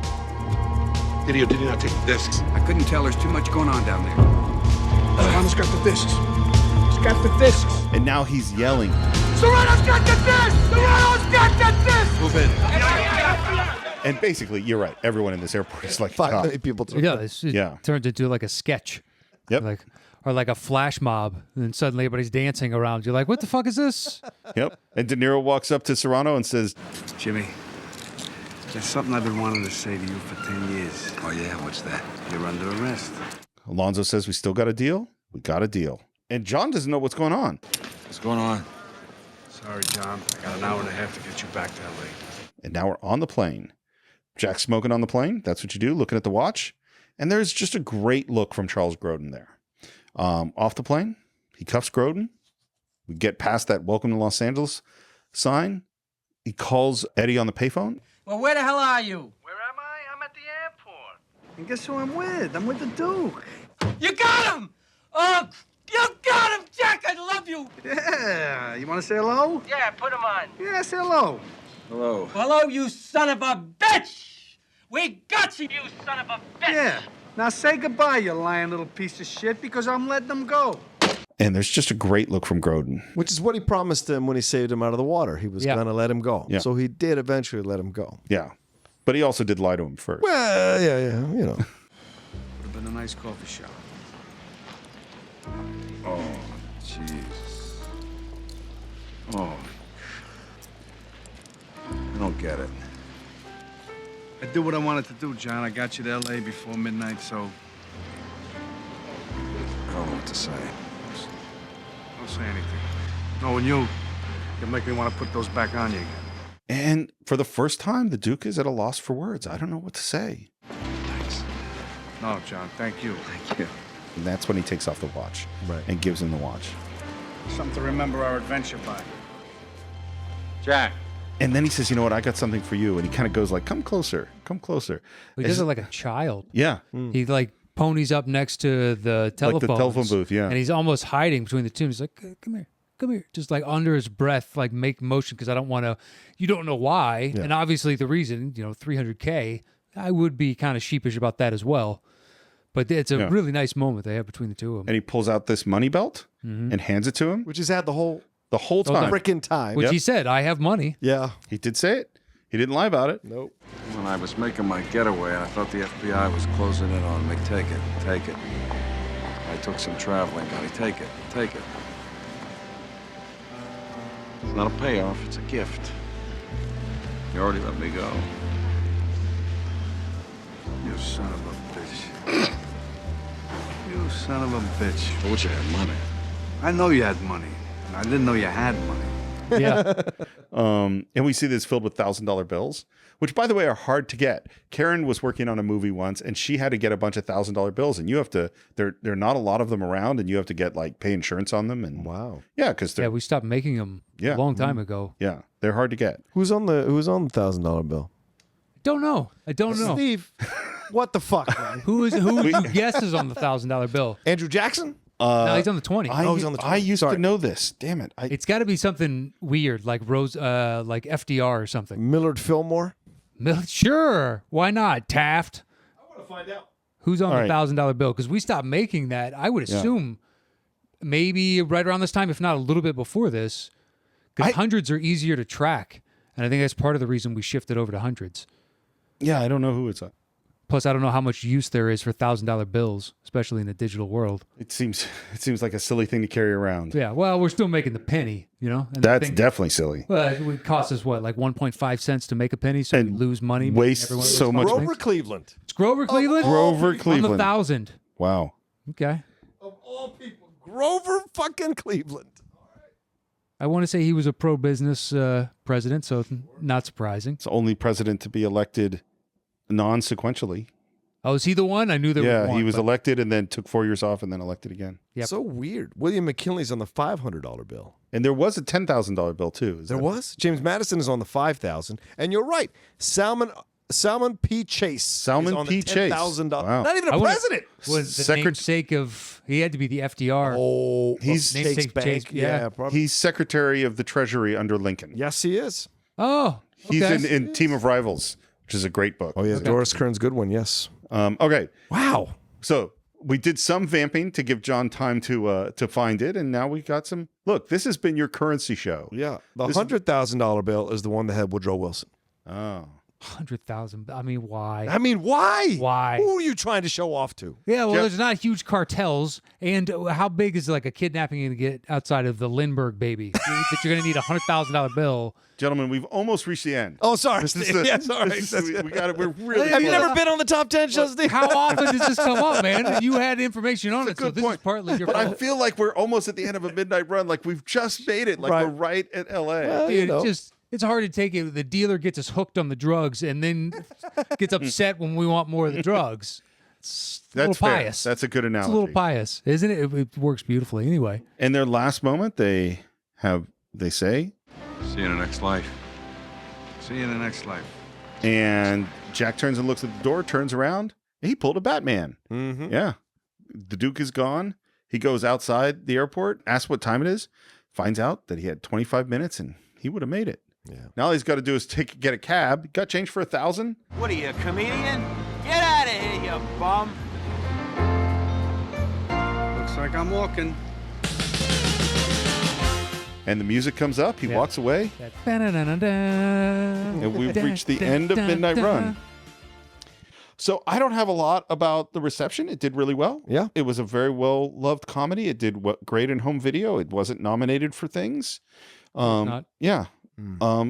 Did he or did he not take the discs? I couldn't tell. There's too much going on down there. Serrano's got the discs. He's got the discs. And now he's yelling. Serrano's got the discs! Serrano's got the discs! Move in. And basically, you're right. Everyone in this airport is like 5 cop. million people. It turns into like a sketch. Yep. Or like a flash mob, and then suddenly everybody's dancing around. You're like, what the fuck is this? Yep. And De Niro walks up to Serrano and says, Jimmy, there's something I've been wanting to say to you for 10 years. Oh, yeah? What's that? You're under arrest. Alonzo says, we still got a deal? We got a deal. And John doesn't know what's going on. What's going on? Sorry, John. I got an hour and a half to get you back to L.A. And now we're on the plane. Jack's smoking on the plane. That's what you do, looking at the watch. And there's just a great look from Charles Grodin there. Off the plane, he cuffs Grodin. We get past that welcome to Los Angeles sign. He calls Eddie on the payphone. Well, where the hell are you? Where am I? I'm at the airport. And guess who I'm with? I'm with the Duke. You got him! Oh, you got him, Jack! I love you! Yeah. You want to say hello? Yeah, put him on. Yeah, say hello. Hello. Hello, you son of a bitch! We got you, you son of a bitch! Yeah. Now say goodbye, you lying little piece of shit, because I'm letting them go. And there's just a great look from Grodin. Which is what he promised him when he saved him out of the water. He was going to let him go. Yeah. So he did eventually let him go. Yeah. But he also did lie to him first. Well, yeah, you know. Would have been a nice coffee shop. Oh, Jesus. Oh. I don't get it. I did what I wanted to do, John. I got you to L.A. before midnight, so... I don't know what to say. Don't say anything. Knowing you make me want to put those back on you again. And for the first time, the Duke is at a loss for words. I don't know what to say. Thanks. No, John, thank you. Thank you. And that's when he takes off the watch and gives him the watch. Something to remember our adventure by. Jack. And then he says, you know what, I got something for you. And he kind of goes like, come closer, come closer. He does it like a child. Yeah. He like ponies up next to the telephone. Like the telephone booth, yeah. And he's almost hiding between the two. He's like, come here. Come here. Just like under his breath, like make motion because I don't want to, you don't know why. Yeah. And obviously the reason, $300K, I would be kind of sheepish about that as well. But it's a really nice moment they have between the two of them. And he pulls out this money belt and hands it to him. Which he's had the whole time. Freaking time. Which he said, I have money. Yeah. He did say it. He didn't lie about it. Nope. When I was making my getaway, I thought the FBI was closing in on me. Take it. Take it. I took some traveling money. Take it. Take it. It's not a payoff. It's a gift. You already let me go. You son of a bitch. You son of a bitch. I wish I had money. I know you had money. I didn't know you had money. Yeah. And we see this filled with $1,000 bills, which, by the way, are hard to get. Karen was working on a movie once, and she had to get a bunch of $1,000 bills, and you have to. There are not a lot of them around, and you have to get pay insurance on them. And wow, yeah, because we stopped making them a long time ago. Yeah, they're hard to get. Who's on the $1,000 bill? Don't know. I don't know. Steve, what the fuck, man? Who would you guess is on the $1,000 bill? Andrew Jackson? No, he's on the 20. He's on the 20. I used to know this. Damn it! It's got to be something weird, like like FDR or something. Millard Fillmore? Sure. Why not? Taft? I want to find out. Who's on the $1,000 bill? Because we stopped making that. I would assume maybe right around this time, if not a little bit before this, because hundreds are easier to track. And I think that's part of the reason we shifted over to hundreds. Yeah, I don't know who it's on. Plus, I don't know how much use there is for $1,000 bills, especially in the digital world. It seems like a silly thing to carry around. Yeah, well, we're still making the penny, And that's definitely silly. Well, it would cost us what, like 1.5 cents to make a penny, so we lose money. Waste so much. Grover Cleveland. It's Grover Cleveland. Grover Cleveland on the 1,000. Wow. Okay. Of all people, Grover fucking Cleveland. I want to say he was a pro-business president, so not surprising. It's the only president to be elected non-sequentially. Oh, is he the one? I knew there was one. Yeah, he was elected and then took 4 years off and then elected again. Yep. So weird. William McKinley's on the $500 bill. And there was a $10,000 bill, too. There was? James Madison is on the $5,000. And you're right. Salmon P. Chase. Salmon is on P. the Chase. $10,000. Wow. Not even a president. Was the namesake of... He had to be the FDR. Oh, he's Chase Bank. Yeah, probably. He's Secretary of the Treasury under Lincoln. Yes, he is. Oh, He's in Team of Rivals, which is a great book. Oh, yeah. Doris Kearns Goodwin, yes. Okay. Wow. So we did some vamping to give John time to find it, and now we got some. Look, this has been your currency show. Yeah. The $100,000 bill is the one that had Woodrow Wilson. Oh. 100,000. I mean, why? Why? Why? Who are you trying to show off to? Yeah, well, there's not huge cartels. And how big is like a kidnapping going to get outside of the Lindbergh baby? That you're going to need a $100,000 bill. Gentlemen, we've almost reached the end. Oh, sorry. Yes, all right. We got it. We're really. Have you never been on the top 10 shows? How often does this come up, man? You had information on it, so this is partly your But fault. I feel like we're almost at the end of a midnight run. Like we've just made it. Like we're right at L.A. Well, Dude, it's hard to take it. The dealer gets us hooked on the drugs and then gets upset when we want more of the drugs. It's a little fair. pious. That's a good analogy. It's a little pious, isn't it? It works beautifully anyway. In their last moment, they say, See you in the next life. See you in the next life. and Jack turns and looks at the door, turns around, and he pulled a Batman. Mm-hmm. Yeah. The Duke is gone. He goes outside the airport, asks what time it is, finds out that he had 25 minutes and he would have made it. Yeah. Now all he's got to do is get a cab. Got change for $1,000. What are you, a comedian? Get out of here, you bum. Looks like I'm walking. And the music comes up. He walks away. And we've reached the end of Midnight Run. So I don't have a lot about the reception. It did really well. Yeah. It was a very well-loved comedy. It did great in home video. It wasn't nominated for things. Not. Yeah.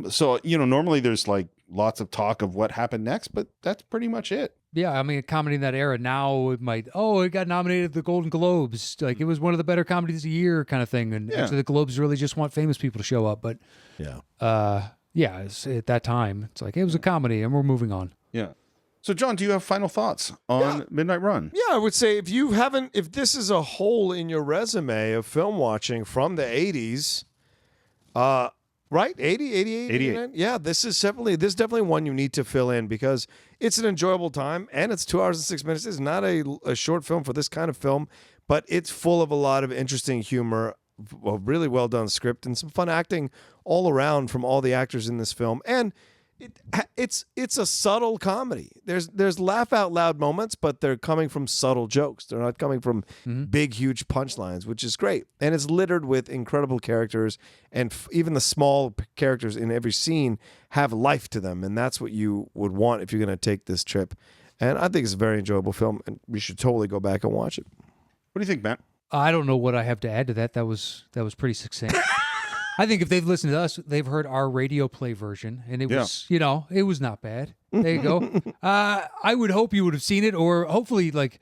So, normally there's like lots of talk of what happened next, but that's pretty much it. Yeah, I mean, a comedy in that era now it might, it got nominated at the Golden Globes. Like it was one of the better comedies of the year kind of thing. And actually the Globes really just want famous people to show up. But it's, at that time, it's like, it was a comedy and we're moving on. Yeah. So, John, do you have final thoughts on Midnight Run? Yeah, I would say if this is a hole in your resume of film watching from the 80s, right? 80, 88, 89? Yeah, this is definitely one you need to fill in because it's an enjoyable time and it's 2 hours and 6 minutes. It's not a short film for this kind of film, but it's full of a lot of interesting humor, a really well done script, and some fun acting all around from all the actors in this film. And it's a subtle comedy. There's laugh out loud moments, but they're coming from subtle jokes. They're not coming from big, huge punchlines, which is great. And it's littered with incredible characters, and even the small characters in every scene have life to them, and that's what you would want if you're going to take this trip. And I think it's a very enjoyable film, and we should totally go back and watch it. What do you think, Matt? I don't know what I have to add to that. That was pretty succinct. I think if they've listened to us, they've heard our radio play version, and it was, it was not bad. There you go. I would hope you would have seen it, or hopefully, like,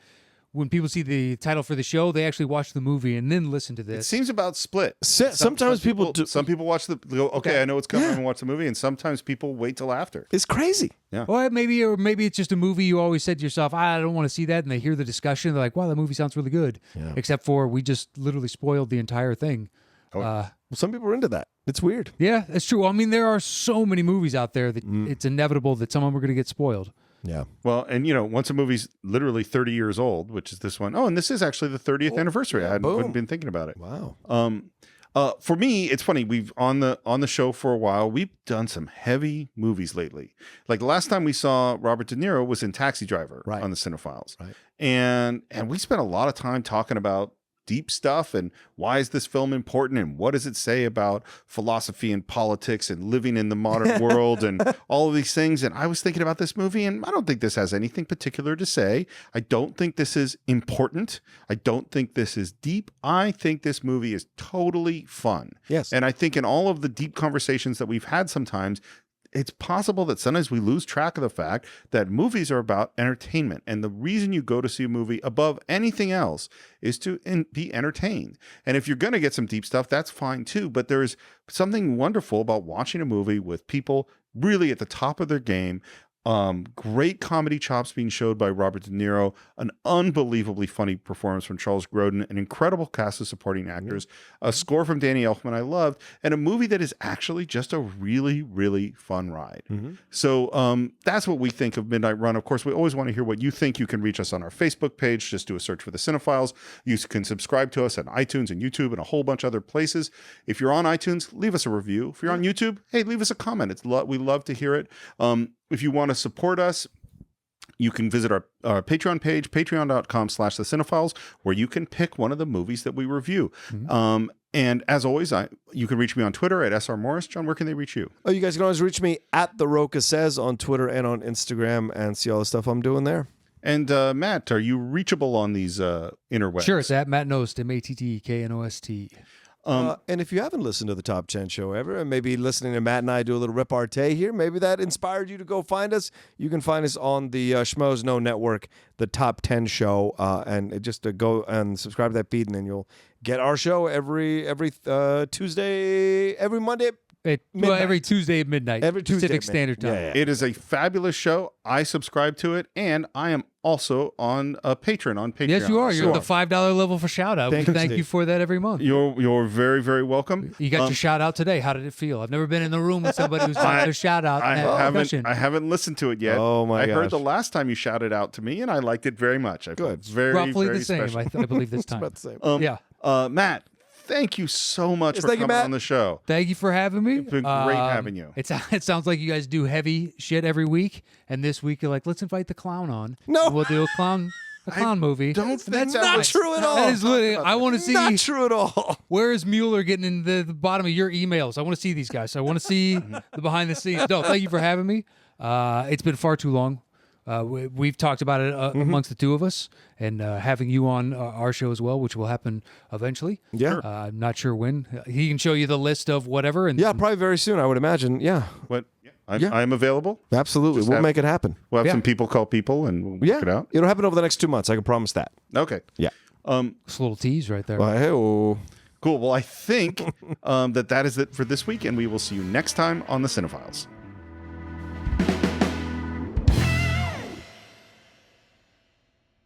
when people see the title for the show, they actually watch the movie and then listen to It this. seems about split. Sometimes people do. Some people watch go, okay, I know it's coming and watch the movie, and sometimes people wait till after. It's crazy. Yeah. Or maybe it's just a movie you always said to yourself, I don't want to see that, and they hear the discussion, they're like, wow, that movie sounds really good. Yeah. Except for we just literally spoiled the entire thing. Some people are into that. It's weird. Yeah, that's true. I mean, there are so many movies out there that it's inevitable that some of them are going to get spoiled. Yeah. Well, and once a movie's literally 30 years old, which is this one. Oh, and this is actually the 30th anniversary. I hadn't been thinking about it. Wow. For me, it's funny. We've on the show for a while. We've done some heavy movies lately. Like the last time we saw Robert De Niro was in Taxi Driver on the Cine-Files. Right. And we spent a lot of time talking about deep stuff and why is this film important and what does it say about philosophy and politics and living in the modern world and all of these things. And I was thinking about this movie, and I don't think this has anything particular to say. I don't think this is important. I don't think this is deep. I think this movie is totally fun. Yes. And I think in all of the deep conversations that we've had sometimes, it's possible that sometimes we lose track of the fact that movies are about entertainment. And the reason you go to see a movie above anything else is to be entertained. And if you're going to get some deep stuff, that's fine too. But there's something wonderful about watching a movie with people really at the top of their game. Great comedy chops being showed by Robert De Niro, an unbelievably funny performance from Charles Grodin, an incredible cast of supporting actors, a score from Danny Elfman I loved, and a movie that is actually just a really, really fun ride. So that's what we think of Midnight Run. Of course, we always want to hear what you think. You can reach us on our Facebook page. Just do a search for the Cine-Files. You can subscribe to us on iTunes and YouTube and a whole bunch of other places. If you're on iTunes, leave us a review. If you're on YouTube, hey, leave us a comment. We love to hear it. If you want to support us, you can visit our Patreon page, patreon.com/the Cine-Files, where you can pick one of the movies that we review. And as always, you can reach me on Twitter at SR Morris. John, where can they reach you? Oh, you guys can always reach me at The Roca Says on Twitter and on Instagram and see all the stuff I'm doing there. And Matt, are you reachable on these interwebs? Sure, it's at Matt Nost, MattekNost. And if you haven't listened to the Top 10 show ever, and maybe listening to Matt and I do a little repartee here, maybe that inspired you to go find us. You can find us on the Schmoes Know Network, the Top 10 show, and just go and subscribe to that feed, and then you'll get our show every Tuesday, every Monday. Every Tuesday at midnight. Every Tuesday Pacific Standard Time. Yeah. It is a fabulous show. I subscribe to it, and I am also on a patron on Patreon. Yes, you are. You're at the $5 level for shout out. Thank you for that every month. You're very, very welcome. You got your shout out today. How did it feel? I've never been in the room with somebody who's got their shout out. I haven't listened to it yet. Oh my gosh. I heard the last time you shouted out to me, and I liked it very much. I Good. Very, roughly very the same. special. I believe this time. It's about the same. Yeah. Matt, thank you so much for thank you, coming Matt. on the show. Thank you for having me. It's been great having you. It sounds like you guys do heavy shit every week, and this week you're like, let's invite the clown on. No. We'll do a clown movie. That's not true at all. That is literally, I want to see. Not true at all. Where is Mueller getting in the bottom of your emails? I want to see these guys. I want to see the behind the scenes. No, thank you for having me. It's been far too long. We've talked about it amongst the two of us, and having you on our show as well, which will happen eventually. Yeah. I'm not sure when. He can show you the list of whatever. And Yeah, probably very soon, I would imagine. Yeah. What? I'm available. Absolutely. We'll make it happen. We'll have some people call people, and we'll work it out. It'll happen over the next 2 months. I can promise that. Okay. Yeah. It's a little tease right there. Cool. Well, I think that is it for this week, and we will see you next time on the Cine-Files.